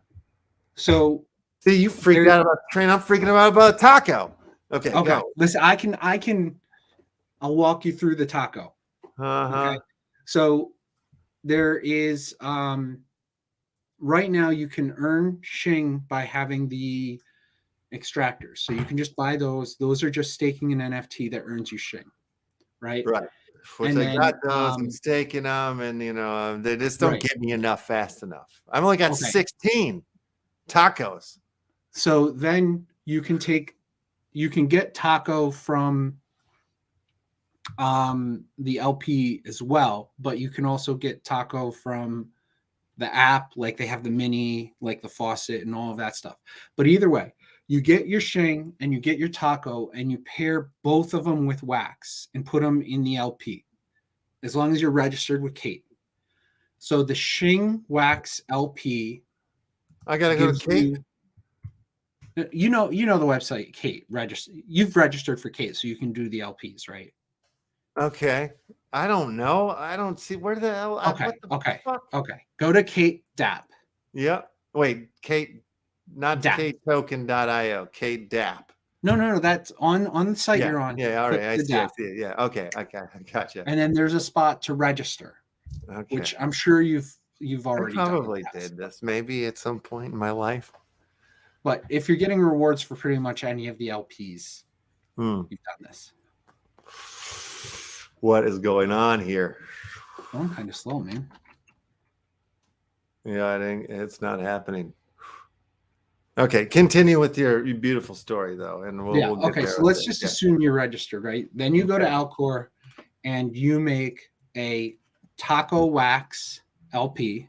Speaker 2: So
Speaker 1: See, you freaked out about the train. I'm freaking out about a taco. Okay,
Speaker 2: okay,
Speaker 1: go.
Speaker 2: listen. I'll walk you through the taco.
Speaker 1: Uh-huh.
Speaker 2: Okay. So there is right now you can earn Shing by having the extractors. So you can just buy those. Those are just staking an NFT that earns you Shing. Right.
Speaker 1: Right. Which
Speaker 2: And
Speaker 1: I
Speaker 2: then,
Speaker 1: got those. I'm staking them, and they just don't
Speaker 2: Right.
Speaker 1: give me enough fast enough. I've only got
Speaker 2: Okay.
Speaker 1: 16 tacos.
Speaker 2: So then you can get taco from the LP as well, but you can also get taco from the app, like they have the mini, like the faucet and all of that stuff. But either way, you get your Shing and you get your taco and you pair both of them with wax and put them in the LP, as long as you're registered with Kate. So the Shing wax LP,
Speaker 1: I gotta go to Kate.
Speaker 2: You know the website Kate. You've registered for Kate, so you can do the LPs, right?
Speaker 1: Okay. I don't know. I don't see where the hell.
Speaker 2: Okay.
Speaker 1: What the
Speaker 2: Okay.
Speaker 1: fuck?
Speaker 2: Okay. Go to Kate DAP.
Speaker 1: Yep. Wait, Kate, not
Speaker 2: DApp.
Speaker 1: KateToken.io. Kate DApp.
Speaker 2: No. That's on the site
Speaker 1: Yeah.
Speaker 2: you're on.
Speaker 1: Yeah. All
Speaker 2: Click
Speaker 1: right. I
Speaker 2: the
Speaker 1: see. I
Speaker 2: DApp.
Speaker 1: see it. Yeah. Okay. I gotcha.
Speaker 2: And then there's a spot to register,
Speaker 1: Okay.
Speaker 2: which I'm sure you've
Speaker 1: I
Speaker 2: already done in the
Speaker 1: probably
Speaker 2: past.
Speaker 1: did this maybe at some point in my life.
Speaker 2: But if you're getting rewards for pretty much any of the LPs, you've done this.
Speaker 1: What is going on here?
Speaker 2: Going kind of slow, man.
Speaker 1: Yeah, I think it's not happening. Okay, continue with your beautiful story though, and we'll get
Speaker 2: Okay.
Speaker 1: there
Speaker 2: So
Speaker 1: with
Speaker 2: let's
Speaker 1: it.
Speaker 2: just
Speaker 1: Yeah.
Speaker 2: assume you're registered, right? Then you go to
Speaker 1: Okay.
Speaker 2: Alcor and you make a taco wax LP,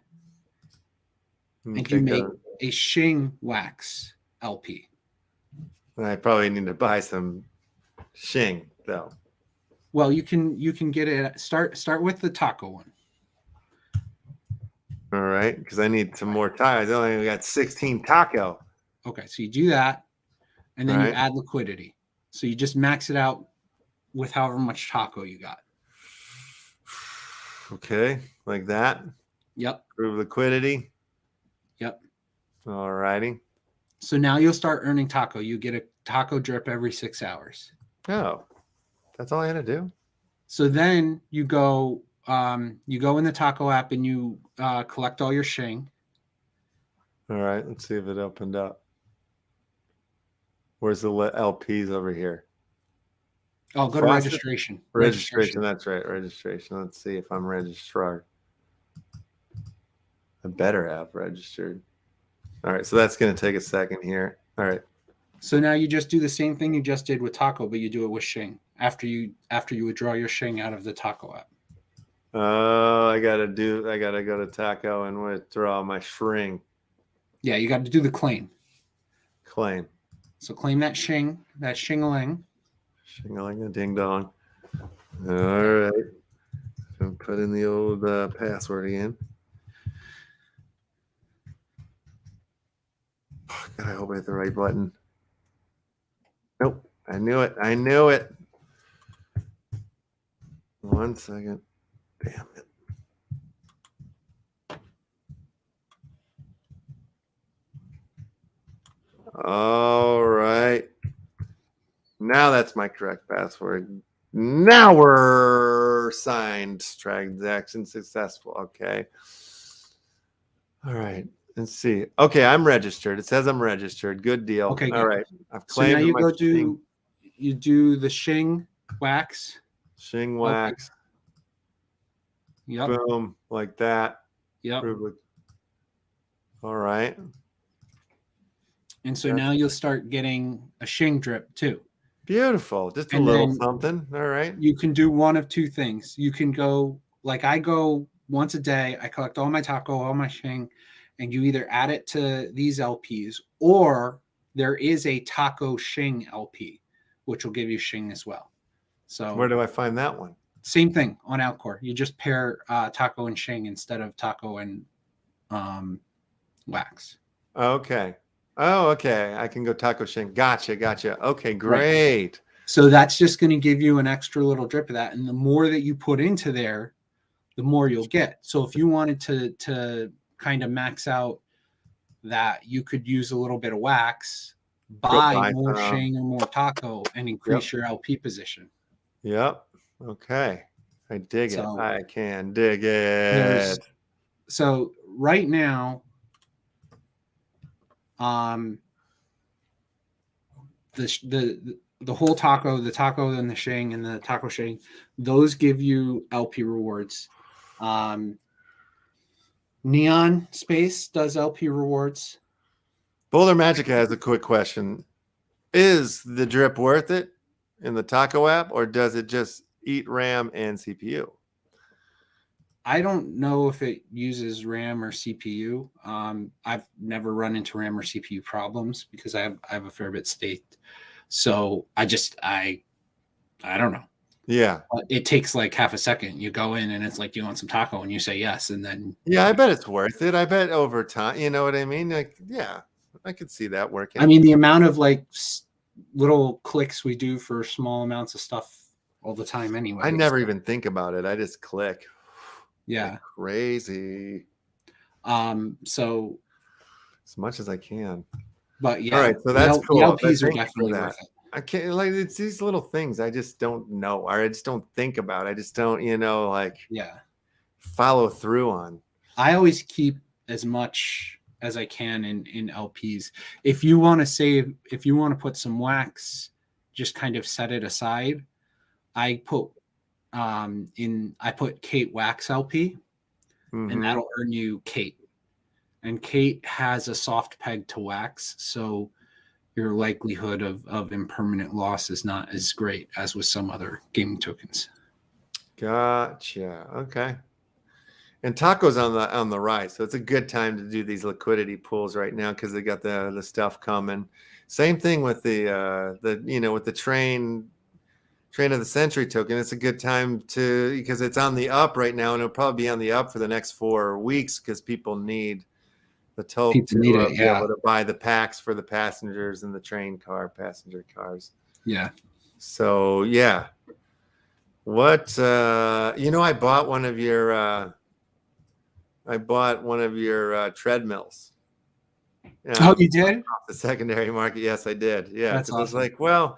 Speaker 2: and
Speaker 1: Okay,
Speaker 2: you make
Speaker 1: good.
Speaker 2: a Shing wax LP.
Speaker 1: I probably need to buy some Shing though.
Speaker 2: Well, you can get it. Start with the taco one.
Speaker 1: All right, because I need some more tacos. I only got 16 taco.
Speaker 2: Okay, so you do that, and then you
Speaker 1: Right.
Speaker 2: add liquidity. So you just max it out with however much taco you got.
Speaker 1: Okay, like that.
Speaker 2: Yep.
Speaker 1: Prove liquidity.
Speaker 2: Yep.
Speaker 1: All righty.
Speaker 2: So now you'll start earning taco. You get a taco drip every 6 hours.
Speaker 1: Oh, that's all I had to do.
Speaker 2: So then you go in the taco app and you collect all your Shing.
Speaker 1: All right, let's see if it opened up. Where's the LPs over here?
Speaker 2: Oh, go to
Speaker 1: Faucet?
Speaker 2: registration.
Speaker 1: Registration. That's right. Registration. Let's see if I'm registrar. I better have registered. All right, so that's going to take a second here. All right.
Speaker 2: So now you just do the same thing you just did with taco, but you do it with Shing after you withdraw your Shing out of the taco app.
Speaker 1: Oh, I gotta go to taco and withdraw my Shing
Speaker 2: Yeah, you got to do the claim.
Speaker 1: claim.
Speaker 2: So claim that Shing-a-ling.
Speaker 1: Shing-a-ling a ding dong. All right. So put in the old password again. Oh, God, I hope I hit the right button. Nope. I knew it. I knew it. 1 second. Damn it. All right. Now that's my correct password. Now we're offer signed. Transaction successful. Okay. All right. Let's see. Okay, I'm registered. It says I'm registered. Good deal.
Speaker 2: Okay,
Speaker 1: All
Speaker 2: good.
Speaker 1: right. I've
Speaker 2: So now
Speaker 1: claimed
Speaker 2: you
Speaker 1: my
Speaker 2: go you do the shing wax.
Speaker 1: Shing wax.
Speaker 2: Yep.
Speaker 1: Boom, like that.
Speaker 2: Yep.
Speaker 1: All right.
Speaker 2: And so now you'll start getting a shing drip too.
Speaker 1: Beautiful. Just a
Speaker 2: And
Speaker 1: little
Speaker 2: then
Speaker 1: something. All right.
Speaker 2: You can do one of two things. You can go, like I go once a day, I collect all my taco, all my shing, and you either add it to these LPs, or there is a taco shing LP, which will give you shing as well. So
Speaker 1: Where do I find that one?
Speaker 2: same thing on Alcor. You just pair taco and shing instead of taco and wax.
Speaker 1: Okay. Oh, okay. I can go taco shing. Gotcha. Okay, great. Right.
Speaker 2: So that's just going to give you an extra little drip of that. And the more that you put into there, the more you'll get. So if you wanted to kind of max out that, you could use a little bit of wax, buy more shing or more taco, and increase your LP position.
Speaker 1: Yep. Okay. I dig it. I can dig it.
Speaker 2: So right now, the whole taco, the taco and the shing and the taco shing, those give you LP rewards. Neon Space does LP rewards.
Speaker 1: Boulder Magica has a quick question. Is the drip worth it in the taco app, or does it just eat RAM and CPU?
Speaker 2: I don't know if it uses RAM or CPU. I've never run into RAM or CPU problems because I have a fair bit staked. So I don't know.
Speaker 1: Yeah.
Speaker 2: It takes like half a second. You go in and it's like, you want some taco, and you say yes. And then.
Speaker 1: Yeah, I bet it's worth it. I bet over time, you know what I mean? Like, yeah, I could see that working.
Speaker 2: I mean, the amount of like little clicks we do for small amounts of stuff all the time anyway.
Speaker 1: I never even think about it. I just click.
Speaker 2: Yeah.
Speaker 1: Like crazy.
Speaker 2: So
Speaker 1: as much as I can.
Speaker 2: But yeah.
Speaker 1: All right, so that's cool.
Speaker 2: The LPs are definitely worth it.
Speaker 1: I can't, like, it's these little things I just don't know, or I just don't think about. I just don't, follow through on.
Speaker 2: I always keep as much as I can in LPs. If you want to save, if you want to put some wax, just kind of set it aside. I put Kate Wax LP, and that'll earn you Kate. And Kate has a soft peg to wax, so your likelihood of impermanent loss is not as great as with some other gaming tokens.
Speaker 1: Gotcha. Okay. And taco's on the rise, so it's a good time to do these liquidity pools right now because they got the stuff coming. Same thing with with the train of the century token. It's a good time because it's on the up right now, and it'll probably be on the up for the next 4 weeks because people need the token to be able to buy the packs for the passengers and the passenger cars.
Speaker 2: Yeah.
Speaker 1: So yeah. What I bought one of your treadmills.
Speaker 2: Oh, you did?
Speaker 1: Off the secondary market. Yes, I did. Yeah.
Speaker 2: That's awesome.
Speaker 1: I was like, well,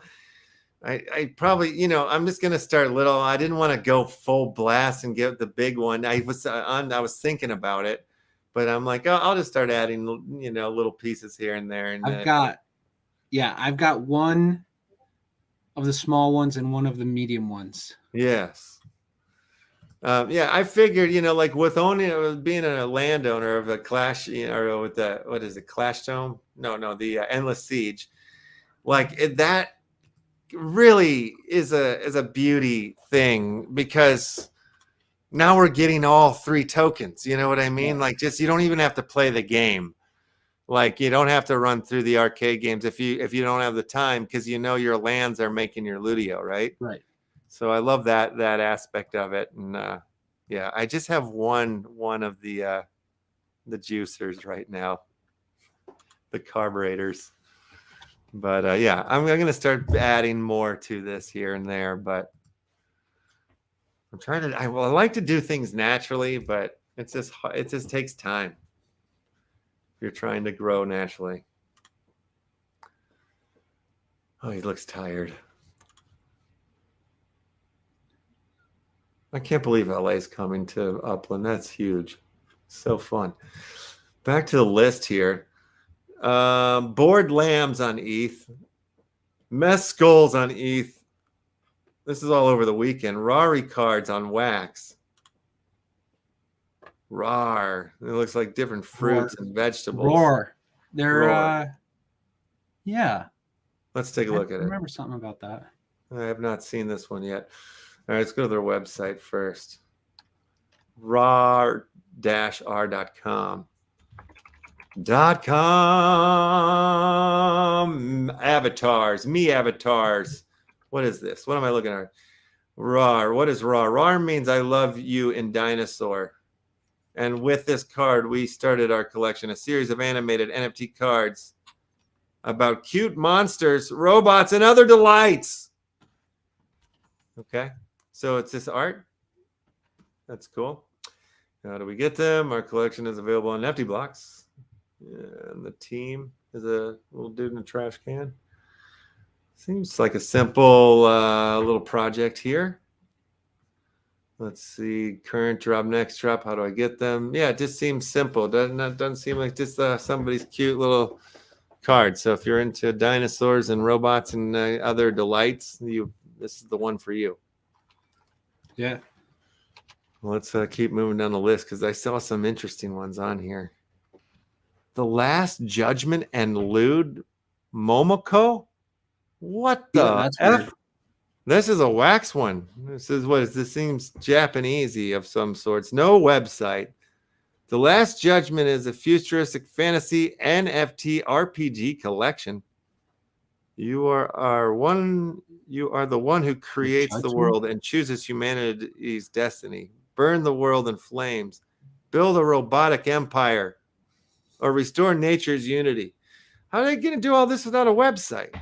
Speaker 1: I probably, I'm just going to start little. I didn't want to go full blast and get the big one. I was thinking about it, but I'm like, oh, I'll just start adding, little pieces here and there. And
Speaker 2: I've got one of the small ones and one of the medium ones.
Speaker 1: Yes. I figured, with being a landowner of a Clash, or with the, what is it, Clash Dome? No, the Endless Siege, that really is a beauty thing because now we're getting all 3 tokens. You know what I mean? Yeah. You don't even have to play the game. You don't have to run through the arcade games if you don't have the time because your lands are making your Ludio, right?
Speaker 2: Right. So
Speaker 1: I love that aspect of it, and I just have one of the juicers right now, the carburetors. But I'm going to start adding more to this here and there. But I'm trying to. I like to do things naturally, but it just takes time. If you're trying to grow naturally. Oh, he looks tired. I can't believe LA's coming to Upland. That's huge. So fun. Back to the list here. Bored lambs on ETH. Mess skulls on ETH. This is all over the weekend. Rari cards on Wax. Rar. It looks like different fruits and vegetables.
Speaker 2: Roar. They're
Speaker 1: Roar.
Speaker 2: yeah.
Speaker 1: Let's take a look
Speaker 2: I
Speaker 1: at it.
Speaker 2: remember something about that.
Speaker 1: I have not seen this one yet. All right, let's go to their website first. rar-r.com. Avatars, me avatars. What is this? What am I looking at? RAR. What is RAR? RAR means I love you in dinosaur. And with this card, we started our collection, a series of animated NFT cards about cute monsters, robots, and other delights. Okay, so it's this art. That's cool. How do we get them? Our collection is available on NFT Blocks. And the team is a little dude in a trash can. Seems like a simple little project here. Let's see, current drop, next drop. How do I get them? Yeah, it just seems simple. Doesn't seem like just somebody's cute little card. So if you're into dinosaurs and robots and other delights, this is the one for you.
Speaker 2: Yeah.
Speaker 1: Let's keep moving down the list because I saw some interesting ones on here. The Last Judgment and Lewd Momoko? What the
Speaker 2: that's
Speaker 1: F?
Speaker 2: weird.
Speaker 1: This is a Wax one. This seems Japanesey of some sorts. No website. The Last Judgment is a futuristic fantasy NFT RPG collection. You are the one who creates the world and chooses humanity's destiny. Burn the world in flames. Build a robotic empire. Or restore nature's unity. How are they going to do all this without a website?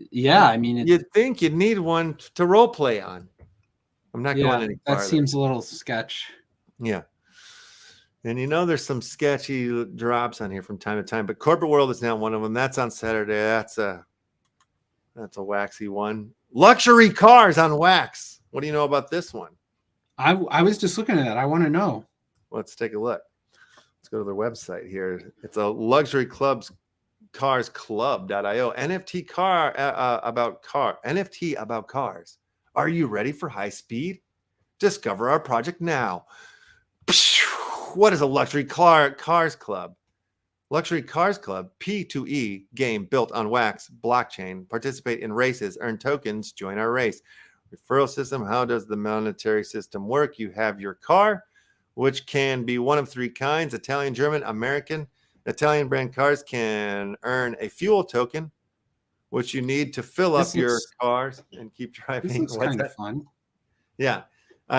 Speaker 2: Yeah, I mean,
Speaker 1: you'd think you'd need one to role play on. I'm not going any farther.
Speaker 2: That seems a little sketch.
Speaker 1: Yeah. And there's some sketchy drops on here from time to time, but Corporate World is now one of them. That's on Saturday. That's a waxy one. Luxury cars on Wax. What do you know about this one?
Speaker 2: I was just looking at that. I want to know.
Speaker 1: Let's take a look. Let's go to their website here. It's a luxury cars club.io. NFT about cars. Are you ready for high speed? Discover our project now. What is a luxury cars club? Luxury Cars Club, P2E game built on Wax blockchain. Participate in races, earn tokens, join our race. Referral system. How does the monetary system work? You have your car, which can be one of three kinds: Italian, German, American. Italian brand cars can earn a fuel token, which you need to fill up your cars and keep driving.
Speaker 2: This looks kind of fun.
Speaker 1: Yeah.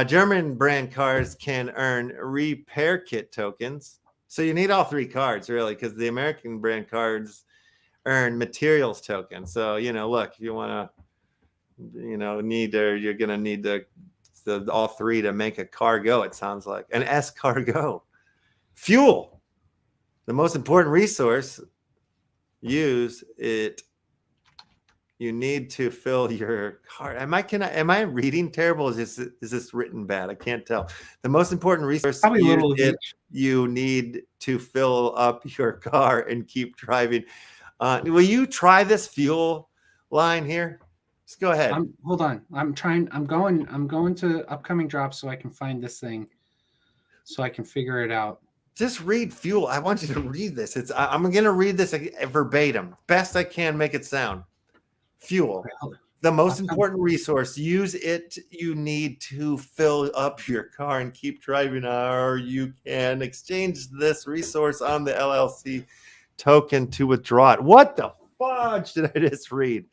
Speaker 1: German brand cars can earn repair kit tokens. So you need all three cards, really, because the American brand cards earn materials tokens. So, look, if you want to, you're going to need all three to make a car go, it sounds like. An S car go. Fuel. The most important resource. Use it. You need to fill your car. Am I reading terrible? Is this written bad? I can't tell. The most important resource you need to fill up your car and keep driving. Will you try this fuel line here? Just go ahead.
Speaker 2: Hold on. I'm going to upcoming drops so I can find this thing, so I can figure it out.
Speaker 1: Just read fuel. I want you to read this. I'm going to read this verbatim, best I can make it sound. Fuel, the most important resource. Use it. You need to fill up your car and keep driving, or you can exchange this resource on the LLC token to withdraw it. What the fudge did I just read?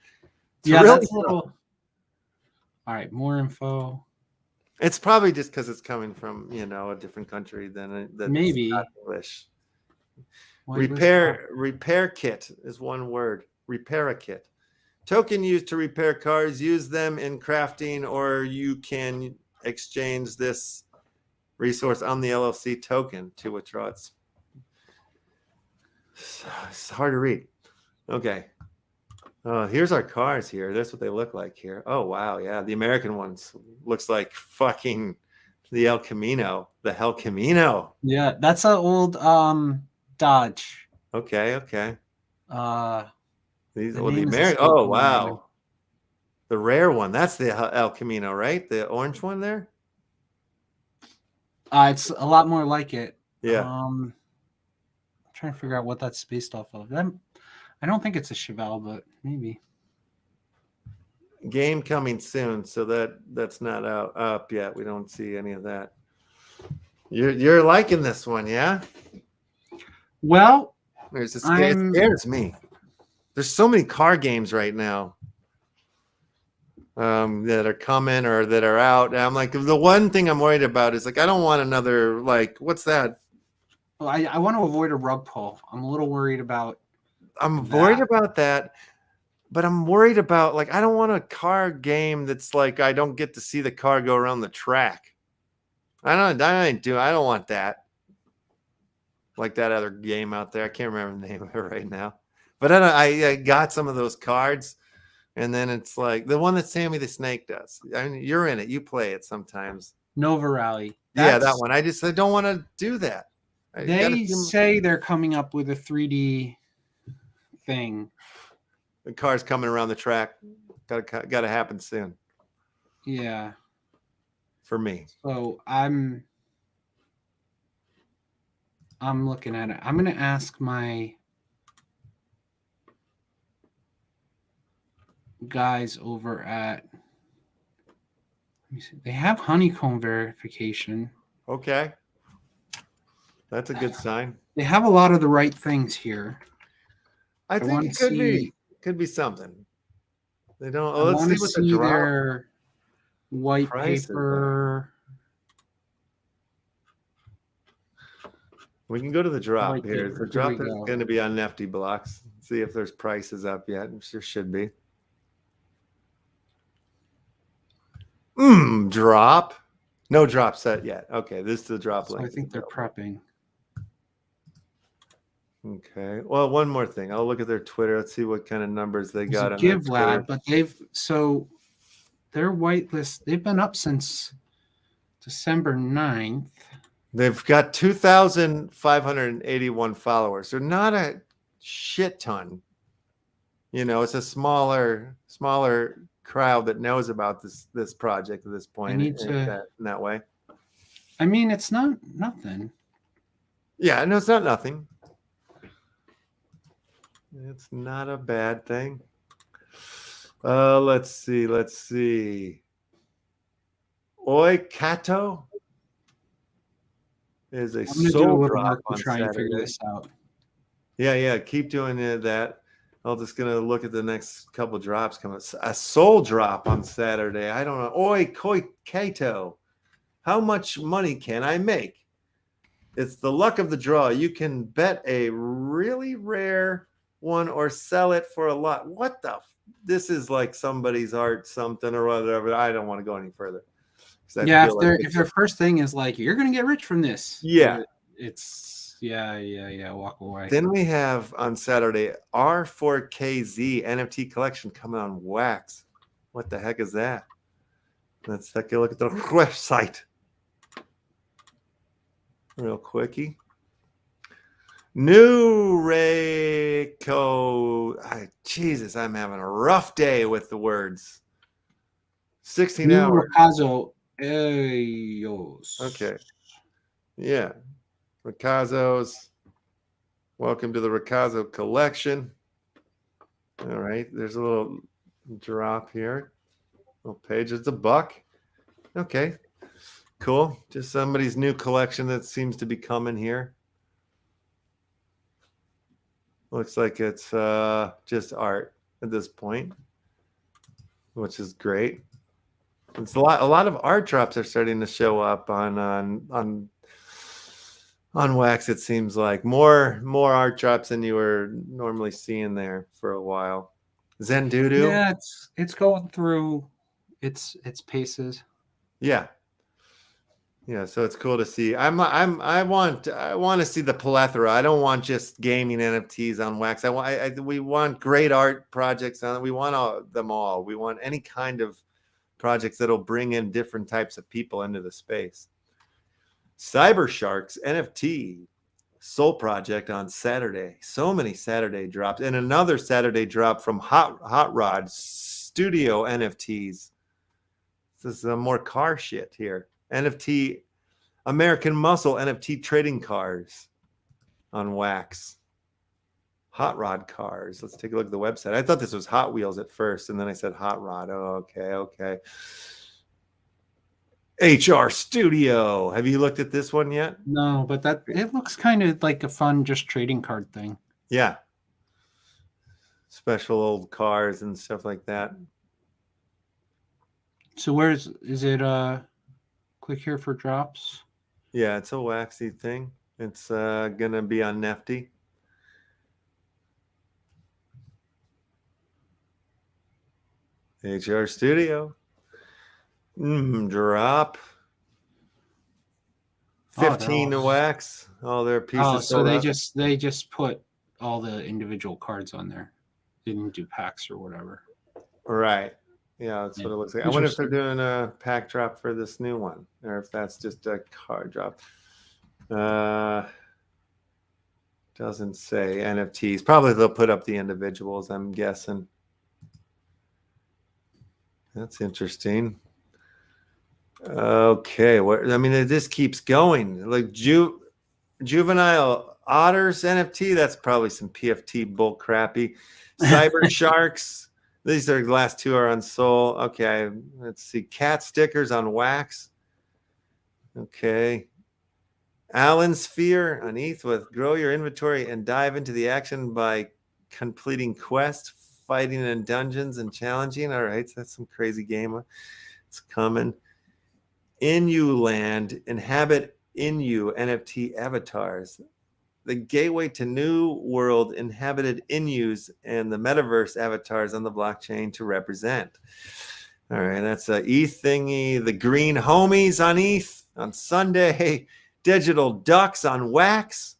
Speaker 2: That's a little. All right, more info.
Speaker 1: It's probably just because it's coming from a different country than
Speaker 2: maybe
Speaker 1: English. Repair kit is one word. Repair a kit. Token used to repair cars. Use them in crafting, or you can exchange this resource on the LLC token to withdraw it. It's hard to read. Okay. Here's our cars here. That's what they look like here. Oh, wow. Yeah. The American ones looks like fucking the El Camino, the Hell Camino.
Speaker 2: Yeah, that's an old Dodge.
Speaker 1: Okay. Okay.
Speaker 2: The
Speaker 1: The
Speaker 2: name is
Speaker 1: American.
Speaker 2: escaping
Speaker 1: Oh,
Speaker 2: me right now.
Speaker 1: wow. The rare one. That's the El Camino, right? The orange one there.
Speaker 2: It's a lot more like it.
Speaker 1: Yeah.
Speaker 2: I'm trying to figure out what that's based off of. I don't think it's a Chevelle, but maybe.
Speaker 1: Game coming soon, so that's not up yet. We don't see any of that. You're liking this one, yeah?
Speaker 2: Well,
Speaker 1: It scares me. There's so many car games right now that are coming or that are out. And I'm like, the one thing I'm worried about is like, I don't want another, like, what's that?
Speaker 2: well, I want to avoid a rug pull. I'm a little worried about.
Speaker 1: I'm worried about that, but I'm worried about, like, I don't want a car game that's like, I don't get to see the car go around the track. I don't want that. Like that other game out there. I can't remember the name of it right now. But I got some of those cards, and then it's like the one that Sammy the Snake does. I mean, you're in it. You play it sometimes.
Speaker 2: Nova Rally.
Speaker 1: Yeah, that one. I don't want to do that.
Speaker 2: They say they're coming up with a 3D thing.
Speaker 1: The car's coming around the track. Got to happen soon.
Speaker 2: Yeah.
Speaker 1: For me.
Speaker 2: So I'm looking at it. I'm going to ask my guys over at, let me see, they have honeycomb verification.
Speaker 1: Okay. That's a good sign.
Speaker 2: They have a lot of the right things here.
Speaker 1: I think it could be something. They don't. Oh, let's see what the drop.
Speaker 2: Their white
Speaker 1: prices
Speaker 2: paper.
Speaker 1: We can go to the drop
Speaker 2: White
Speaker 1: here.
Speaker 2: paper.
Speaker 1: The drop
Speaker 2: Here we
Speaker 1: is
Speaker 2: go.
Speaker 1: going to be on Nifty Blocks. See if there's prices up yet. There should be. Drop. No drop set yet. Okay, this is the drop
Speaker 2: So
Speaker 1: link.
Speaker 2: I think they're prepping.
Speaker 1: Okay. Well, one more thing. I'll look at their Twitter. Let's see what kind of numbers they got on
Speaker 2: Give
Speaker 1: their
Speaker 2: Lab,
Speaker 1: Twitter.
Speaker 2: but their whitelist, they've been up since December 9th.
Speaker 1: They've got 2,581 followers. They're not a shit ton. You know, it's a smaller crowd that knows about this project at this point. In that way.
Speaker 2: I mean, it's not nothing.
Speaker 1: Yeah, no, it's not nothing. It's not a bad thing. Let's see. Oi Kato is a soul drop on
Speaker 2: try and figure
Speaker 1: Saturday.
Speaker 2: this out.
Speaker 1: Yeah, keep doing that. I'm just gonna look at the next couple drops coming. A soul drop on Saturday. I don't know. Oi Koi Kato, how much money can I make? It's the luck of the draw. You can bet a really rare one or sell it for a lot. What the? This is like somebody's art, something or whatever. I don't want to go any further.
Speaker 2: Yeah, if their first thing is like, you're gonna get rich from this.
Speaker 1: Yeah,
Speaker 2: it's walk away.
Speaker 1: Then we have on Saturday R4KZ NFT collection coming on wax. What the heck is that? Let's take a look at the website real quickie. New Reiko. Jesus, I'm having a rough day with the words. 16 hours.
Speaker 2: Ricazo Ellos.
Speaker 1: Okay. Yeah. Ricazos. Welcome to the Ricazo collection. All right. There's a little drop here. Little page. It's $1. Okay. Cool. Just somebody's new collection that seems to be coming here. Looks like it's just art at this point, which is great. It's a lot of art drops are starting to show up on Wax. It seems like more art drops than you were normally seeing there for a while. Zendudu.
Speaker 2: Yeah, it's going through its paces.
Speaker 1: Yeah. Yeah, so it's cool to see. I want to see the plethora. I don't want just gaming NFTs on wax. We want great art projects on it. We want them all. We want any kind of projects that'll bring in different types of people into the space. Cybershark's NFT Soul Project on Saturday. So many Saturday drops, and another Saturday drop from Hot Rod Studio NFTs. This is more car shit here. NFT American Muscle NFT trading cars on wax. Hot Rod cars. Let's take a look at the website. I thought this was Hot Wheels at first, and then I said Hot Rod. Oh, okay. HR Studio. Have you looked at this one yet?
Speaker 2: No, but it looks kind of like a fun just trading card thing.
Speaker 1: Yeah. Special old cars and stuff like that.
Speaker 2: So is it click here for drops?
Speaker 1: Yeah, it's a waxy thing. It's gonna be on Nifty. HR Studio. Drop. 15 to wax. All their pieces.
Speaker 2: Oh, so they just put all the individual cards on there. Didn't do packs or whatever.
Speaker 1: Right. Yeah, that's what it looks like. I wonder if they're doing a pack drop for this new one, or if that's just a card drop. Doesn't say NFTs. Probably they'll put up the individuals, I'm guessing. That's interesting. Okay, this keeps going. Like Juvenile Otters NFT, that's probably some PFT bull crappy. Cyber Sharks. These are the last two are on Soul. Okay, let's see. Cat stickers on wax. Okay. Allen Sphere on ETH with grow your inventory and dive into the action by completing quests, fighting in dungeons, and challenging. All right, so that's some crazy game. It's coming. Inu Land, inhabit Inu NFT avatars. The gateway to new world inhabited Inus and the metaverse avatars on the blockchain to represent. All right, that's a ETH thingy. The green homies on ETH on Sunday. Digital ducks on wax.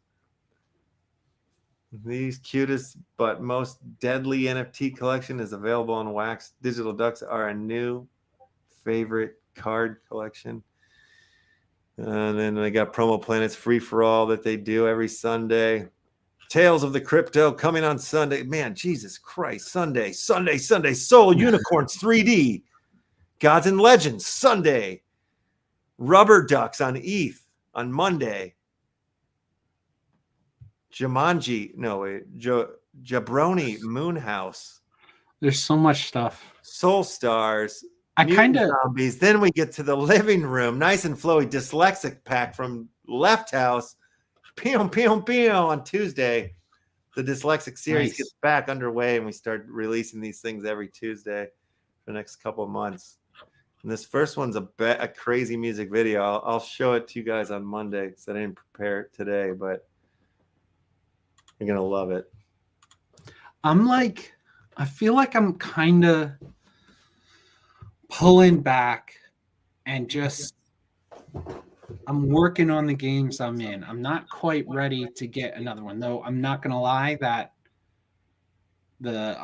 Speaker 1: These cutest but most deadly NFT collection is available on wax. Digital ducks are a new favorite card collection. And then they got Promo Planets free for all that they do every Sunday. Tales of the Crypto coming on Sunday. Man, Jesus Christ. Sunday. Soul Unicorns 3D. Gods and Legends Sunday. Rubber Ducks on ETH on Monday. Jabroni Moonhouse.
Speaker 2: There's so much stuff.
Speaker 1: Soul Stars.
Speaker 2: I kind of
Speaker 1: zombies. Then we get to the living room. Nice and flowy dyslexic pack from LeftHousr. Pew on Tuesday. The dyslexic series gets back underway, and we start releasing these things every Tuesday for the next couple of months. And this first one's a crazy music video. I'll show it to you guys on Monday because I didn't prepare it today, but you're gonna love it.
Speaker 2: I feel like I'm kind of pulling back and just I'm working on the games I'm in. I'm not quite ready to get another one, though. I'm not gonna lie that the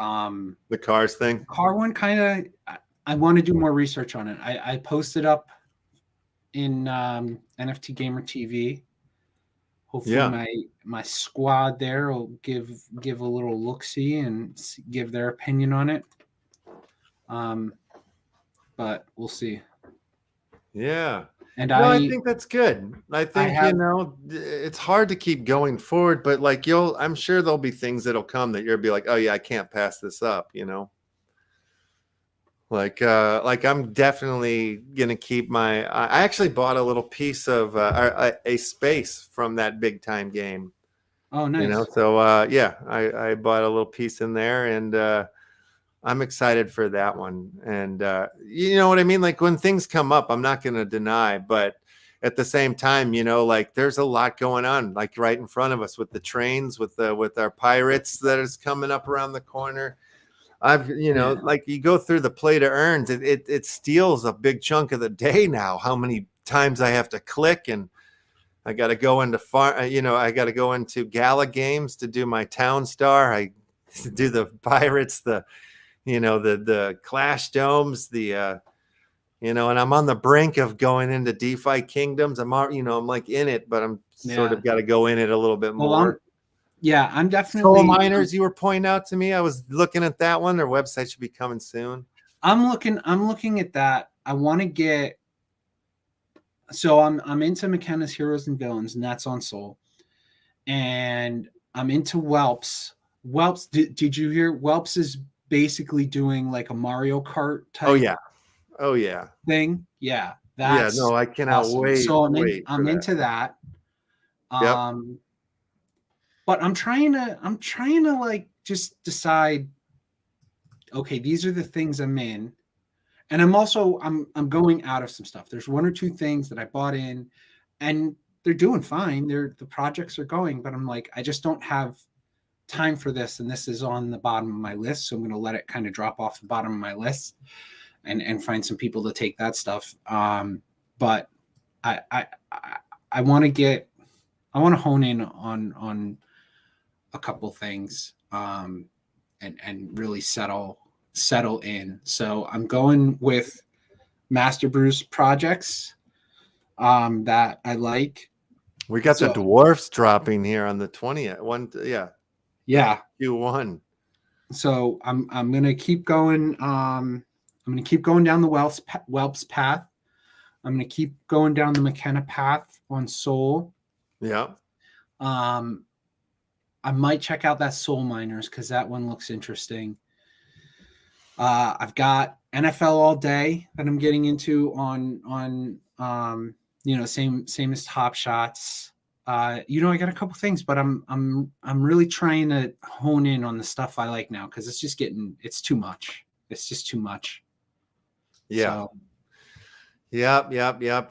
Speaker 1: cars thing,
Speaker 2: car one, kind of I want to do more research on it. I posted up in NFT Gamer TV. Hopefully my squad there will give a little look-see and give their opinion on it. But we'll see.
Speaker 1: Yeah.
Speaker 2: And
Speaker 1: I think that's good. I think, it's hard to keep going forward, but I'm sure there'll be things that'll come that you'll be like, oh yeah, I can't pass this up, Like I'm definitely gonna keep I actually bought a little piece of a space from that big time game.
Speaker 2: Oh, nice.
Speaker 1: So I bought a little piece in there, and I'm excited for that one. And you know what I mean? Like when things come up, I'm not gonna deny, but at the same time, there's a lot going on, like right in front of us with the trains, with our pirates that is coming up around the corner. Like you go through the play to earns, it steals a big chunk of the day now. How many times I have to click, and I got to go into I got to go into Gala games to do my Town Star. I do the Pirates, the Clash Domes, and I'm on the brink of going into DeFi Kingdoms. I'm like in it, but I'm sort of got to go in it a little bit more.
Speaker 2: I'm definitely
Speaker 1: Soul Miners. You were pointing out to me. I was looking at that one. Their website should be coming soon.
Speaker 2: I'm looking at that. I want to get. So I'm into McKenna's Heroes and Villains, and that's on Soul. And I'm into Whelps. Whelps. Did you hear? Whelps is basically doing like a Mario Kart type.
Speaker 1: Oh yeah.
Speaker 2: Thing. Yeah. That's
Speaker 1: no, I cannot
Speaker 2: awesome.
Speaker 1: wait.
Speaker 2: So I'm into that.
Speaker 1: Yep.
Speaker 2: But I'm trying to like just decide, okay, these are the things I'm in. And I'm going out of some stuff. There's one or two things that I bought in and they're doing fine. The projects are going, but I'm like, I just don't have time for this. And this is on the bottom of my list. So I'm going to let it kind of drop off the bottom of my list and find some people to take that stuff. But I want to hone in on a couple things and really settle in. So I'm going with Master Brews projects that I like.
Speaker 1: We got the dwarfs dropping here on the 20th. Q1.
Speaker 2: So I'm gonna keep going. I'm gonna keep going down the Whelps path. I'm gonna keep going down the McKenna path on Soul.
Speaker 1: Yeah.
Speaker 2: I might check out that Soul Miners because that one looks interesting. I've got NFL all day that I'm getting into on same as Top Shots. I got a couple things, but I'm really trying to hone in on the stuff I like now because it's too much. It's just too much.
Speaker 1: Yeah. So. Yep.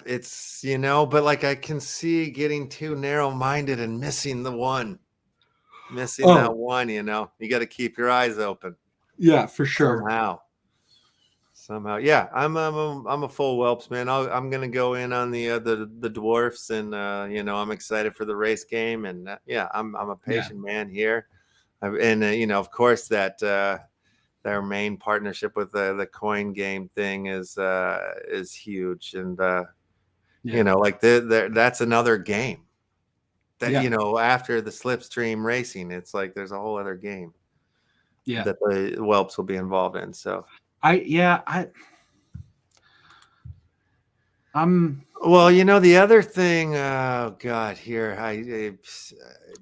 Speaker 1: It's but like I can see getting too narrow-minded and missing the one. That one, you got to keep your eyes open.
Speaker 2: Yeah, for sure.
Speaker 1: Somehow. Yeah, I'm a full Whelps man. I'm gonna go in on the dwarfs, and I'm excited for the race game, and I'm a patient man here, and of course that their main partnership with the coin game thing is huge, and that's another game. That after the slipstream racing, it's like there's a whole other game that the Whelps will be involved in. So
Speaker 2: the
Speaker 1: other thing, oh god, here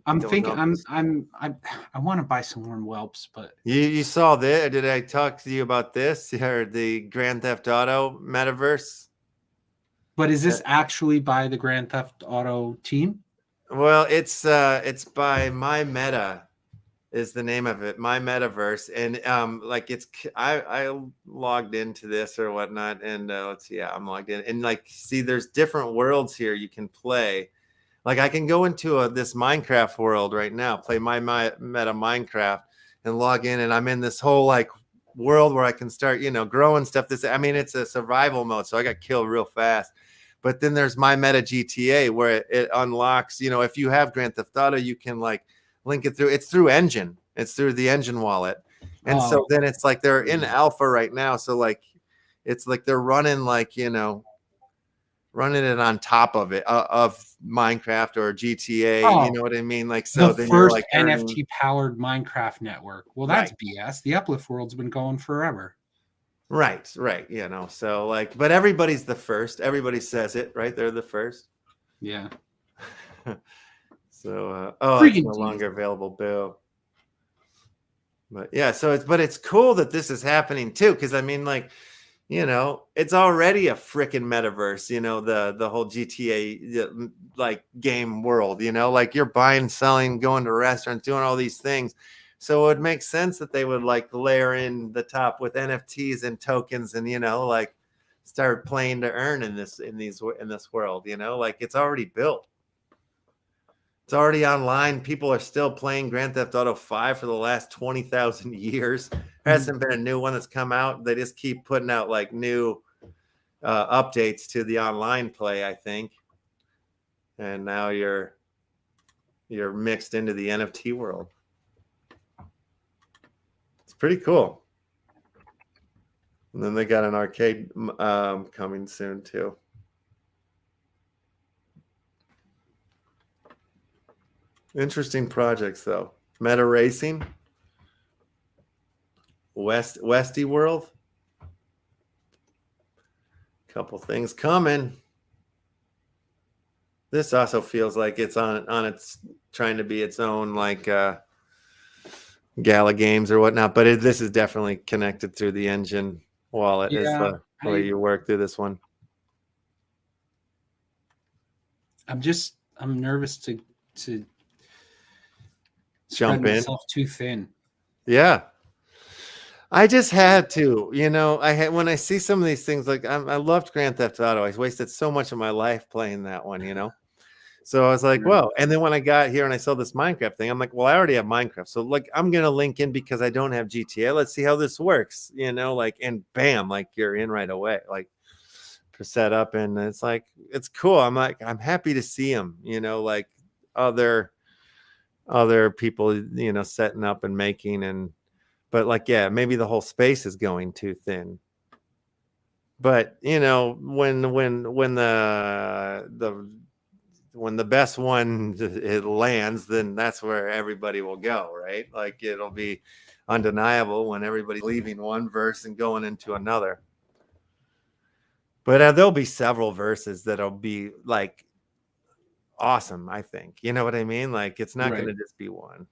Speaker 2: I'm thinking I want to buy some more Whelps, but
Speaker 1: you saw that. Did I talk to you about this or the Grand Theft Auto metaverse?
Speaker 2: But is this actually by the Grand Theft Auto team?
Speaker 1: Well, it's by My Meta is the name of it, My Metaverse, and I logged into this or whatnot, and let's see, I'm logged in, and there's different worlds here you can play. Like I can go into this Minecraft world right now, play My Meta Minecraft, and log in, and I'm in this whole world where I can start growing stuff. It's a survival mode, so I got killed real fast. But then there's My Meta GTA where it unlocks, if you have Grand Theft Auto, you can link it through. It's through Engine. It's through the Engine wallet. And so then it's they're in alpha right now. So it's they're running running it on top of it, of Minecraft or GTA. You know what I mean? So
Speaker 2: the
Speaker 1: then
Speaker 2: first
Speaker 1: you're
Speaker 2: NFT powered Minecraft network. Well, that's BS. The Uplift world's been going forever.
Speaker 1: Right. So but everybody's the first. Everybody says it, right? They're the first.
Speaker 2: Yeah.
Speaker 1: So it's no longer available, Bill. But it's cool that this is happening too, because it's already a freaking metaverse, the whole GTA game world, you're buying, selling, going to restaurants, doing all these things. So it would make sense that they would layer in the top with NFTs and tokens and start playing to earn in this world, it's already built. It's already online. People are still playing Grand Theft Auto 5 for the last 20,000 years. There hasn't been a new one that's come out. They just keep putting out new updates to the online play, I think. And now you're mixed into the NFT world. It's pretty cool. And then they got an arcade coming soon too. Interesting projects though. Meta Racing, Westy World. Couple things coming. This also feels like it's on its trying to be its own like Gala games or whatnot, but this is definitely connected through the engine wallet. Is the way you work through this one.
Speaker 2: I'm nervous to
Speaker 1: jump in.
Speaker 2: Myself too thin.
Speaker 1: Yeah. I just had to, when I see some of these things, like I loved Grand Theft Auto. I wasted so much of my life playing that one, So I was like, whoa. And then when I got here and I saw this Minecraft thing, I'm like, well, I already have Minecraft. So like, I'm going to link in because I don't have GTA. Let's see how this works, and bam, like you're in right away, like set up. And it's like, it's cool. I'm like, I'm happy to see them, like other people, setting up and making but like, yeah, maybe the whole space is going too thin. But when the best one it lands, then that's where everybody will go, right? Like it'll be undeniable when everybody's leaving one verse and going into another. But there'll be several verses that'll be like awesome, I think. You know what I mean? Like it's not going to just be one,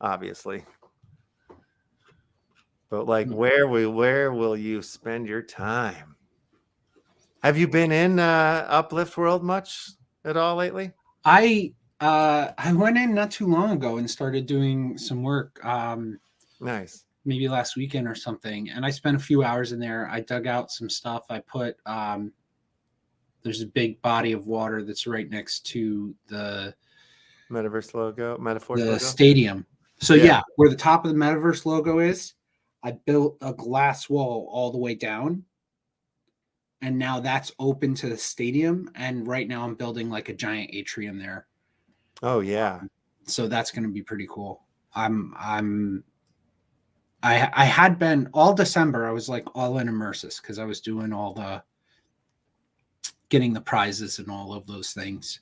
Speaker 1: obviously. But like, where will you spend your time? Have you been in Uplift World much at all lately?
Speaker 2: I went in not too long ago and started doing some work.
Speaker 1: Nice.
Speaker 2: Maybe last weekend or something, and I spent a few hours in there. I dug out some stuff. I put there's a big body of water that's right next to the
Speaker 1: Metaverse logo, Metaforce
Speaker 2: the
Speaker 1: logo?
Speaker 2: stadium. So yeah, where the top of the Metaverse logo is, I built a glass wall all the way down, and now that's open to the stadium. And right now I'm building like a giant atrium there.
Speaker 1: Oh yeah.
Speaker 2: So that's going to be pretty cool. I had been all December. I was like all in Immersus because I was doing all getting the prizes and all of those things.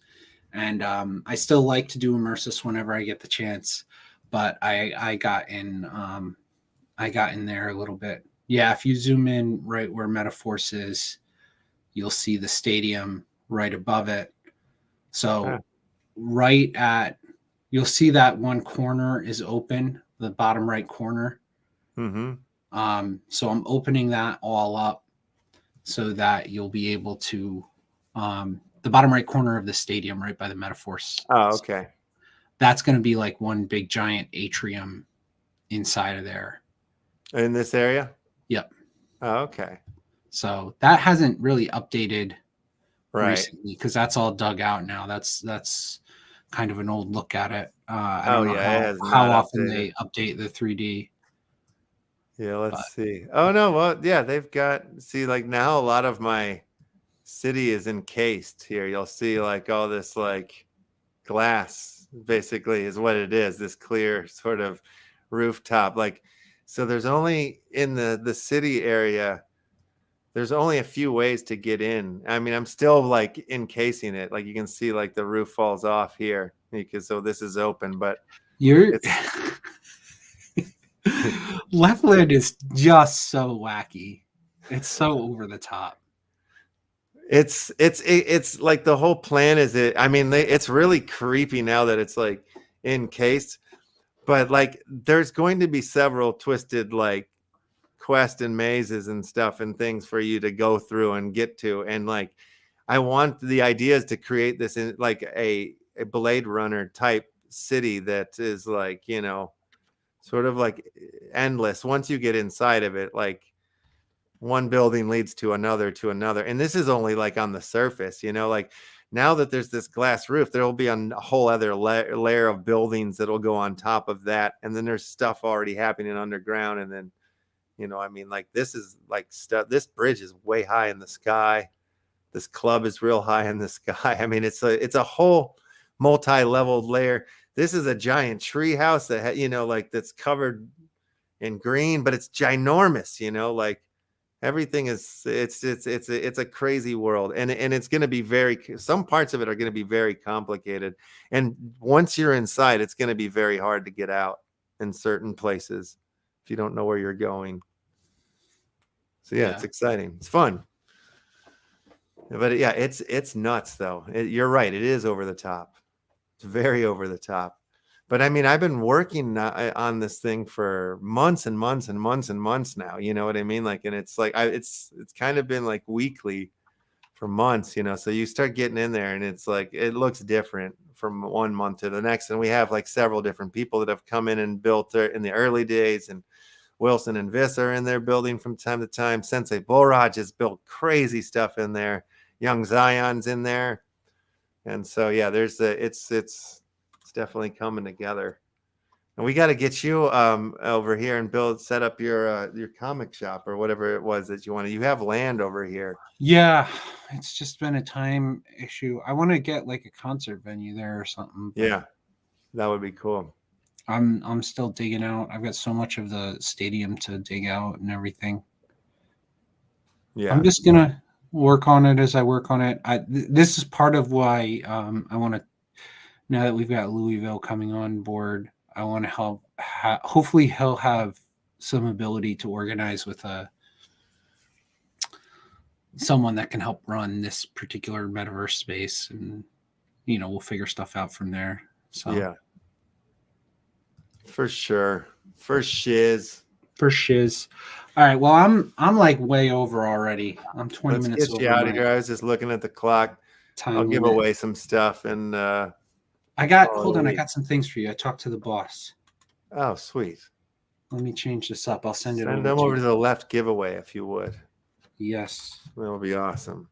Speaker 2: And I still like to do Immersus whenever I get the chance, but I got in there a little bit. Yeah, if you zoom in right where Metaforce is, you'll see the stadium right above it. So you'll see that one corner is open, the bottom right corner.
Speaker 1: Mm-hmm.
Speaker 2: So I'm opening that all up so that you'll be able to the bottom right corner of the stadium right by the Metaforce.
Speaker 1: Oh, okay.
Speaker 2: That's going to be like one big giant atrium inside of there.
Speaker 1: In this area?
Speaker 2: Yep.
Speaker 1: Oh, okay.
Speaker 2: So that hasn't really updated
Speaker 1: recently
Speaker 2: because that's all dug out now. That's kind of an old look at it. I don't know how often they update the 3D.
Speaker 1: Yeah, let's see. Oh no, well, yeah, they've got like now a lot of my city is encased here. You'll see like all this like glass basically is what it is, this clear sort of rooftop. Like so there's only in the city area, there's only a few ways to get in. I mean, I'm still like encasing it. Like you can see like the roof falls off here because so this is open, but
Speaker 2: Leftland is just so wacky. It's so over the top.
Speaker 1: It's like the whole plan is it's really creepy now that it's like encased, but like there's going to be several twisted like quest and mazes and stuff and things for you to go through and get to. And like, I want the ideas to create this in like a Blade Runner type city that is like, sort of like endless. Once you get inside of it, like one building leads to another. And this is only like on the surface, like now that there's this glass roof, there will be a whole other layer of buildings that'll go on top of that. And then there's stuff already happening underground. And then, You know, I mean, like this is like stuff. This bridge is way high in the sky. This club is real high in the sky. I mean, it's a whole multi-leveled layer. This is a giant tree house that you know, like that's covered in green, but it's ginormous. You know, like everything is. It's a crazy world, and it's going to be some parts of it are going to be very complicated, and once you're inside, it's going to be very hard to get out in certain places if you don't know where you're going. So yeah. It's exciting. It's fun. But yeah, it's nuts though. You're right. It is over the top. It's very over the top. But I mean, I've been working on this thing for months and months and months and months now. You know what I mean? Like, and it's like it's kind of been like weekly for months. You know, so you start getting in there, and it's like it looks different from one month to the next. And we have like several different people that have come in and built in the early days, and Wilson and Viss are in there building from time to time. Sensei Bullraj has built crazy stuff in there. Young Zion's in there, and so yeah, it's definitely coming together. And we got to get you over here and set up your comic shop or whatever it was that you wanted. You have land over here.
Speaker 2: Yeah, it's just been a time issue. I want to get like a concert venue there or something.
Speaker 1: Yeah, that would be cool.
Speaker 2: I'm still digging out. I've got so much of the stadium to dig out and everything.
Speaker 1: Yeah,
Speaker 2: I'm just gonna work on it as I work on it. This is part of why I want to. Now that we've got Louisville coming on board, I want to help. Hopefully, he'll have some ability to organize with someone that can help run this particular metaverse space, and you know, we'll figure stuff out from there. So
Speaker 1: yeah, for sure, for shiz.
Speaker 2: All right. Well, I'm like way over already. I'm 20
Speaker 1: Let's
Speaker 2: minutes
Speaker 1: get
Speaker 2: over.
Speaker 1: you out of here. I was just looking at the clock. I'll give away some stuff, and
Speaker 2: hold on. I got some things for you. I talked to the boss.
Speaker 1: Oh, sweet.
Speaker 2: Let me change this up. I'll send
Speaker 1: them over to the left giveaway if you would.
Speaker 2: Yes,
Speaker 1: that would be awesome.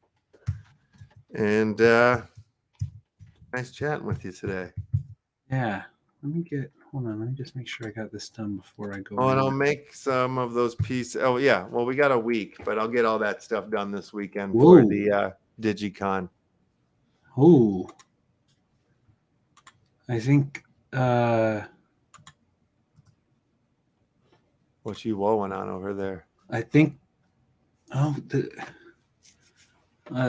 Speaker 1: And nice chatting with you today.
Speaker 2: Yeah. Hold on. Let me just make sure I got this done before I go.
Speaker 1: Oh, and I'll make some of those pieces. Oh, yeah. Well, we got a week, but I'll get all that stuff done this weekend for the DigiCon.
Speaker 2: Oh, I think.
Speaker 1: What you wowing on over there?
Speaker 2: I think. Oh, the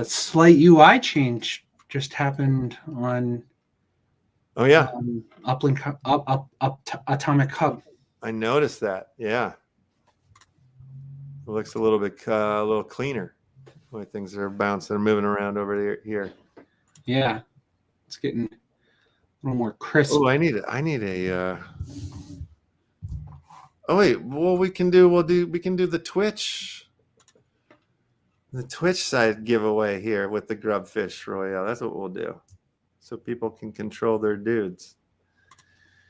Speaker 2: slight UI change just happened on.
Speaker 1: Oh yeah,
Speaker 2: Upland Atomic Hub.
Speaker 1: I noticed that. Yeah, it looks a little cleaner. The way things are bouncing and moving around over here.
Speaker 2: Yeah, it's getting a little more crisp.
Speaker 1: Oh, I need a. Oh wait, well we can do the Twitch side giveaway here with the Grubfish Royale. That's what we'll do, so people can control their dudes.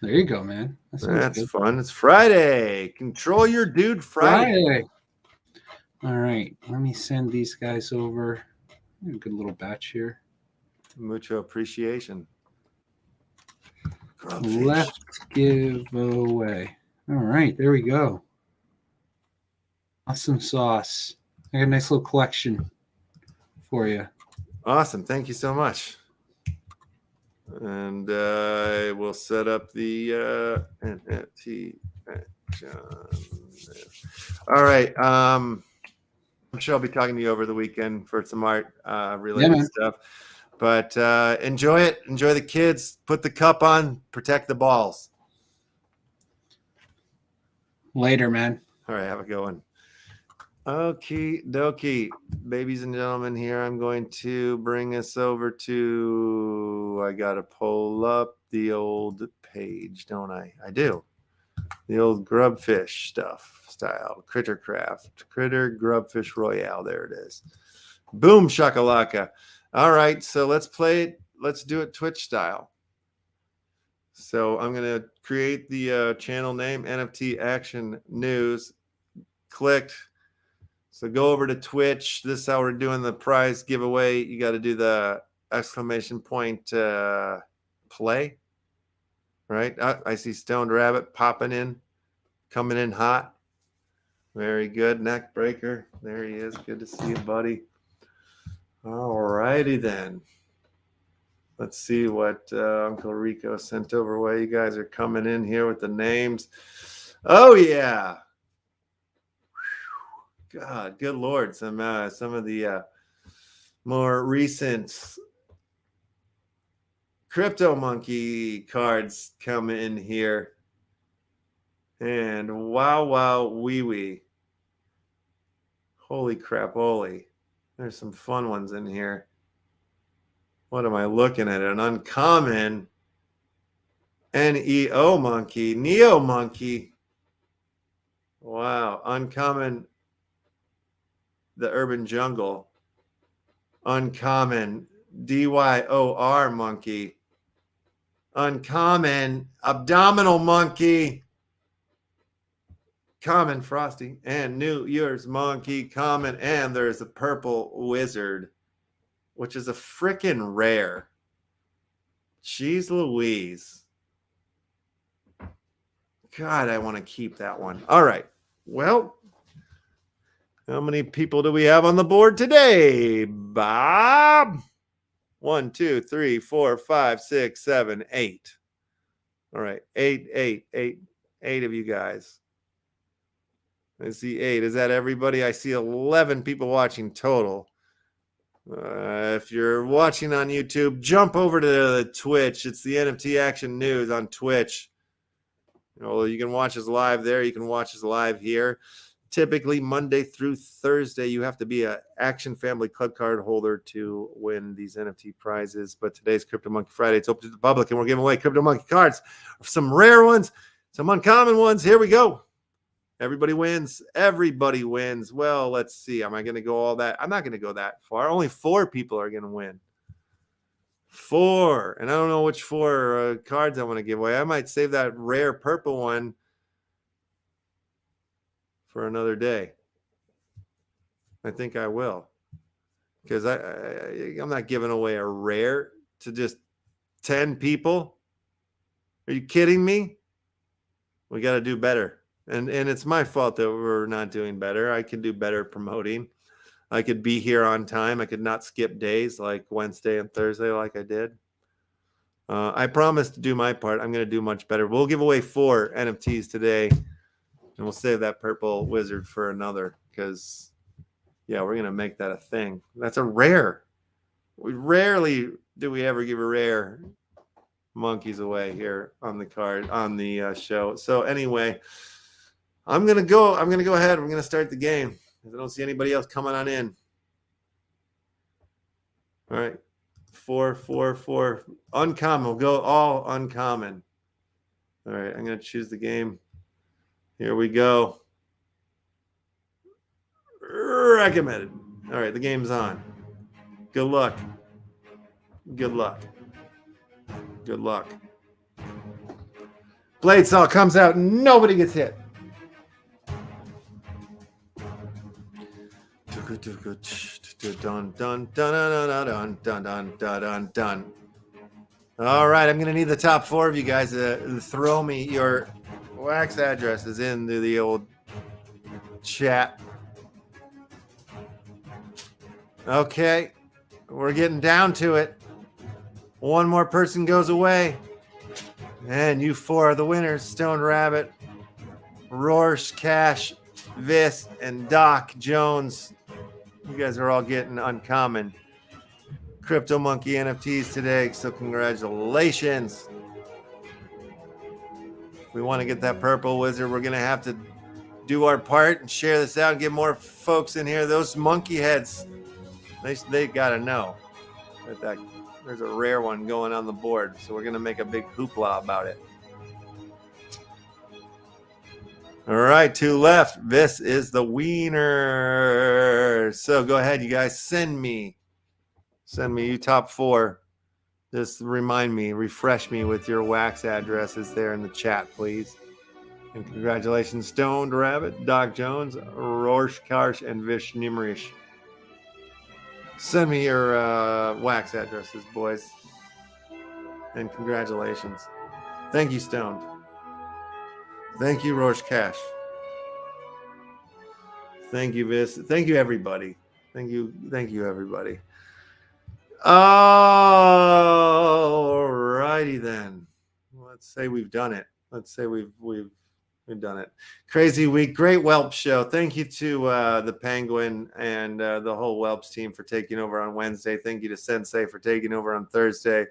Speaker 2: There you go, man.
Speaker 1: That's fun. It's Friday. Control your dude Friday.
Speaker 2: All right, let me send these guys over. A good little batch here.
Speaker 1: Mucho appreciation.
Speaker 2: Left giveaway. All right, there we go. Awesome sauce. I got a nice little collection for you.
Speaker 1: Awesome. Thank you so much. And I will set up the NFT Action. All right. I'm sure I'll be talking to you over the weekend for some art related stuff. But enjoy it. Enjoy the kids. Put the cup on. Protect the balls.
Speaker 2: Later, man.
Speaker 1: All right. Have a good one. Okie dokie, ladies and gentlemen, here I'm going to bring us over to, I got to pull up the old page, don't I? I do. The old Grubfish stuff, style, Critter Grubfish Royale. There it is. Boom, shakalaka. All right, so let's play it. Let's do it Twitch style. So I'm going to create the channel name, NFT Action News. Clicked. So go over to Twitch. This is how we're doing the prize giveaway. You got to do the exclamation point play. Right? I see Stoned Rabbit popping in, coming in hot. Very good. Neck breaker. There he is. Good to see you, buddy. All righty then. Let's see what Uncle Rico sent over. Why you guys are coming in here with the names. Oh, yeah. God, good Lord. Some of the more recent CryptomonKey cards come in here. And wow, wee wee. Holy crap, holy. There's some fun ones in here. What am I looking at? An uncommon NEO monkey, Neo monkey. Wow, uncommon the urban jungle. Uncommon DYOR monkey. Uncommon abdominal monkey. Common Frosty and New Year's monkey. Common, and there's a purple wizard, which is a freaking rare. Jeez Louise. God, I want to keep that one. All right. Well, how many people do we have on the board today, Bob? 1, 2, 3, 4, 5, 6, 7, 8. All right. Eight of you guys. I see 8. Is that everybody? I see 11 people watching total. If you're watching on YouTube, jump over to the Twitch. It's the NFT Action News on Twitch. You can watch us live there. You can watch us live here. Typically, Monday through Thursday, you have to be an Action Family Club card holder to win these NFT prizes. But today's CryptomonKey Friday. It's open to the public, and we're giving away CryptomonKey cards. Some rare ones, some uncommon ones. Here we go. Everybody wins. Everybody wins. Well, let's see. Am I going to go all that? I'm not going to go that far. Only 4 people are going to win. 4. And I don't know which 4 cards I want to give away. I might save that rare purple one for another day. I think I will. Because I'm not giving away a rare to just 10 people. Are you kidding me? We got to do better. And it's my fault that we're not doing better. I can do better promoting. I could be here on time. I could not skip days like Wednesday and Thursday like I did. I promised to do my part. I'm going to do much better. We'll give away 4 NFTs today. And we'll save that purple wizard for another. Because, yeah, we're going to make that a thing. That's a rare. We rarely do we ever give a rare monkeys away here on the card, on the show. So anyway, I'm gonna go ahead. We're gonna start the game. I don't see anybody else coming on in. All right, 4. Uncommon. We'll go all uncommon. All right, I'm gonna choose the game. Here we go. Recommended. All right, the game's on. Good luck. Good luck. Good luck. Blade Saw comes out. Nobody gets hit. Dun, dun, dun, dun, dun, dun, dun, dun. All right, I'm going to need the top 4 of you guys to throw me your wax addresses into the old chat. Okay, we're getting down to it. 1 more person goes away. And you 4 are the winners. Stone Rabbit, Rorsch, Cash, Vis, and Doc Jones. You guys are all getting uncommon CryptomonKey NFTs today. So congratulations. If we want to get that purple wizard, we're going to have to do our part and share this out and get more folks in here. Those monkey heads, they got to know that there's a rare one going on the board. So we're going to make a big hoopla about it. All right, 2 left. This is the wiener. So go ahead, you guys. Send me you top 4. Just remind me, refresh me with your wax addresses there in the chat, please. And congratulations, Stoned Rabbit, Doc Jones, Rorsch Karsh, and Vish Nimrish. Send me your wax addresses, boys. And congratulations. Thank you, Stoned. Thank you, Rorsch Cash. Thank you, Vis. Thank you, everybody. Thank you, everybody. All righty then. Let's say we've done it. Let's say we've done it. Crazy week. Great Whelps show. Thank you to the Penguin and the whole Whelps team for taking over on Wednesday. Thank you to Sensei for taking over on Thursday.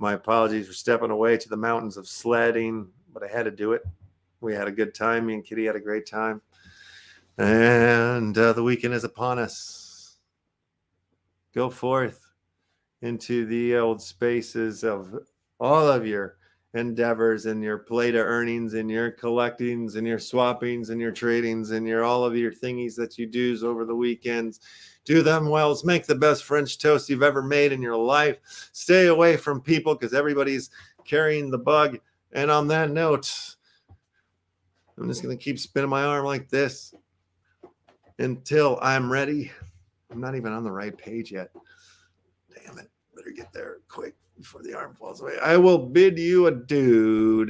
Speaker 1: My apologies for stepping away to the mountains of sledding, but I had to do it. We had a good time. Me and Kitty had a great time. And the weekend is upon us. Go forth into the old spaces of all of your endeavors and your play to earnings and your collectings and your swappings and your tradings and your all of your thingies that you do over the weekends. Do them well. Make the best French toast you've ever made in your life. Stay away from people because everybody's carrying the bug. And on that note, I'm just going to keep spinning my arm like this until I'm ready. I'm not even on the right page yet. Damn it. Better get there quick before the arm falls away. I will bid you adieu.